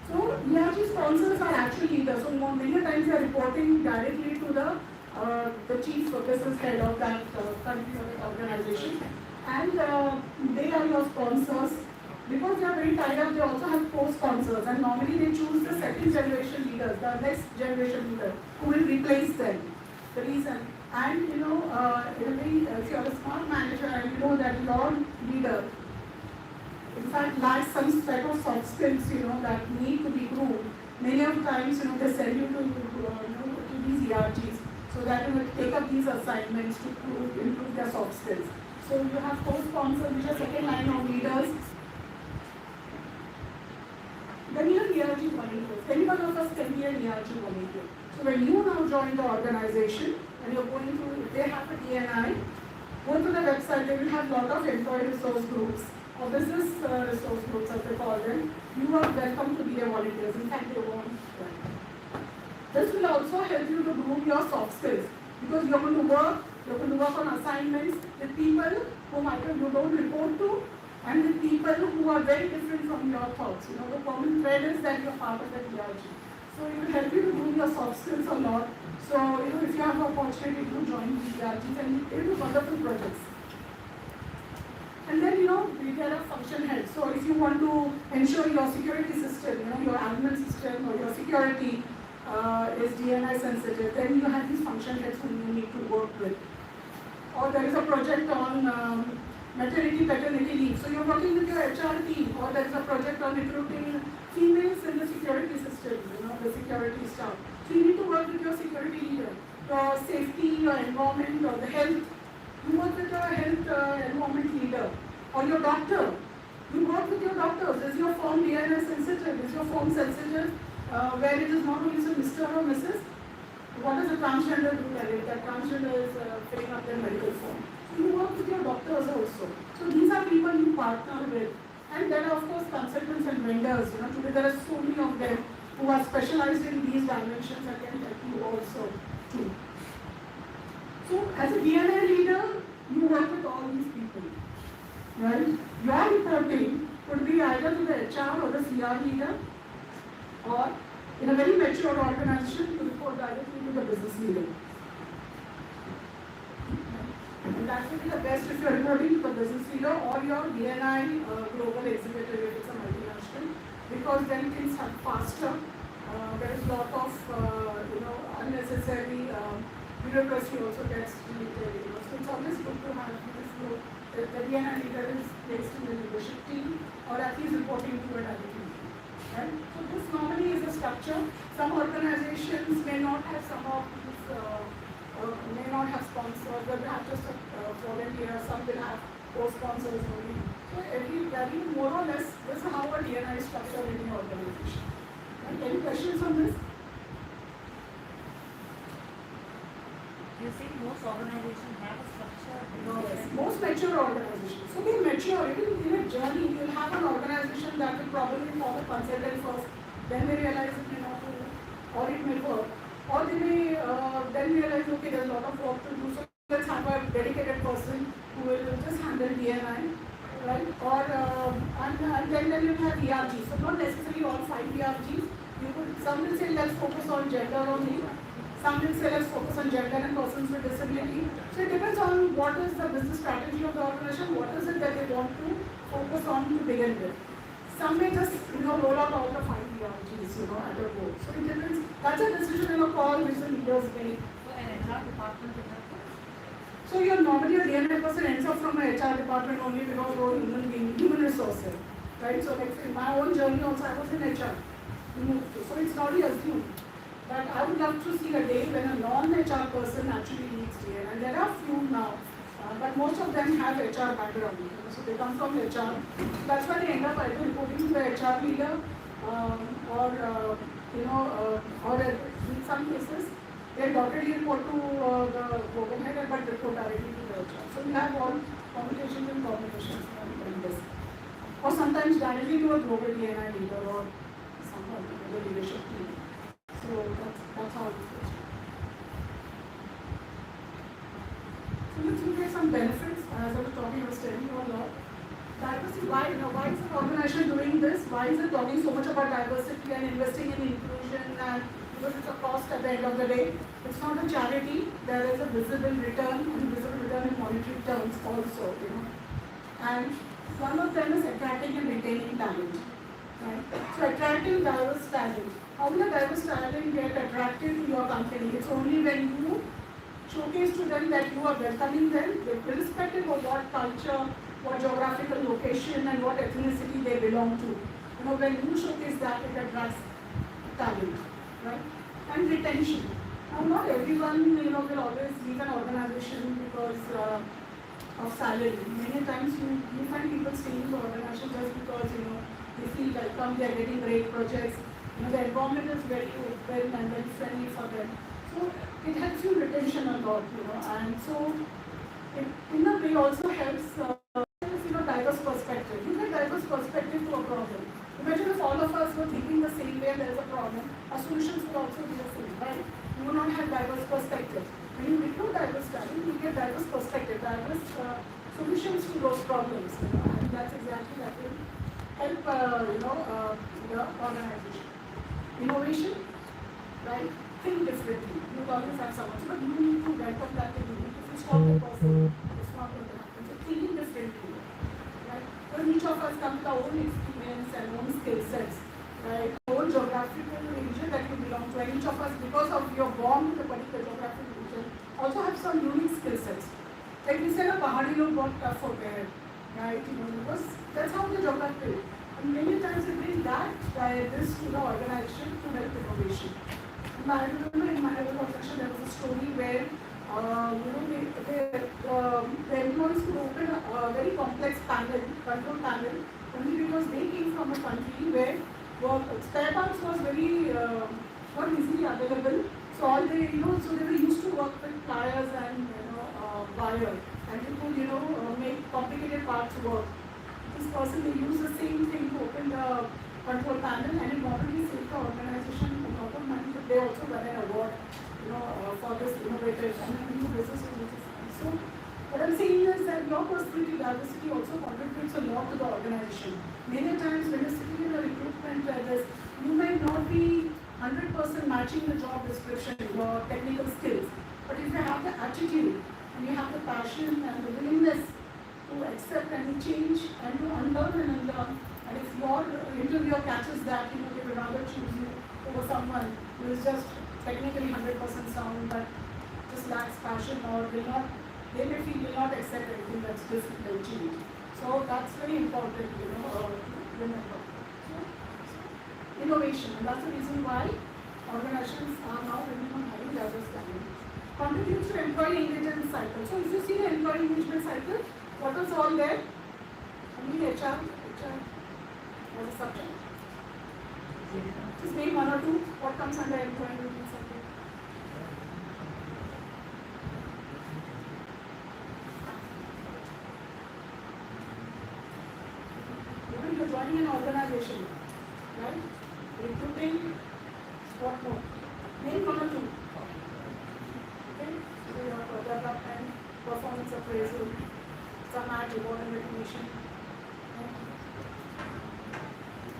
Speaker 11: So ERG sponsors are actually leaders. So many times they are reporting directly to the chief business head of that country or the organization, and they are your sponsors. Because they are very tied up, they also have co-sponsors, and normally they choose the second generation leaders, the next generation leader, who will replace them. The reason, and if you are a smart manager and you know that your leader in fact lacks some set of soft skills, that need to be groomed. Many of times, they send you to these ERGs so that take up these assignments to improve their soft skills. So you have co-sponsors, which are second line of leaders. Then you have ERG volunteers. Any one of us can be an ERG volunteer. So when you now join the organization and you're going to, if they have a DNI, go to the website, they will have a lot of employee resource groups or business resource groups as they call them. You are welcome to be their volunteers. In fact, they won't. This will also help you to groom your soft skills, because you're going to work on assignments with people whom either you don't report to, and with people who are very different from your thoughts. The common thread is that you're part of that ERG. So it will help you to groom your soft skills a lot. So, if you have an opportunity to join these ERGs, and they do wonderful projects. And then, there are function heads. So if you want to ensure your security system, your admin system or your security is DNI sensitive, then you have these function heads whom you need to work with. Or there is a project on maternity, paternity leave. So you're working with your HR team, or there is a project on recruiting females in the security system, the security staff. So you need to work with your security leader, your safety, your environment, or the health. You work with your health environment leader, or your doctor. You work with your doctors. Is your form DNI sensitive? Is your form sensitive? Where it is not only Mr. or Mrs. What does a transgender do? That transgender is filling up their medical form. So you work with your doctors also. So these are people you partner with. And there are of course consultants and vendors. Today there are so many of them who are specialized in these dimensions that can help you also too. So as a DNI leader, you work with all these people. Right? Your reporting could be either to the HR or the CR leader, or in a very mature organization, to report directly to the business leader. And that will be the best if you are reporting to the business leader or your DNI global executive if it's a multinational, because then things are faster. There is a lot of unnecessary bureaucracy also gets deleted. So it's always good to have this. The DNI leader is placed in the leadership team, or at least reporting to a directly. Right? So this normally is a structure. Some organizations may not have some of these, may not have sponsors, but they have just a volunteer. Some will have co-sponsors only. So every more or less, this is how a DNI is structured in the organization. Right? Any questions on this?
Speaker 12: You see, most organizations have a structure.
Speaker 11: Yes, most mature organizations. So being mature, even in a journey, you'll have an organization that will probably follow consultant first, then they realize it may not work, or it may work, or they may then realize, okay, there's a lot of work to do, so let's have a dedicated person who will just handle DNI, right? Or and then you have ERGs. So not necessarily all 5 ERGs. Some will say let's focus on gender only. Some will say let's focus on gender and persons with disability. So it depends on what is the business strategy of the organization, what is it that they want to focus on to begin with. Some may just roll out all the 5 ERGs at a go. So it depends. That's a decision and a call which the leaders make.
Speaker 12: So an HR department will have to.
Speaker 11: So normally a DNI person ends up from an HR department only because we're human resources. Right? So like in my own journey also I was in HR. So it's not assumed. But I would love to see a day when a non-HR person actually leads DNI. And there are few now, but most of them have HR background. So they come from HR. That's why they end up either reporting to the HR leader, or in some cases they directly report to the program head, but report directly to the HR. So we have all combinations and combinations in this. Or sometimes directly to a global DNI leader or someone in the leadership team. So that's how it goes. So let's look at some benefits. As I was talking, I was telling you a lot. Diversity, why is the organization doing this? Why is it talking so much about diversity and investing in inclusion? And because it's a cost at the end of the day. It's not a charity. There is a visible return in monetary terms also. And one of them is attracting and retaining talent. Right? So attracting diverse talent. How will a diverse talent get attracted to your company? It's only when you showcase to them that you are welcoming them, irrespective of what culture, what geographical location, and what ethnicity they belong to. When you showcase that, it attracts talent, right? And retention. Now, not everyone, will always leave an organization because of salary. Many times you find people staying in the organization just because, they feel welcome, they are getting great projects. The environment is very open and very friendly for them. So it helps you retention a lot, and so it in a way also helps diverse perspective. You get diverse perspective to a problem. Imagine if all of us were thinking the same way and there is a problem, our solutions would also be the same, right? You will not have diverse perspective. When you recruit diverse talent, you get diverse perspective, diverse solutions to those problems, and that's exactly that will help the organization. Innovation, right? Think differently. You always have someone, but you need to welcome that thinking. If you stop the person, it's not going to happen. So thinking differently. Because each of us come with our own experience and own skill sets, right? Own geographical region that you belong to, and each of us, because of your born with a particular geographical region, also have some unique skill sets. Like we said, a Pahadi log got tough for there, right? Because that's how the geography. And many times they bring that this to the organization to help innovation. And I remember in my organization there was a story where the employees could open a very complex control panel, only because they came from a country where spare parts was very not easily available. So all they, so they were used to work with pliers and wire, and they could make complicated parts work. This person, they use the same thing to open the control panel, and it not only saved the organization a lot of money, but they also got an award, for this innovative and new business. So what I'm saying is that your personality diversity also contributes a lot to the organization. Many times when you're sitting in a recruitment like you may not be 100% matching the job description, your technical skills, but if you have the attitude and you have the passion and the willingness to accept and change and to unlearn and unlearn, and if your interviewer catches that, they will rather choose you over someone who is just technically 100% sound but just lacks passion, or they may feel will not accept anything that's difficult to change. So that's very important, remember. So, innovation, and that's the reason why organizations are now working on having diverse talent. Contributes to employee engagement cycle. So if you see the employee engagement cycle, what was all there? Only HR was a subject. Just name one or two. What comes under employee engagement cycle? Even you're joining an organization, right? Recruiting, what more? Name one or two. Okay? So you have development, performance appraisal, some ad reward and recognition.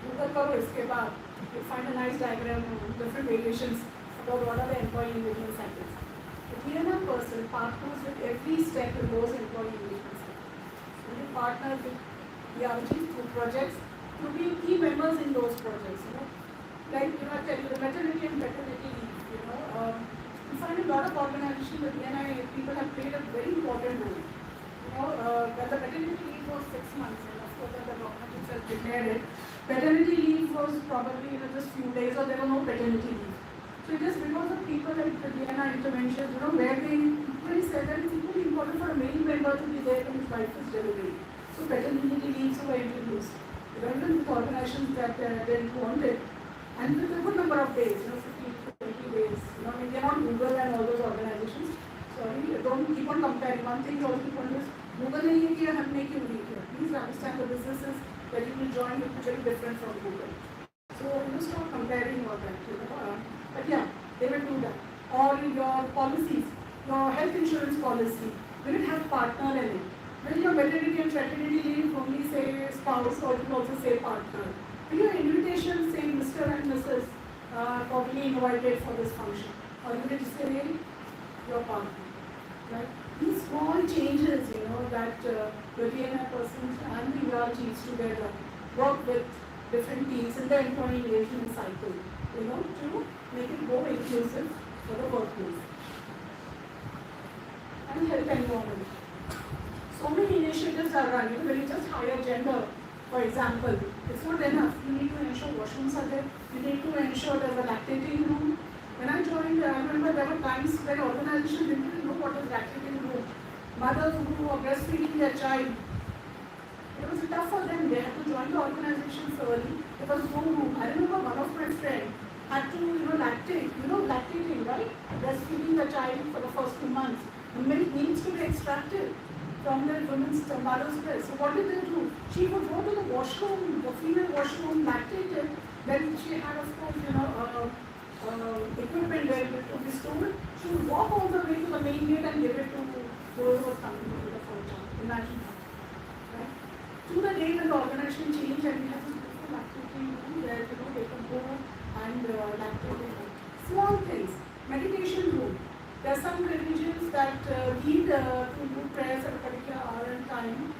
Speaker 11: Google करो इसके बाद you find a nice diagram of different variations about what are the employee engagement cycles. The PNL person partners with every step in those employee engagement cycles. So you partner with the RGs through projects to be key members in those projects. Like I tell you, the maternity and paternity leave. You find a lot of organizations, the PNI people have played a very important role. When the paternity leave was 6 months, and of course the government itself declared it, paternity leave was probably just few days, or there was no paternity leave. So it is because of people like the DNA interventions, where they equally said that it's equally important for a male member to be there when his wife is delivering. So paternity leaves were introduced. Even with organizations that didn't want it, and with a good number of days, 15 to 20 days. They're not Google and all those organizations. Sorry, don't keep on comparing. One thing you also keep on is Google nahi hai ki humne kyun nahi kiya. Please understand the businesses that you will join will be very different from Google. So stop comparing all that. But yeah, they will do that. Or your policies, your health insurance policy, will it have partner in it? Will your maternity and paternity leave only say spouse, or it will also say partner? Will your invitation say Mr. and Mrs. Probably invited for this function? Or will it say your partner? Right? These small changes, that the DNA persons and the ERGs together work with different teams in the employee engagement cycle, to make it more inclusive for the workplace. And health environment. So many initiatives are run. When you just hire gender, for example, it's not enough. You need to ensure washrooms are there. You need to ensure there's a lactating room. When I joined, I remember there were times when organizations didn't even know what was lactating room. Mothers who were breastfeeding their child, it was tough for them. They had to join the organization early. There was no room. I remember one of my friends had to, lactate. Lactating, right? Breastfeeding the child for the first 2 months. The milk needs to be extracted from the women's mother's breast. So what did they do? She would go to the washroom, the female washroom, lactated. Then she had, of course, equipment where it would be stored. She would walk all the way to the main gate and give it to those who were coming to the first child. Imagine that. Right? To the day when the organization changed and we have this beautiful lactating room where they can go and lactate. Small things. Meditation room. There are some religions that lead to do prayers at a particular hour and time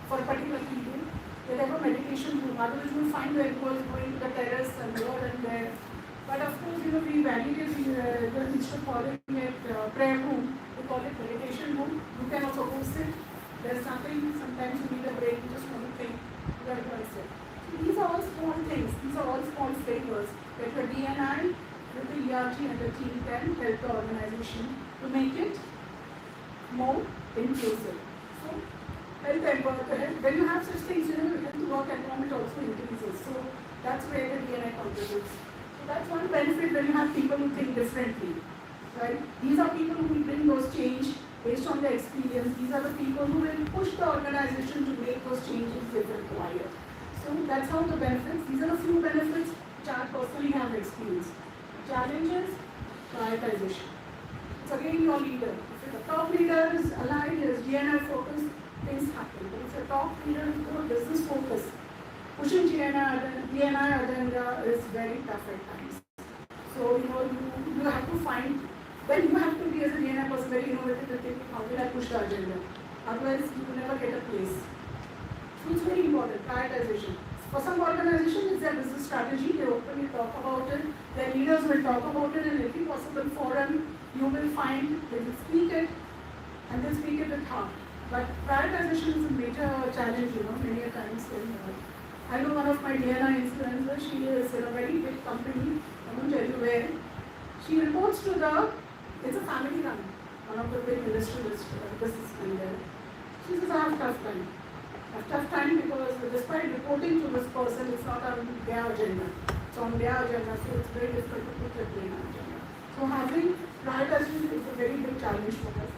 Speaker 11: for a particular period. they have a meditation room. Otherwise, you will find the employees going to the terrace and here and there. But of course, we validated instead of calling it prayer room, we call it meditation room. You can also host it. There's nothing, sometimes you need a break, you just want to think, where do I sit? So these are all small things, these are all small favors that your DNI with the ERG and the team can help the organization to make it more inclusive. So, health and work, when you have such things, health to work environment also increases. So, that's where the DNI contributes. So, that's one benefit when you have people who think differently. Right? These are people who will bring those change based on their experience. These are the people who will push the organization to make those changes if required. So, that's how the benefits, these are the few benefits which I personally have experienced. Challenges, prioritization. It's again your leader. If the top leader is aligned, is DNI focused, things happen. But if the top leader is more business focused, pushing DNI agenda is very tough at times. So, you have to find, then you have to be as a DNI person very innovative to think how will I push the agenda. Otherwise, you will never get a place. So, it's very important, prioritization. For some organizations, it's their business strategy. They openly talk about it. Their leaders will talk about it in every possible forum. You will find they will speak it and they'll speak it with heart. But prioritization is a major challenge, many a times. I know one of my DNI influencers, she is in a very big company, I won't tell you where. She reports to it's a family run, one of the big industrialist businessmen there. She says, I have tough time. A tough time because despite reporting to this person, it's not on their agenda. It's on their agenda, so it's very difficult to put your agenda. So having prioritization is a very big challenge for us.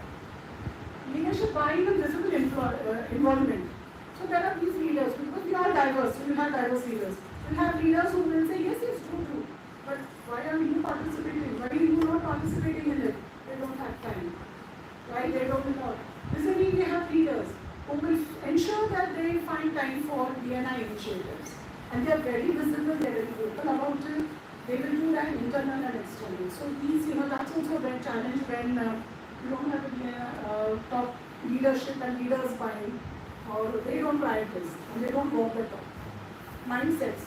Speaker 11: Leadership by even visible involvement. So there are these leaders, because we are diverse, we have diverse leaders. We have leaders who will say, yes, true. But why are you participating? Why are you not participating in it? They don't have time. Right? They don't know. Recently we have leaders who will ensure that they find time for DNI initiatives. And they are very visible, they are very vocal about it. They will do that internal and external. So these, that's also a very challenge when you don't have a top leadership and leaders buying, or they don't prioritize and they don't walk the talk. Mindsets,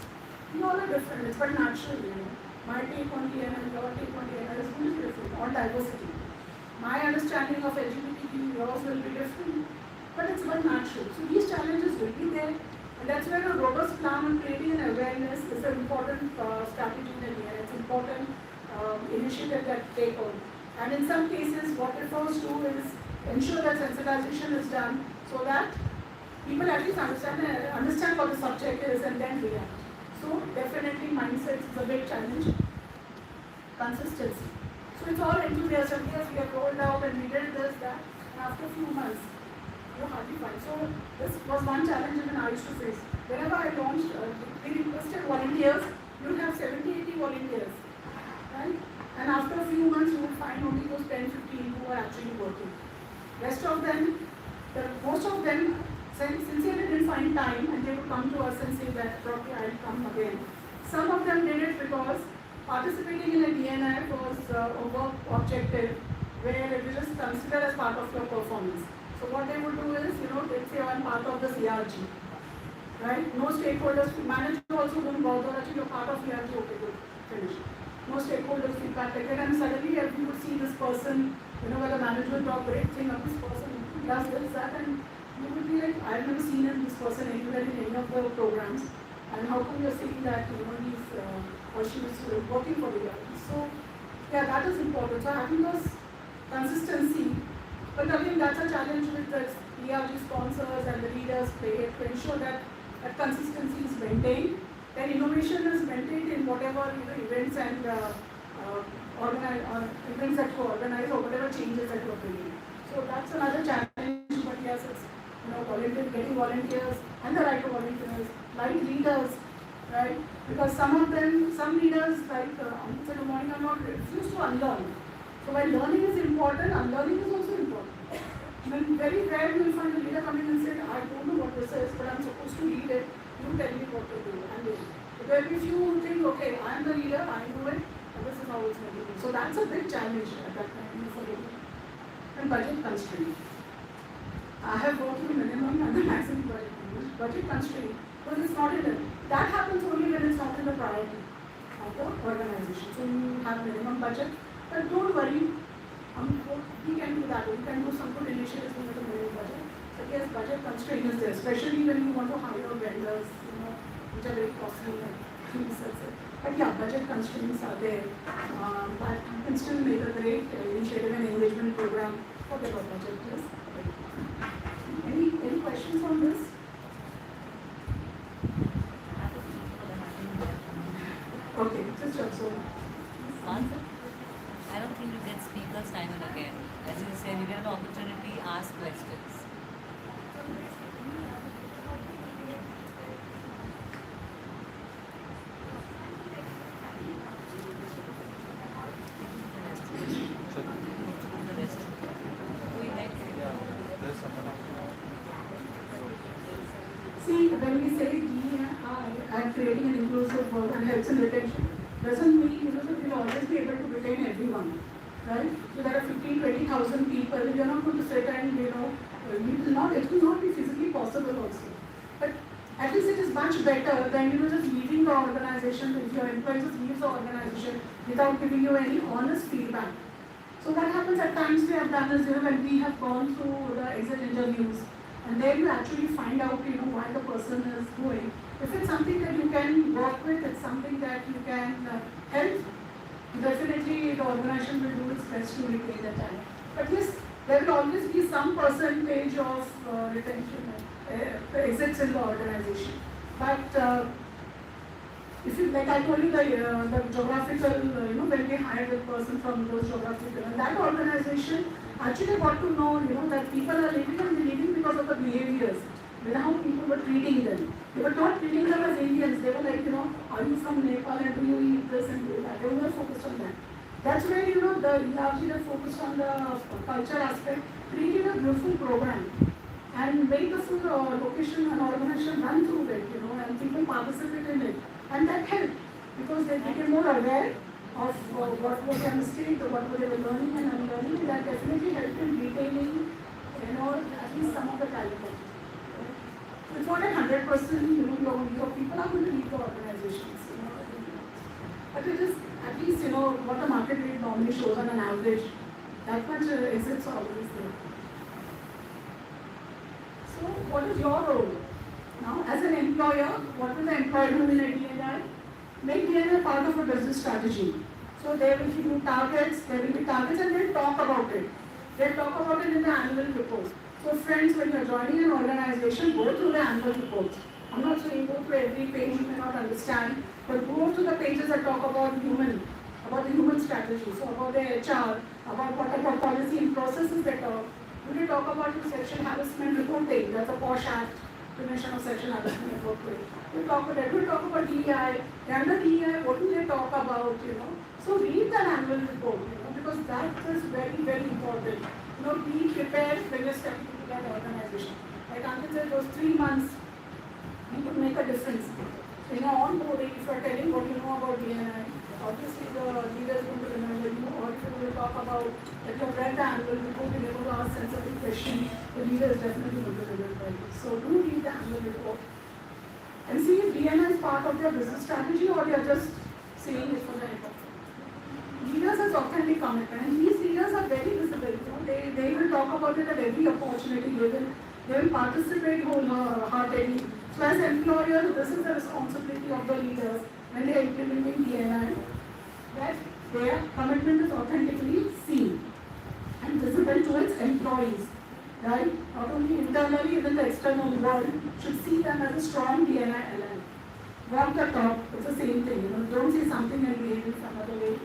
Speaker 11: all are different, it's but natural, My take on DNI, your take on DNI is going to be different, on diversity. My understanding of LGBTQ, yours will be different. But it's very natural. So these challenges will be there, and that's where a robust plan on creating an awareness is an important strategy in India. It's an important initiative that take on. And in some cases, what it refers to is ensure that sensitization is done so that people at least understand what the subject is and then react. So definitely mindsets is a big challenge. Consistency. So it's all enthusiasm. Yes, we have rolled out and we did this, that, and after a few months, you hardly find. So this was one challenge even I used to face. Whenever I launched, we requested volunteers, you would have 70-80 volunteers. Right? And after a few months, you would find only those 10-15 who are actually working. Rest of them, most of them, sincerely didn't find time and they would come to us and say that, okay, I'll come again. Some of them did it because participating in a DNI was a work objective where it was just considered as part of your performance. So what they would do is, they'd say, I'm part of this ERG. Right? No stakeholders, manager also don't bother, actually you're part of ERG, okay, good, finish. No stakeholders feedback taken, and suddenly you would see this person, where the manager would talk great thing of this person, does this, that, and you would be like, I've never seen this person anywhere in any of the programs, and how come you're saying that, he's, or she was working for the ERG. So, yeah, that is important. So having those consistency. But again, that's a challenge with the ERG sponsors and the leaders play to ensure that consistency is maintained. Then innovation is maintained in whatever events and events that you organize or whatever changes that you are bringing. So that's another challenge. But yes, it's getting volunteers and the right to volunteers, like leaders, right? Because some leaders like good morning, are not refused to unlearn. So while learning is important, unlearning is also important. Then very rare you will find a leader coming and saying, I don't know what this is, but I'm supposed to lead it. You tell me what to do. And there will be few who think, okay, I am the leader, I do it, and this is how it's going to be. So that's a big challenge at that time. And budget constraint. I have worked with minimum and the maximum budget constraint. because it's not in the, that happens only when it's not in the priority of the organization. So you have minimum budget, but don't worry, we can do that. We can do some good initiatives with the minimum budget. But yes, budget constraint is there, especially when you want to hire vendors, which are very costly and things like that. But yeah, budget constraints are there. But you can still make a great initiative and engagement program for the budget. Yes. Any questions on this? Okay, just also.
Speaker 12: I don't think you get speakers time and again. As you said, you get an opportunity to ask questions.
Speaker 11: See, when we say DEI and creating an inclusive work and helps in retention, doesn't mean that we'll always be able to retain everyone, right? So there are 15,000-20,000 people. You're not going to sit and it will not be physically possible also. But at least it is much better than just leaving the organization. If your employee just leaves the organization without giving you any honest feedback. So what happens at times we have done is when we have gone through the exit interviews, and then you actually find out why the person is going. If it's something that you can work with, it's something that you can help, definitely the organization will do its best to retain the talent. But yes, there will always be some percentage of retention exits in the organization. But if you, like I told you, the geographical, when we hired a person from those geographical, and that organization actually got to know, that people are leaving because of the behaviors, how people were treating them. They were not treating them as Indians. They were like, are you from Nepal and do you eat this and do that? They were focused on that. That's where, the ERG that focused on the culture aspect, created a beautiful program and made the full location and organization run through it, and people participate in it. And that helped because they became more aware of what was their mistake, what they were learning and unlearning. That definitely helped in retaining, at least some of the talent. It's not at 100%, your people are going to leave the organizations. But it is at least, what the market rate normally shows on an average. That much exits are always there. So, what is your role? Now, as an employer, what will the employer do in a DNI? Make DNI part of a business strategy. So, there will be targets, and they'll talk about it. They'll talk about it in the annual report. So, friends, when you're joining an organization, go through the annual report. I'm not saying go through every page you may not understand, but go through the pages that talk about the human strategy. So, about the HR, about policy and processes they talk. When they talk about the sexual harassment reporting, that's a POSH Act. Prevention of sexual harassment reporting. We'll talk about DEI. Under DEI, what do they talk about? So read the annual report. Because that is very, very important. Be prepared when you're stepping into that organization. Like Ankit said, those 3 months, you could make a difference. In your onboarding, if you're telling what you know about DNI, obviously the leader is going to remember you, or if you will talk about that you have read the annual report and able to ask sensitive questions, the leader is definitely going to remember you. So do read the annual report and see if DNI is part of their business strategy or they are just saying it for the heck of it. Leaders has authentic commitment, and these leaders are very visible. They will talk about it at every opportunity. They will participate wholeheartedly. So as employers, this is the responsibility of the leaders when they are implementing DNI, that their commitment is authentically seen and visible to its employees. Right? Not only internally, even the external world should see them as a strong DNI ally. Walk the talk, it's the same thing. Don't say something and behave in some other way.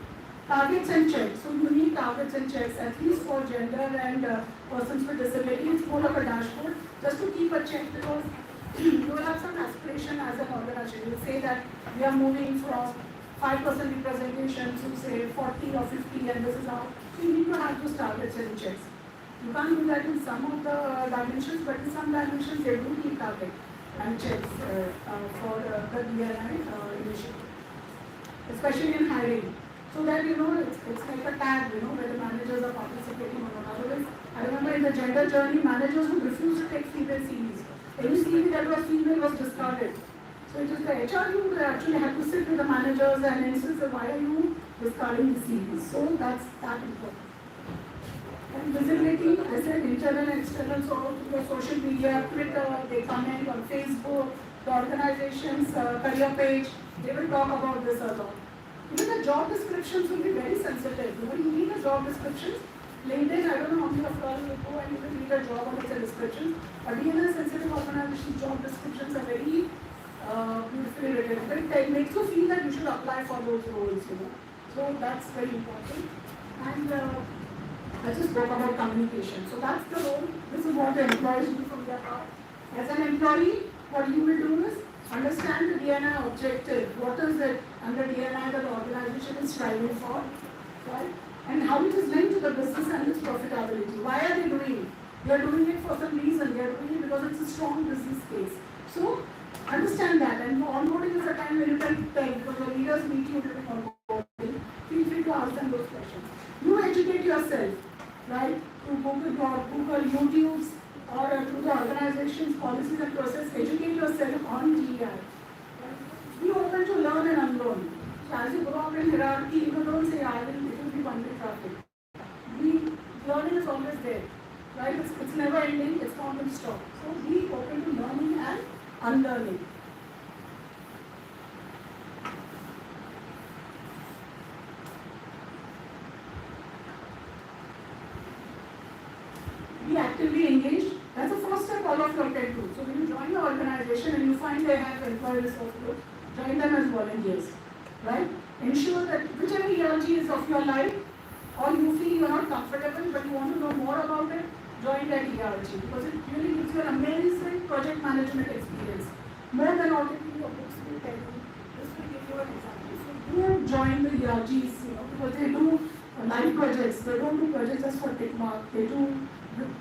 Speaker 11: Targets and checks. So you need targets and checks, at least for gender and persons with disability. It's more of a dashboard, just to keep a check, because you will have some aspiration as an organization. You will say that we are moving from 5% representation to say 40 or 50, and this is how. So you need to have those targets and checks. You can't do that in some of the dimensions, but in some dimensions they do need target and checks for the DNI initiative, especially in hiring. So that, it's like a tag, where the managers are participating or not. Otherwise, I remember in the gender journey, managers would refuse to take female CVs. Any CV that was female was discarded. So it is the HR who actually have to sit with the managers and insist that why are you discarding the CVs. So that's that important. And visibility, I said internal and external, so your social media, Twitter, they comment on Facebook, the organization's career page, they will talk about this a lot. Even the job descriptions will be very sensitive. You need a job description. LinkedIn, I don't know how many of you all will go and you will read a job or it's a description. But DNS sensitive organizations, job descriptions are very beautifully written. But it makes you feel that you should apply for those roles, So that's very important. And I just spoke about communication. So that's the role. This is what the employees do from their part. As an employee, what you will do is understand the DNI objective. What is it under DNI that the organization is striving for, right? And how it is linked to the business and its profitability. Why are they doing it? They are doing it for some reason. They are doing it because it's a strong business case. So understand that. And onboarding is a time when you can tell, because the leaders meet you during onboarding. Feel free to ask them those questions. You educate yourself, right? Through Google, YouTube's, or through the organization's policies and process. Educate yourself on DEI. Right? Be open to learn and unlearn. So as you grow up in hierarchy, you don't say, it will be one-way traffic. Learning is always there, right? It's never ending, it's not going to stop. So be open to learning and unlearning. Be actively engaged. That's the first step all of you can do. So when you join the organization and you find they have employee resource group, join them as volunteers. Right? Ensure that whichever ERG is of your life, or you feel you are not comfortable but you want to know more about it, join that ERG because it really gives you an amazing project management experience. More than auditing your books will tell you. This will give you an example. So do join the ERGs, because they do live projects. They don't do projects just for tick mark. They do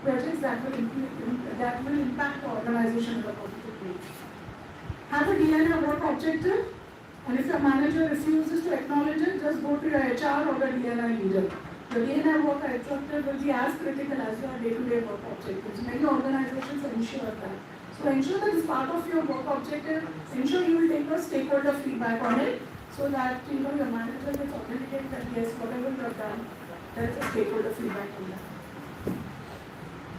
Speaker 11: projects that will impact the organization in a positive way. Have a DNI work objective. And if your manager refuses to acknowledge it, just go to your HR or the DNI leader. The DNI work objective will be as critical as your day-to-day work objectives. Many organizations ensure that. So ensure that it's part of your work objective. Ensure you will take a stakeholder feedback on it so that your manager gets authenticated that yes, whatever you have done, there is a stakeholder feedback on that.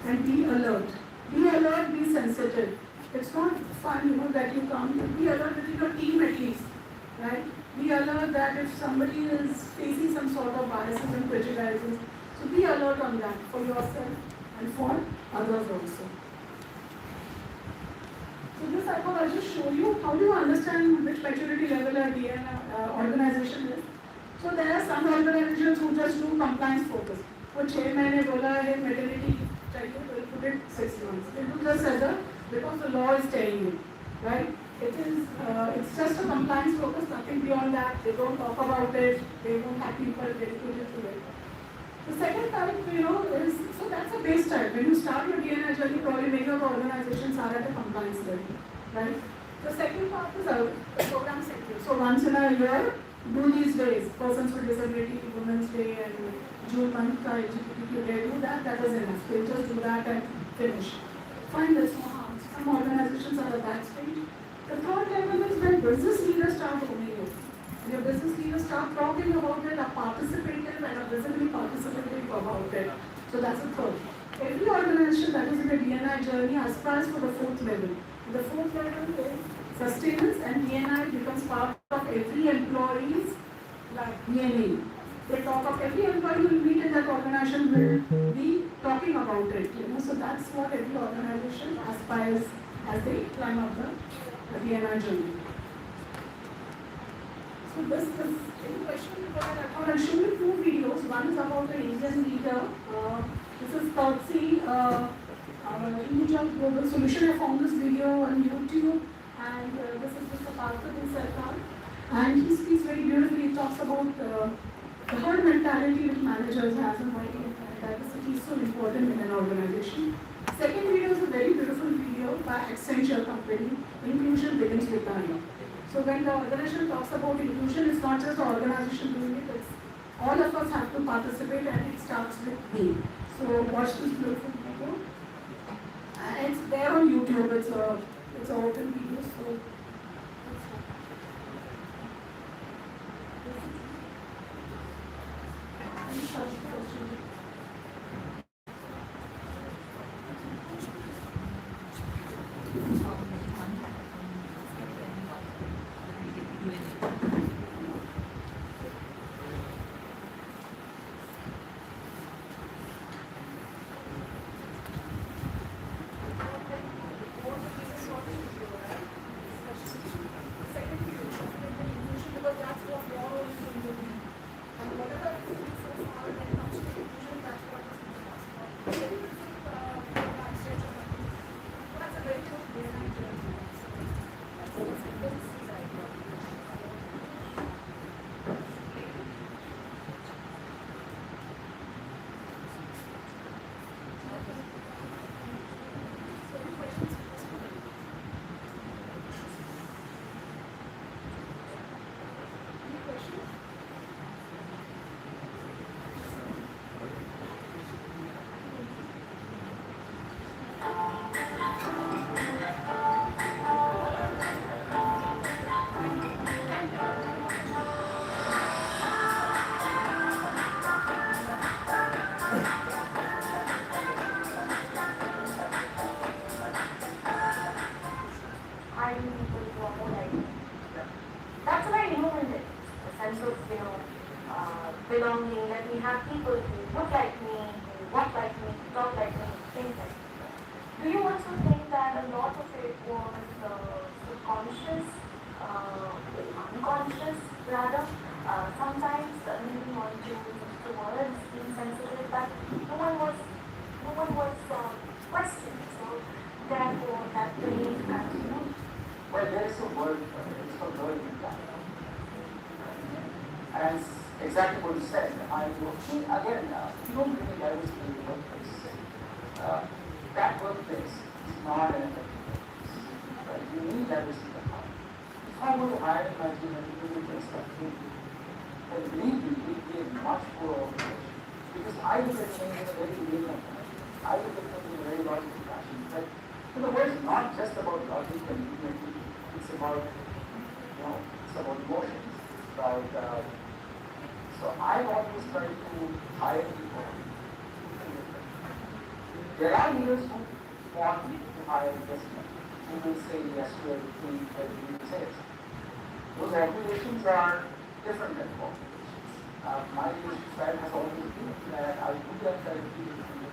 Speaker 11: And be alert. Be alert, be sensitive. It's not fun, that you come. Be alert within your team at least. Right? Be alert that if somebody is facing some sort of biases and prejudices, so be alert on that for yourself and for others also. So this I thought I'll just show you how do you understand which maturity level a DNI organization is. So there are some organizations who just do compliance focus. For chairman ने बोला है maternity चाहिए तो will put it 6 months. They do just as because the law is telling you, right? It's just a compliance focus, nothing beyond that. They don't talk about it. They don't have people dedicated to it. The second type, is, so that's a base type. When you start your DNI journey, probably many of the organizations are at a compliance level, right? The second part is a program sector. So once in a year, do these days, Persons with Disability, Women's Day, and June month, LGBTQ Day, do that. That is enough. They just do that and finish. Fine, there's no harm. Some organizations are at that stage. The third level is when business leaders start owning it. When your business leaders start talking about it, are participative and are visibly participating about it. So that's the third. Every organization that is in the DNI journey aspires for the fourth level. The fourth level is sustenance, and DNI becomes part of every employee's DNA. They talk of every employee you will meet in that organization will be talking about it. So that's what every organization aspires as they climb up the DNI journey. So this is any question about I thought I'll show you 2 videos. One is about an Indian leader. This is Tautsi, individual global solution. I found this video on YouTube, and this is Mr. Parker Sarkar. And he speaks very beautifully. He talks about the herd mentality which managers have and why diversity is so important in an organization. Second video is a very beautiful video by Accenture company. Inclusion begins with I. So when the organization talks about inclusion, it's not just the organization doing it, it's all of us have to participate, and it starts with me. So watch this beautiful video. And it's there on YouTube, it's an open video, so
Speaker 12: belonging, that we have people who look like me, who walk like me, who talk like me, things like that. Do you also think that a lot of it was subconscious, unconscious rather? Sometimes moving on towards being sensitive, but no one was questioned. So therefore, that belief continued.
Speaker 14: Well, there is a word, it's called word impact. And exactly what you said. Again, you don't bring a diversity in the workplace. That workplace is not an effective workplace. Right? You need diversity in the company. If I were to hire a manager and do things like me, then believe me, it would be a much poorer organization. Because I look at things in a very unique manner. I look at things in a very logical fashion. But the word is not just about logic and unity. It's about, it's about emotions. It's about, so I've always tried to hire people. There are leaders who want to hire investment, who will say yes to everything that the leader says. Those regulations are different than regulations. My leadership style has always been that I do that directly with you,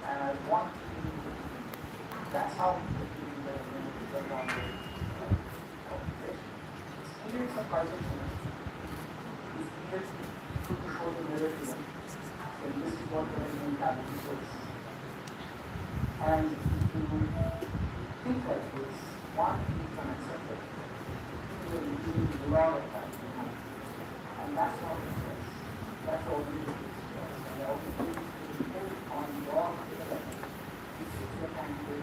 Speaker 14: and I want to do it. That's how the people that are going to get on the organization. It's needed some culture change. It's needed to show the mirror to them. And this is what management capital is. And if you think like this, one, you can accept it. You will need a lot of time. And that's how it is. That's all we do. And all we do is put on your level. This is the kind of way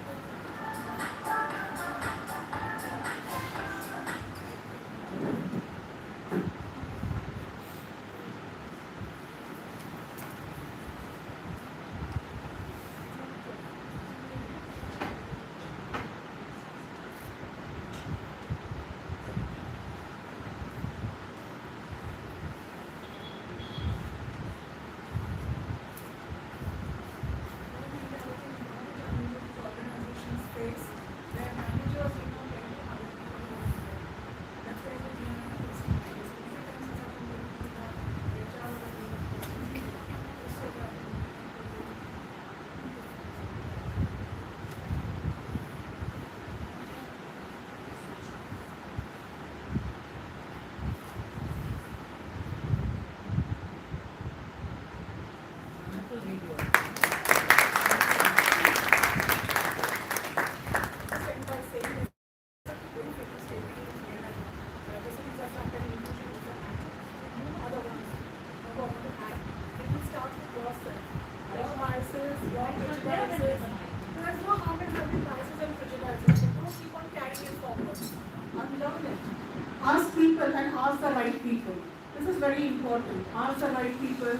Speaker 11: Ask people and ask the right people. This is very important. Ask the right people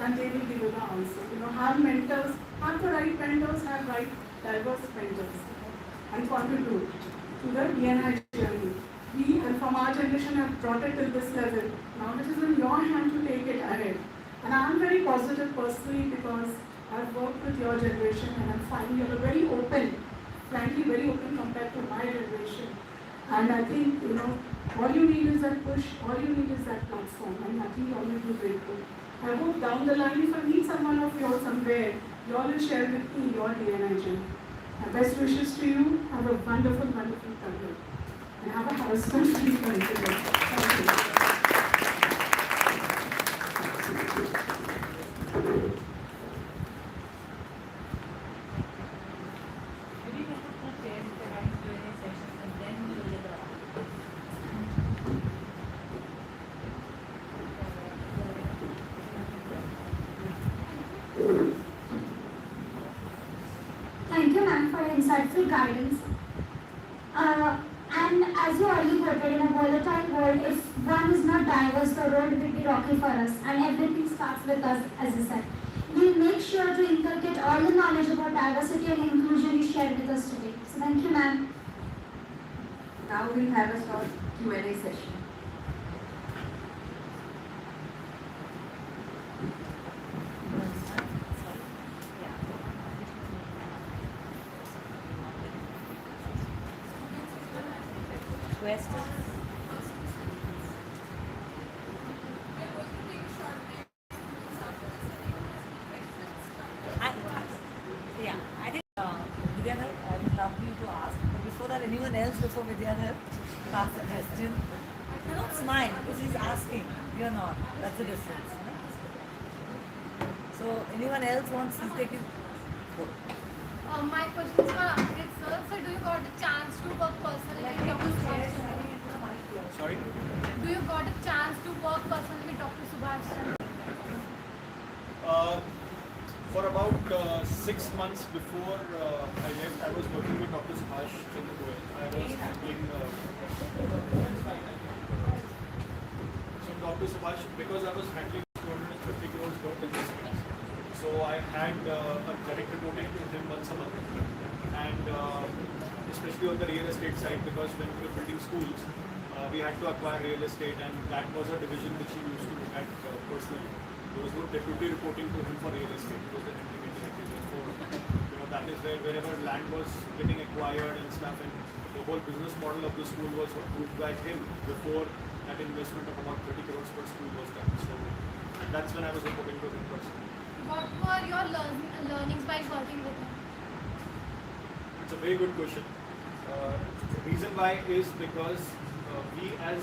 Speaker 11: and they will give you the answer. Have mentors, have the right mentors, have right diverse mentors and contribute to the DNI journey. We and from our generation have brought it to this level. Now it is in your hand to take it ahead. And I am very positive personally because I've worked with your generation and I'm finding you very open, frankly very open compared to my generation. And I think, all you need is that push, all you need is that platform, and I think you all will be grateful. I hope down the line, if I meet someone of yours somewhere, you all will share with me your DNI journey. My best wishes to you. Have a wonderful, wonderful career. And have a harassment-free career. Thank you.
Speaker 4: Thank you, ma'am, for your insightful guidance. And as you already quoted, in a volatile world, if one is not diverse, the road will be rocky for us, and everything starts with us, as you said. We'll make sure to inculcate all the knowledge about diversity and inclusion you shared with us today. So thank you, ma'am.
Speaker 1: Now we'll have a short Q&A session.
Speaker 12: Questions? to ask. But before that, anyone else before Vidyadev ask a question? You don't smile because he's asking. You're not. That's the difference. So anyone else wants to take it?
Speaker 10: My question is for Ankit sir. So do you got a chance to work personally with Dr. Subhash?
Speaker 2: Sorry?
Speaker 10: Do you got a chance to work personally with Dr. Subhash?
Speaker 7: For about 6 months before I left, I was working with Dr. Subhash in the Goel. I was handling so Dr. Subhash, because I was handling 250 crores worth investments. So I had a direct reporting to him once a month, and especially on the real estate side, because when we were building schools, we had to acquire real estate, and that was a division which he used to look at personally. There was no deputy reporting to him for real estate. It was an implementing activity. So, that is where wherever land was getting acquired and stuff, and the whole business model of the school was approved by him before that investment of about 30 crores per school was done. So that's when I was reporting to him personally.
Speaker 10: What were your learnings by working with him?
Speaker 7: It's a very good question. The reason why is because we as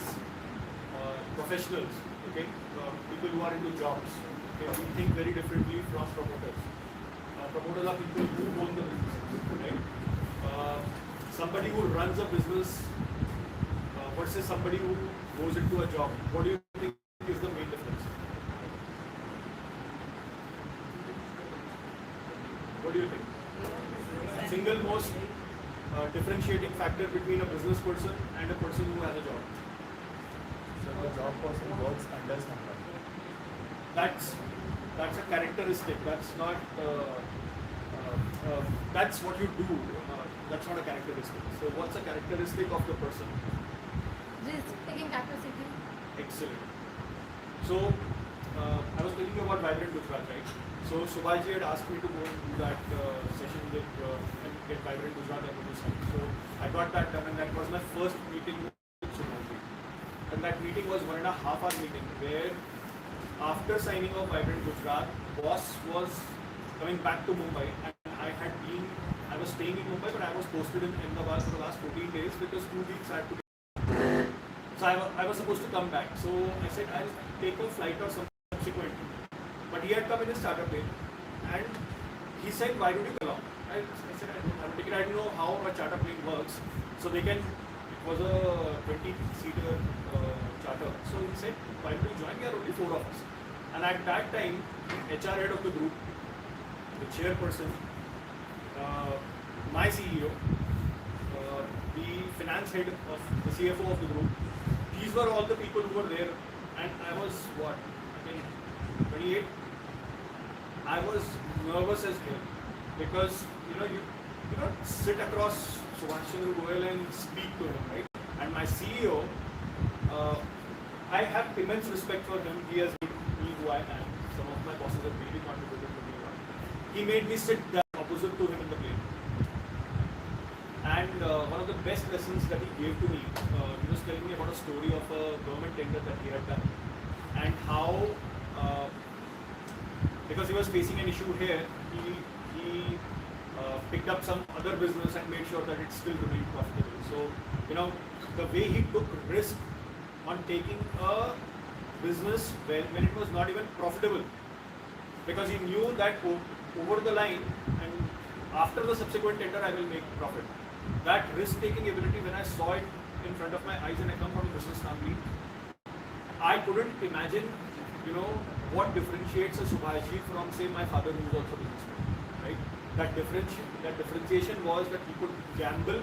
Speaker 7: professionals, okay, people who are into jobs, okay, we think very differently from promoters. Promoters are people who own the business, right? Somebody who runs a business versus somebody who goes into a job. What do you think is the main difference? What do you think? Single most differentiating factor between a business person and a person who has a job.
Speaker 13: So the job person works under somebody.
Speaker 7: That's a characteristic. That's not. That's what you do. That's not a characteristic. So what's a characteristic of the person?
Speaker 10: Risk-taking capacity.
Speaker 7: Excellent. So I was thinking about Vibrant Gujarat, right? So Subhaji had asked me to go and do that session with and get Vibrant Gujarat and do something. So I got that done, and that was my first meeting with Subhaji. And that meeting was 1.5 hour meeting where after signing off Vibrant Gujarat, boss was coming back to Mumbai, and I was staying in Mumbai, but I was posted in Ahmedabad for the last 14 days because 2 weeks I had to be. So I was supposed to come back. So I said I'll take a flight or something subsequent. But he had come in his starter plane, and he said, "Why don't you come along?" I said, "I don't have a ticket. I don't know how a charter plane works." So they can. It was a 20-seater charter. So he said, "Why don't you join? We are only 4 of us." And at that time, HR head of the group, the chairperson, my CEO, the finance head of the CFO of the group, these were all the people who were there, and I was 28. I was nervous as hell because you don't sit across Subhash Chandra Goel and speak to him, right? And my CEO, I have immense respect for him. He has made me who I am. Some of my bosses have really contributed to me. He made me sit opposite to him in the plane. And one of the best lessons that he gave to me, he was telling me about a story of a government tender that he had done, and how, because he was facing an issue here, he picked up some other business and made sure that it still remained profitable. So, the way he took risk on taking a business when it was not even profitable, because he knew that over the line and after the subsequent tender I will make profit. That risk-taking ability, when I saw it in front of my eyes, and I come from a business family, I couldn't imagine, what differentiates a Subhaji from, say, my father, who is also a businessman, right? That differentiation was that he could gamble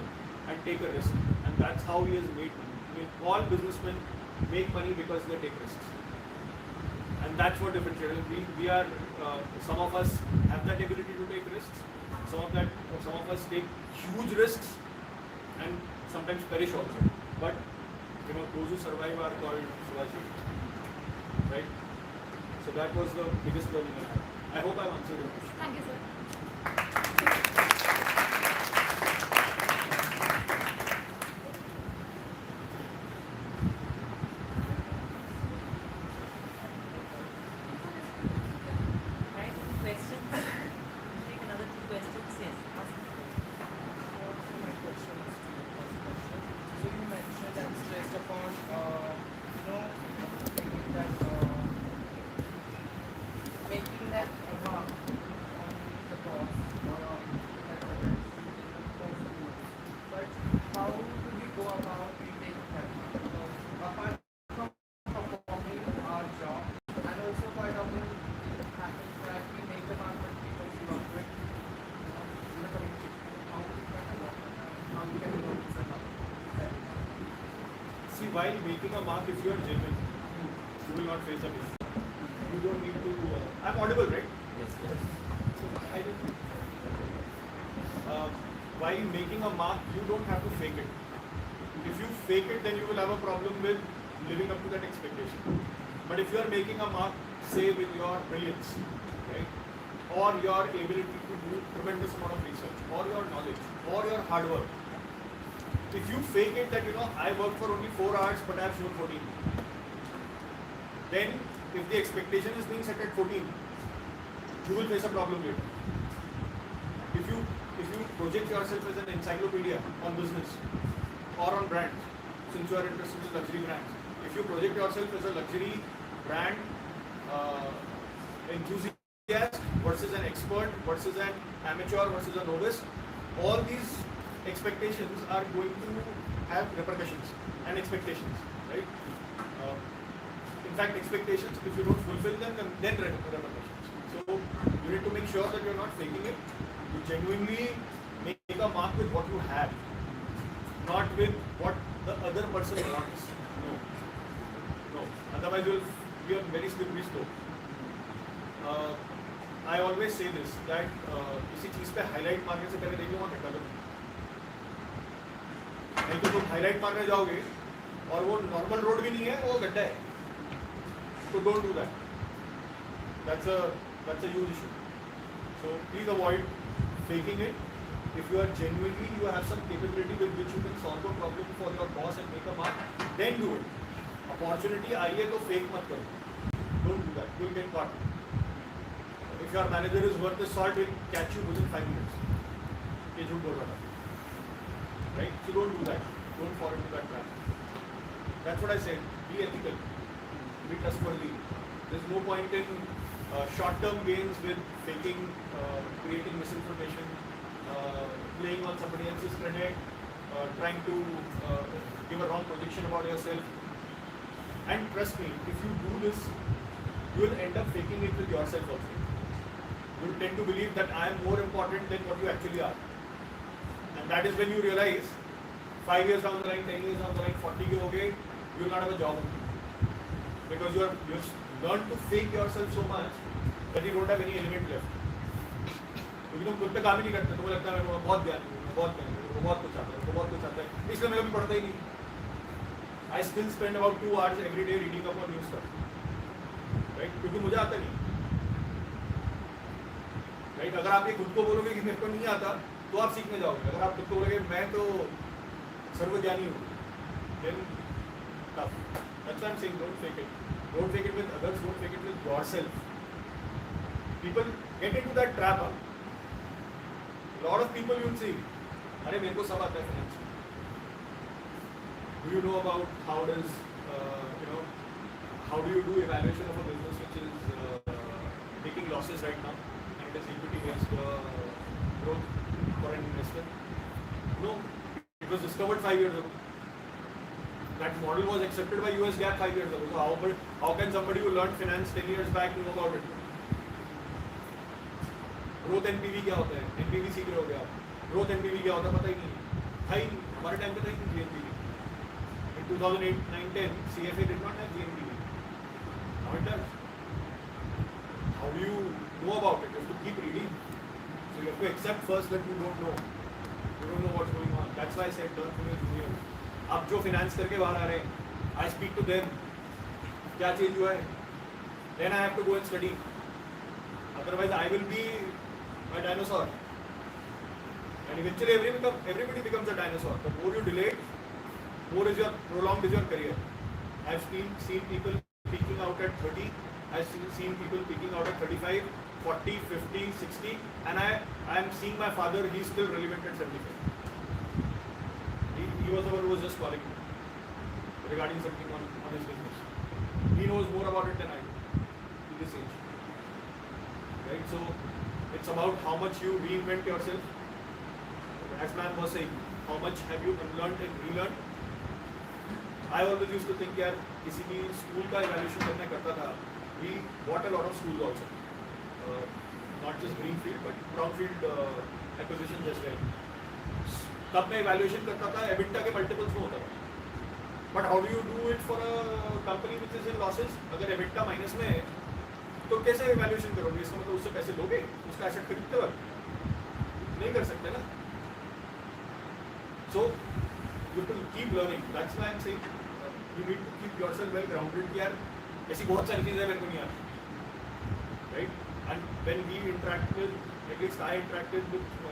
Speaker 7: and take a risk, and that's how he has made money. I mean, all businessmen make money because they take risks, and that's what differentiates. We are, some of us have that ability to take risks. Some of us take huge risks and sometimes perish also. But those who survive are called Subhaji, right? So that was the biggest learning I had. I hope I've answered your question.
Speaker 10: Thank you, sir.
Speaker 12: Questions? Take another 2 questions. Yes.
Speaker 8: how do we go about retaining that mark? So apart from performing our job, and also quite often it happens that we make the mark with people we work with in the community. How we can work on that? How we can work with that?
Speaker 9: See, while making a mark, if you are genuine, you will not face a issue. You don't need to. I'm audible, right?
Speaker 6: Yes.
Speaker 9: So I didn't. While making a mark, you don't have to fake it. If you fake it, then you will have a problem with living up to that expectation. But if you are making a mark, say with your brilliance, right, or your ability to do tremendous amount of research, or your knowledge, or your hard work, if you fake it that I worked for only 4 hours but I have shown 14, then if the expectation is being set at 14, you will face a problem later. If you project yourself as an encyclopedia on business or on brands, since you are interested in luxury brands, if you project yourself as a luxury brand enthusiast versus an expert versus an amateur versus a novice, all these expectations are going to have repercussions and expectations, right? In fact, expectations, if you don't fulfill them, then repercussions. So you need to make sure that you're not faking it. You genuinely make a mark with what you have, not with what the other person wants. No. Otherwise, you'll be on very slippery slope. I always say this that किसी चीज पे highlight मारने से पहले देखो वहाँ गड्ढा करो. नहीं तो तुम highlight मारने जाओगे और वो normal road भी नहीं है, वो गड्ढा है. So don't do that. That's a huge issue. So please avoid faking it. If you are genuinely, you have some capability with which you can solve a problem for your boss and make a mark, then do it. Opportunity आई है तो fake मत करो. Don't do that. You'll get caught. If your manager is worth the salt, will catch you within 5 minutes. ये झूठ बोल रहा था. Right? So don't do that. Don't fall into that trap. That's what I said. Be ethical. Be trustworthy. There's no point in short-term gains with faking, creating misinformation, playing on somebody else's credit, trying to give a wrong projection about yourself. And trust me, if you do this, you will end up faking it with yourself also. You will tend to believe that I am more important than what you actually are. And that is when you realize 5 years down the line, 10 years down the line, 40 ke ho gaye, you will not have a job. Because you have learned to fake yourself so much that you don't have any element left. क्योंकि तुम खुद पे काम ही नहीं करते, तुम्हें लगता है मैं बहुत ज्ञानी हूँ, बहुत कुछ आता है, इसलिए मैं कभी पढ़ता ही नहीं. I still spend about 2 hours every day reading up on new stuff, right? क्योंकि मुझे आता नहीं, right? अगर आप ये खुद को बोलोगे कि मेरे को नहीं आता, तो आप सीखने जाओगे. अगर आप खुद को बोलोगे मैं तो सर्वज्ञानी हूँ, then tough. That's why I'm saying don't fake it. Don't fake it with others. Don't fake it with yourself. People get into that trap. A lot of people you'll see, अरे मेरे को सब आता है finance. Do you know about how do you do evaluation of a business which is making losses right now and it is equity based growth for an investor? No, it was discovered 5 years ago. That model was accepted by US GAAP 5 years ago. So how can somebody who learned finance 10 years back know about it? Growth NPV क्या होता है? NPV सीख रहे हो क्या आप? Growth NPV क्या होता है पता ही नहीं. था ही नहीं. हमारे टाइम पे था ही नहीं GNPV. In 2008, 9, 10, CFA did not have GNPV. Now it does. How do you know about it? You have to keep reading. So you have to accept first that you don't know. You don't know what's going on. That's why I said learn from your juniors. अब जो finance करके बाहर आ रहे हैं, I speak to them. क्या change हुआ है? Then I have to go and study. Otherwise, I will be a dinosaur. And eventually, everybody becomes a dinosaur. The more you delay it, more is prolonged is your career. I've seen people peaking out at 30. I've seen people peaking out at 35, 40, 50, 60. And I am seeing my father, he's still relevant at 75. He was the one who was just calling me regarding something on his business. He knows more about it than I do in this age. Right? So it's about how much you reinvent yourself,
Speaker 7: as ma'am was saying, how much have you unlearned and relearned? I always used to think यार किसी भी school का evaluation करने करता था. We bought a lot of schools also, not just greenfield but brownfield acquisitions as well. तब मैं evaluation करता था EBITDA के multiples में होता था. But how do you do it for a company which is in losses? अगर EBITDA minus में है तो कैसे evaluation करोगे? इसका मतलब उससे पैसे लोगे? उसका asset खरीदते वक्त नहीं कर सकते ना. So you have to keep learning. That's why I'm saying you need to keep yourself well grounded. कि यार ऐसी बहुत सारी चीजें मेरे को नहीं आती, right? And when we interact with, at least I interact with people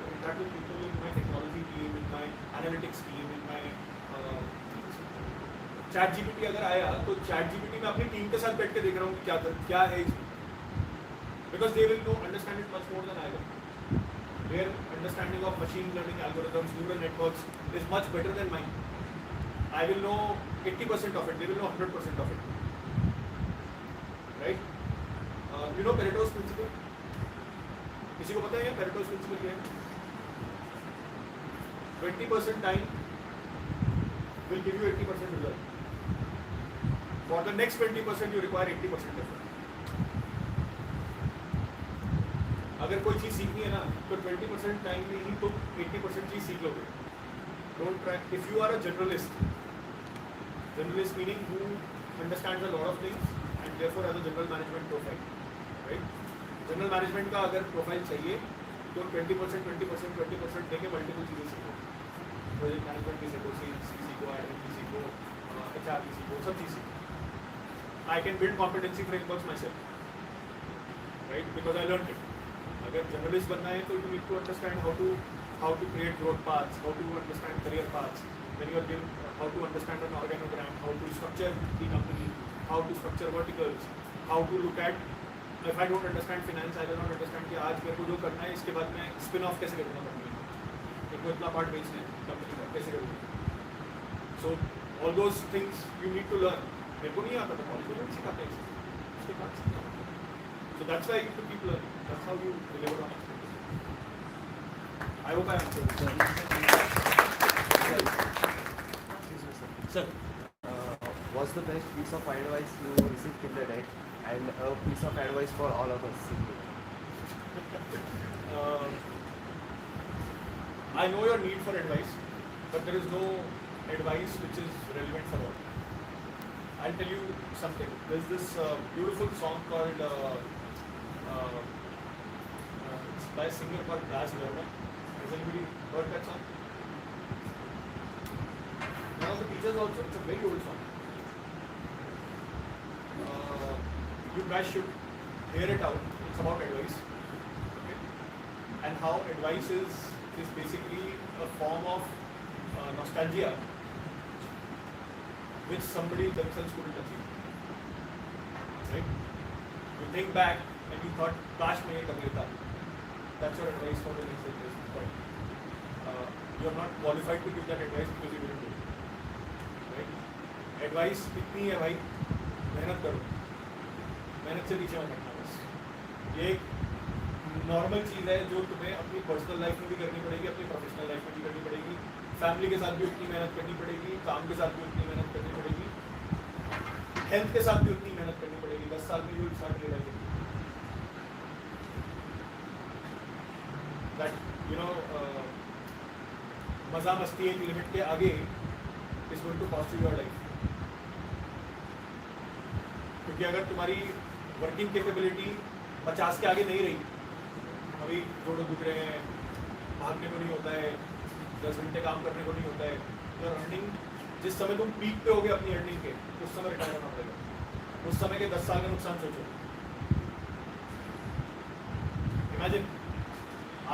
Speaker 7: in my technology team, in my analytics team, in my chat GPT अगर आया तो chat GPT में अपनी टीम के साथ बैठ के देख रहा हूँ कि क्या है इसमें, because they will understand it much more than I will. Their understanding of machine learning algorithms, neural networks is much better than mine. I will know 80% of it, they will know 100% of it. Right? You know Pareto's principle? किसी को पता है क्या Pareto's principle क्या है? 20% time will give you 80% result. For the next 20% you require 80% effort. अगर कोई चीज़ सीखनी है ना तो 20% टाइम में ही तुम 80% चीज़ सीख लोगे. Don't try. If you are a generalist meaning who understands a lot of things and therefore has a general management profile, right? General management का अगर प्रोफाइल चाहिए तो 20% देके मल्टीपल चीज़ें सीखो. प्रोजेक्ट मैनेजमेंट भी सीखो, सी सीखो, एडमिन भी सीखो, HR भी सीखो, सब चीज़ सीखो. I can build competency frameworks myself, right? Because I learned it. अगर जर्नलिस्ट बनना है तो you need to understand how to create growth paths, how to understand career paths, when you are given how to understand an organogram, how to structure the company, how to structure verticals, how to look at, if I don't understand finance, I will not understand कि आज मेरे को जो करना है इसके बाद मैं spin off कैसे करूँगा कंपनी, एक को इतना पार्ट बेचना है कंपनी का कैसे करूँगा. So all those things you need to learn. मेरे को नहीं आता था कॉलेज में सिखाते हैं उसके बाद सीखना. So that's why you have to keep learning. That's how you deliver on expectations. I hope I answered.
Speaker 15: Sir, what's the best piece of advice you received till the date, and a piece of advice for all of us?
Speaker 7: I know your need for advice, but there is no advice which is relevant for all. I'll tell you something. There's this beautiful song called it's by a singer called Lakshyavedh. Has anybody heard that song? One of the teachers also. It's a very old song. You guys should hear it out. It's about advice, okay? And how advice is basically a form of nostalgia which somebody themselves couldn't achieve, right? You think back and you thought, "Kash main ye kar leta." That's your advice for the next generation. But you are not qualified to give that advice because you didn't do it, right? Advice इतनी है भाई, मेहनत करो, मेहनत से पीछे मत हटना बस. ये एक नॉर्मल चीज़ है जो तुम्हें अपनी पर्सनल लाइफ में भी करनी पड़ेगी, अपनी प्रोफेशनल लाइफ में भी करनी पड़ेगी, फैमिली के साथ भी उतनी मेहनत करनी पड़ेगी, काम के साथ भी उतनी मेहनत करनी पड़ेगी, हेल्थ के साथ भी उतनी मेहनत करनी पड़ेगी. 10 साल में you will start realizing that मज़ा मस्ती एक लिमिट के आगे is going to cost you your life. क्योंकि अगर तुम्हारी वर्किंग कैपेबिलिटी 50 के आगे नहीं रही, अभी जोड़ों दुख रहे हैं, भागने को नहीं होता है, 10 घंटे काम करने को नहीं होता है, तो अर्निंग जिस समय तुम पीक पे होगे अपनी अर्निंग के, उस समय रिटायर होना पड़ेगा. उस समय के 10 साल का नुकसान सोचो. इमेजिन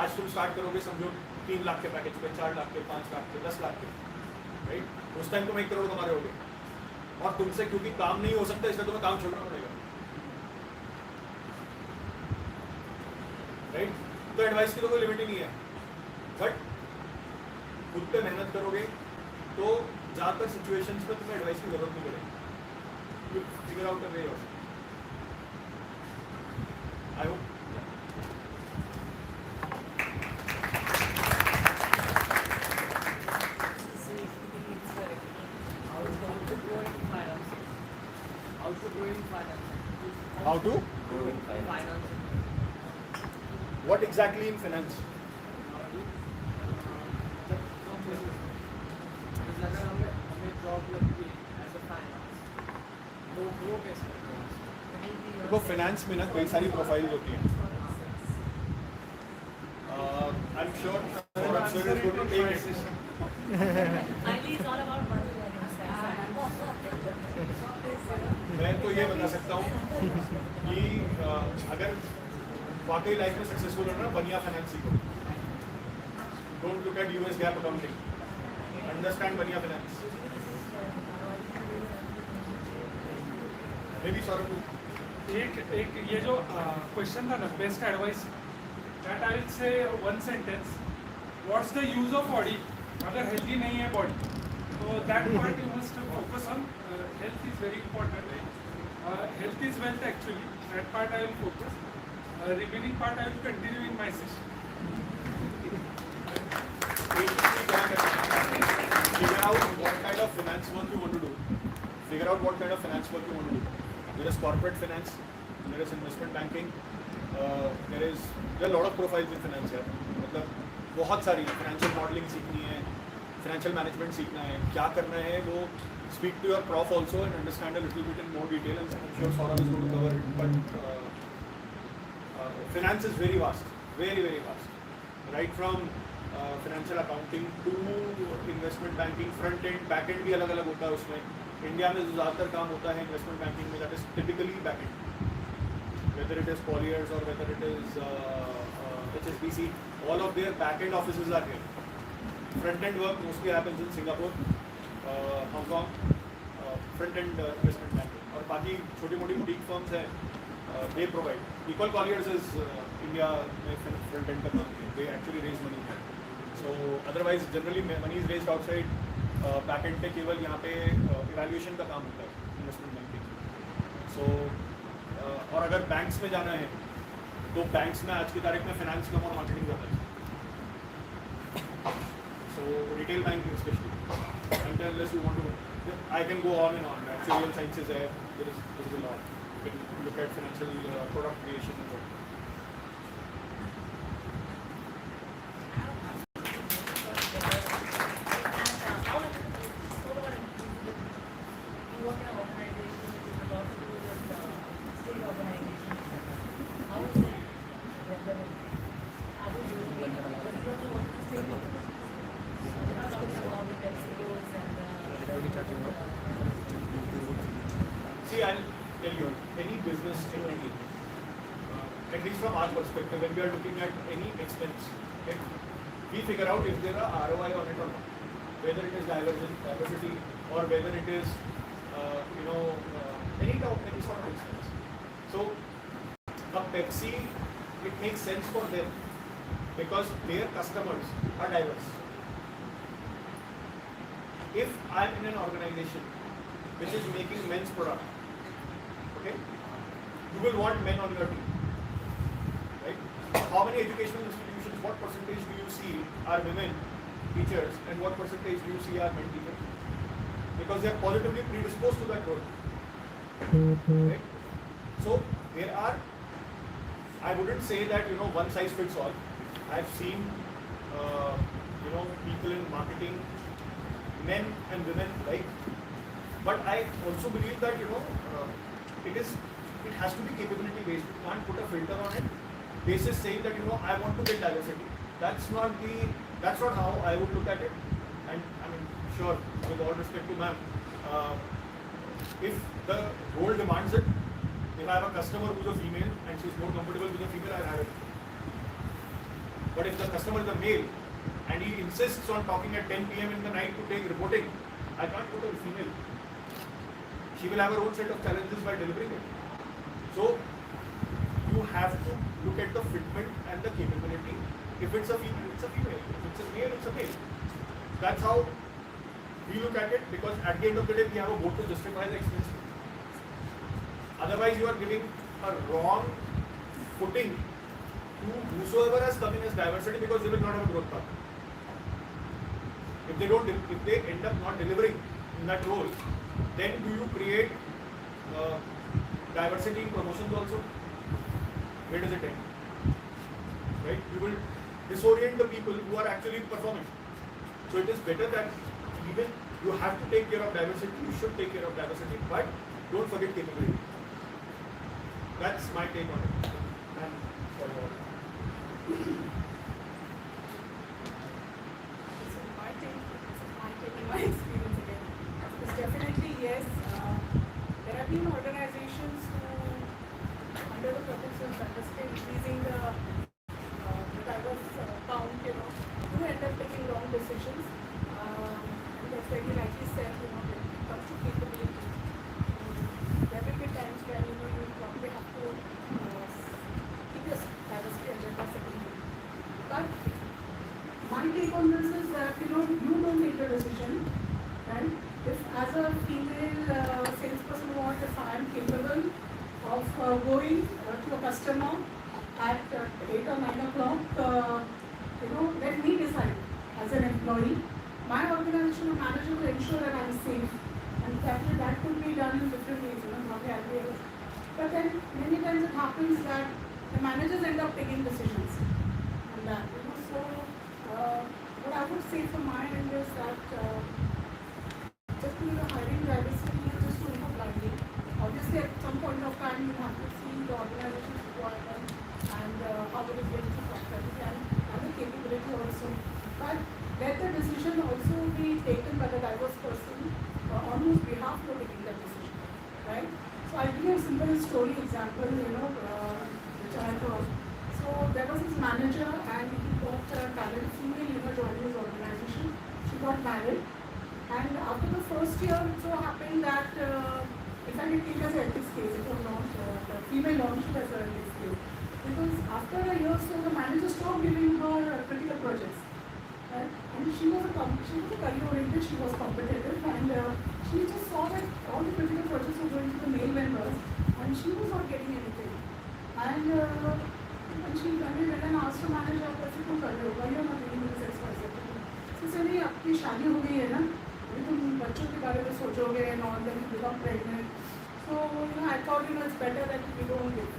Speaker 7: आज तुम स्टार्ट करोगे समझो 3 लाख के पैकेज पे, 4 लाख के, 5 लाख के, 10 लाख के, राइट? उस टाइम तुम 1 करोड़ कमा रहे होगे और तुमसे क्योंकि काम नहीं हो सकता इसलिए तुम्हें काम छोड़ना पड़ेगा, राइट? तो एडवाइस की तो कोई लिमिट ही नहीं है. बट खुद पे मेहनत करोगे तो ज़्यादातर सिचुएशंस में तुम्हें एडवाइस की जरूरत नहीं पड़ेगी. You figure out a way of. I hope
Speaker 9: How to?
Speaker 15: grow in finance.
Speaker 9: What exactly in finance?
Speaker 8: अगर हमें जॉब लगती है एज अ फाइनेंस तो वो कैसे
Speaker 9: देखो फाइनेंस में ना कई सारी प्रोफाइल्स होती हैं. I'm sure it's going to take decision.
Speaker 12: Finally, it's all about money.
Speaker 9: मैं तो ये बता सकता हूँ कि अगर वाकई लाइफ में सक्सेसफुल होना ना बनिया फाइनेंस सीखो. Don't look at US gap accounting. Understand बनिया फाइनेंस. May be Saurabh.
Speaker 16: एक ये जो क्वेश्चन था ना, best advice, that I will say one sentence. What's the use of audit? अगर हेल्दी नहीं है बॉडी तो that part you must focus on. Health is very important. Health is wealth actually. That part I will focus. Remaining part I will continue in my session.
Speaker 9: Figure out what kind of finance work you want to do. Figure out what kind of finance work you want to do. There is corporate finance, there is investment banking, there are a lot of profiles in finance here. मतलब बहुत सारी financial modeling सीखनी है, financial management सीखना है, क्या करना है वो speak to your prof also and understand a little bit in more detail, and I'm sure Saurabh is going to cover it. But finance is very vast, very vast. Right from financial accounting to investment banking, front end, back end भी अलग अलग होता है उसमें. India में जो ज़्यादातर काम होता है इन्वेस्टमेंट बैंकिंग में, that is typically back and. Whether it is Colliers or whether it is HSBC, all of their back end offices are here. Front end work mostly happens in Singapore, Hong Kong, front end investment banking. और बाकी छोटी मोटी boutique firms हैं, they provide. Equal Colliers is India में front end का काम है. They actually raise money here. So otherwise generally money is raised outside. Back and पे केवल यहाँ पे इवैल्यूएशन का काम होता है इन्वेस्टमेंट बैंकिंग. सो और अगर बैंक्स में जाना है तो बैंक्स में आज की तारीख में फाइनेंस कम और मार्केटिंग ज़्यादा है. So retail banking specially unless you want to, I can go on and on. Actuarial sciences है, there is a lot. You can look at financial product creation and all. See, I'll tell you, any business entity, at least from our perspective, when we are looking at any expense, okay, we figure out if there are ROI on it or not, whether it is diversity or whether it is, any sort of expense. So, a Pepsi, it makes sense for them because their customers are diverse. If I am in an organization which is making men's product, okay, you will want men on your team, right? How many educational institutions, what percentage do you see are women teachers and what percentage do you see are men teachers? Because they are positively predisposed to that role, right? So there are, I wouldn't say that one size fits all. I've seen people in marketing, men and women alike. But I also believe that it has to be capability based. You can't put a filter on it. Basis saying that I want to get diversity. That's not how I would look at it. And I mean, sure, with all respect to ma'am, if the role demands it, if I have a customer who's a female and she's more comfortable with a female, I'll have it. But if the customer is a male and he insists on talking at 10 PM in the night to take reporting, I can't put a female. She will have her own set of challenges by delivering it. So you have to look at the fitment and the capability. If it's a female, it's a female. If it's a male, it's a male. That's how we look at it, because at the end of the day, we have a vote to justify the expense. Otherwise, you are giving a wrong footing to whosoever has come in as diversity, because they will not have a growth path. If they end up not delivering in that role, then do you create
Speaker 7: diversity in promotions also? Where does it end? Right? You will disorient the people who are actually performing. So it is better that even you have to take care of diversity, you should take care of diversity, but don't forget capability. That's my take on it. And
Speaker 11: my take in my experience again is definitely yes. There have been organizations who, under the pretext of increasing the diverse count, who end up taking wrong decisions. And that's very rightly said, when it comes to capability. There will be times where you probably have to keep your diversity agenda secondary. But my take on this is that you don't make the decision, right? If as a female salesperson or if I am capable of going to a customer at 8 or 9 o'clock, let me decide as an employee. My organization or manager will ensure that I am safe, and that could be done in different ways. Probably I'll be able. But then many times it happens that the managers end up taking decisions on that. So what I would say from my end is that just hiring diversity is just to blindly. Obviously, at some point of time, you have to see the organization's requirement and how it is going to prosperity and the capability also. But let the decision also be taken by the diverse person on whose behalf you are taking that decision, right? So I'll give you a simple story example, which I heard. So there was this manager and he got a talent female, joining his organization. She got married. And after the first year, it so happened that, in fact, it came as an ethics case. It was launched, the female launched as an ethics case. Because after a year, so the manager stopped giving her critical projects. Right? And she was career-oriented, she was competitive, and she just saw that all the critical projects were going to the male members, and she was not getting anything. And she went and asked her manager, why you are not doing this XYZ? She said, आपकी शादी हो गई है ना, अभी तुम बच्चों के बारे में सोचोगे and all, then you become pregnant. So I thought it's better that we don't give.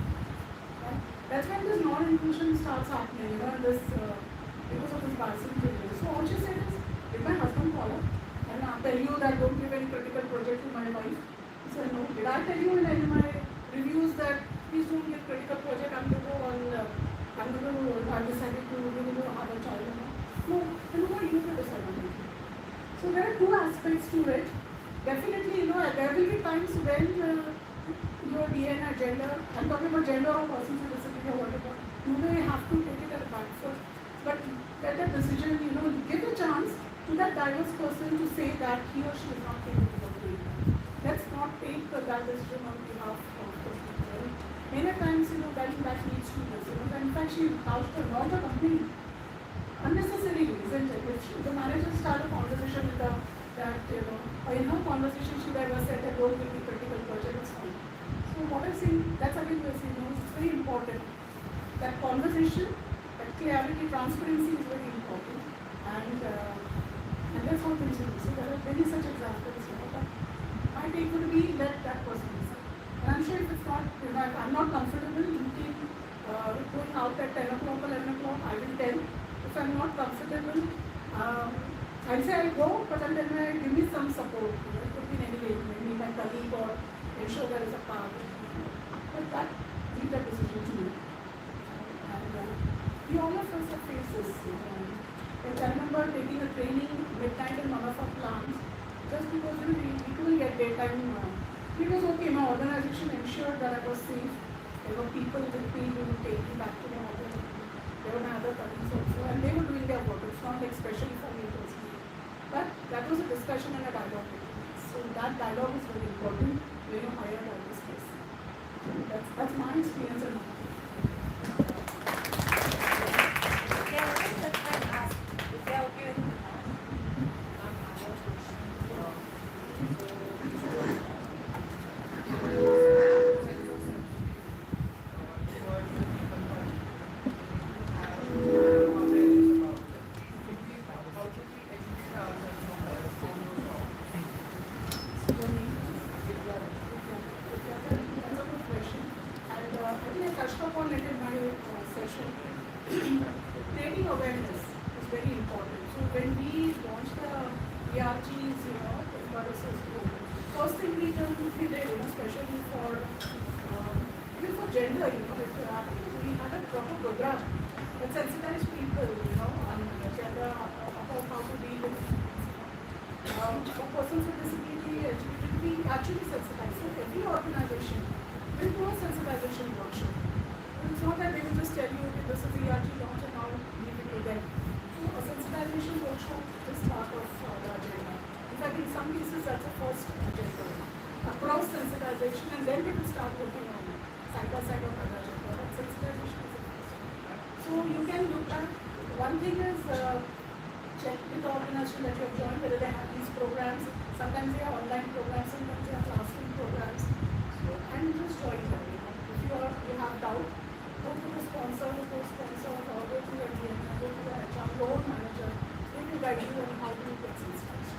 Speaker 11: Right? That's when this non-inclusion starts happening. This because of this biasing behavior. So all she said is, did my husband call up and tell you that don't give any critical project to my wife? He said, no. Did I tell you in any of my reviews that please don't give critical project? I decided to have a child. No, then what you can decide on it. So there are two aspects to it. Definitely, there will be times when your DNA agenda, I'm talking about gender or person with disability or whatever, you may have to take it at a back foot. But let that decision, give a chance to that diverse person to say that he or she is not capable of doing that. Let's not take that decision on behalf of the people. Many times, that leads to this. In fact, she vouched a lot of company unnecessarily, isn't it? If the manager started a conversation with her that, or in her conversation she never said that don't give me critical project, it's fine. So what I'm saying, that's again we're saying, it's very important. That conversation, that clarity, transparency is very important. And that's how things will be. So there are many such examples, but my take would be let that person decide. And I'm sure if it's not, if I'm not comfortable looking, going out at 10 o'clock or 11 o'clock, I will tell. If I'm not comfortable, I'll say I'll go, but then give me some support. It could be in any way, maybe my colleague or ensure there is a path. But leave that decision to me. And we all of us have faced this. I remember taking a training midnight in one of our plants, just because we couldn't get daytime. It was okay, my organization ensured that I was safe. There were people with me who would take me back to my organization. There were my other colleagues also, and they were doing their work. It's not like especially for me personally. But that was a discussion and a dialogue. So that dialogue is very important when you hire a this case. That's my experience in marketing. ERGs, first thing we did, especially for even for gender, we had a proper program that sensitized people, on gender, about how to deal with for persons with disability, LGBT, we actually sensitize. So every organization will do a sensitization workshop. It's not that they will just tell you, okay, this is ERG launch and now leave it to them. So a sensitization workshop is part of the agenda. In fact, in some cases, that's the first agenda. Across sensitization, and then we will start working on side by side of other agenda. But sensitization is the first. So you can look at, one thing is check with the organization that you have joined, whether they have these programs. Sometimes they are online programs, sometimes they are classroom programs. So, and just join them. If you have doubt, go to the sponsor, or go to your DM, go to the HR, your own manager. They will guide you on how to get sensitized.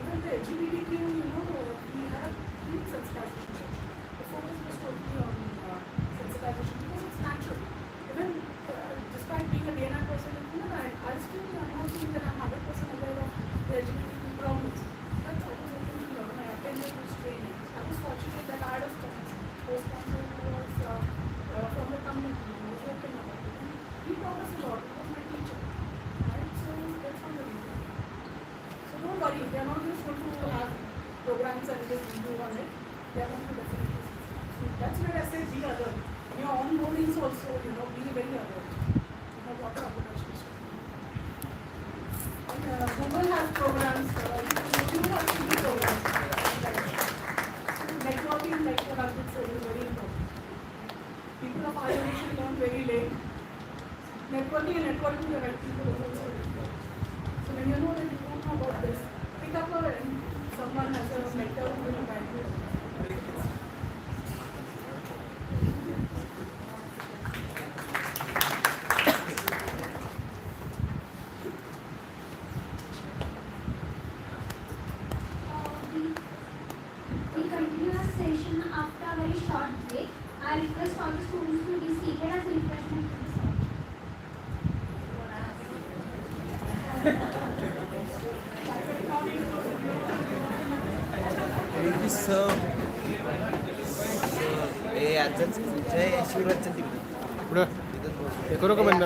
Speaker 11: Even the LGBTQ, we have huge sensitization. The focus was totally on sensitization because it's natural. Even despite being a DNA person, I still am not saying that I'm 100% aware of the LGBTQ problems. That's what I was able to learn. I attended those trainings. I was fortunate that I had a co-sponsor who was from the community, who was open about it. He taught us a lot. He was my teacher. Right? So that's one of the reasons. So don't worry, they are not just going to have programs and just do on it. They are going to definitely. So that's where I say be alert. Your onboardings also, be very alert. What are opportunities? Google has programs, you have TV programs. Networking, like what I would say, is very important. People of our generation learn very late. Networking and networking with the right people is also very important. So when you know that you don't know about this, pick up someone has a mentor who will guide you.
Speaker 4: We continue our session after a very short break. I request all the students to be seated as refreshment to be served.
Speaker 6: करू का बंद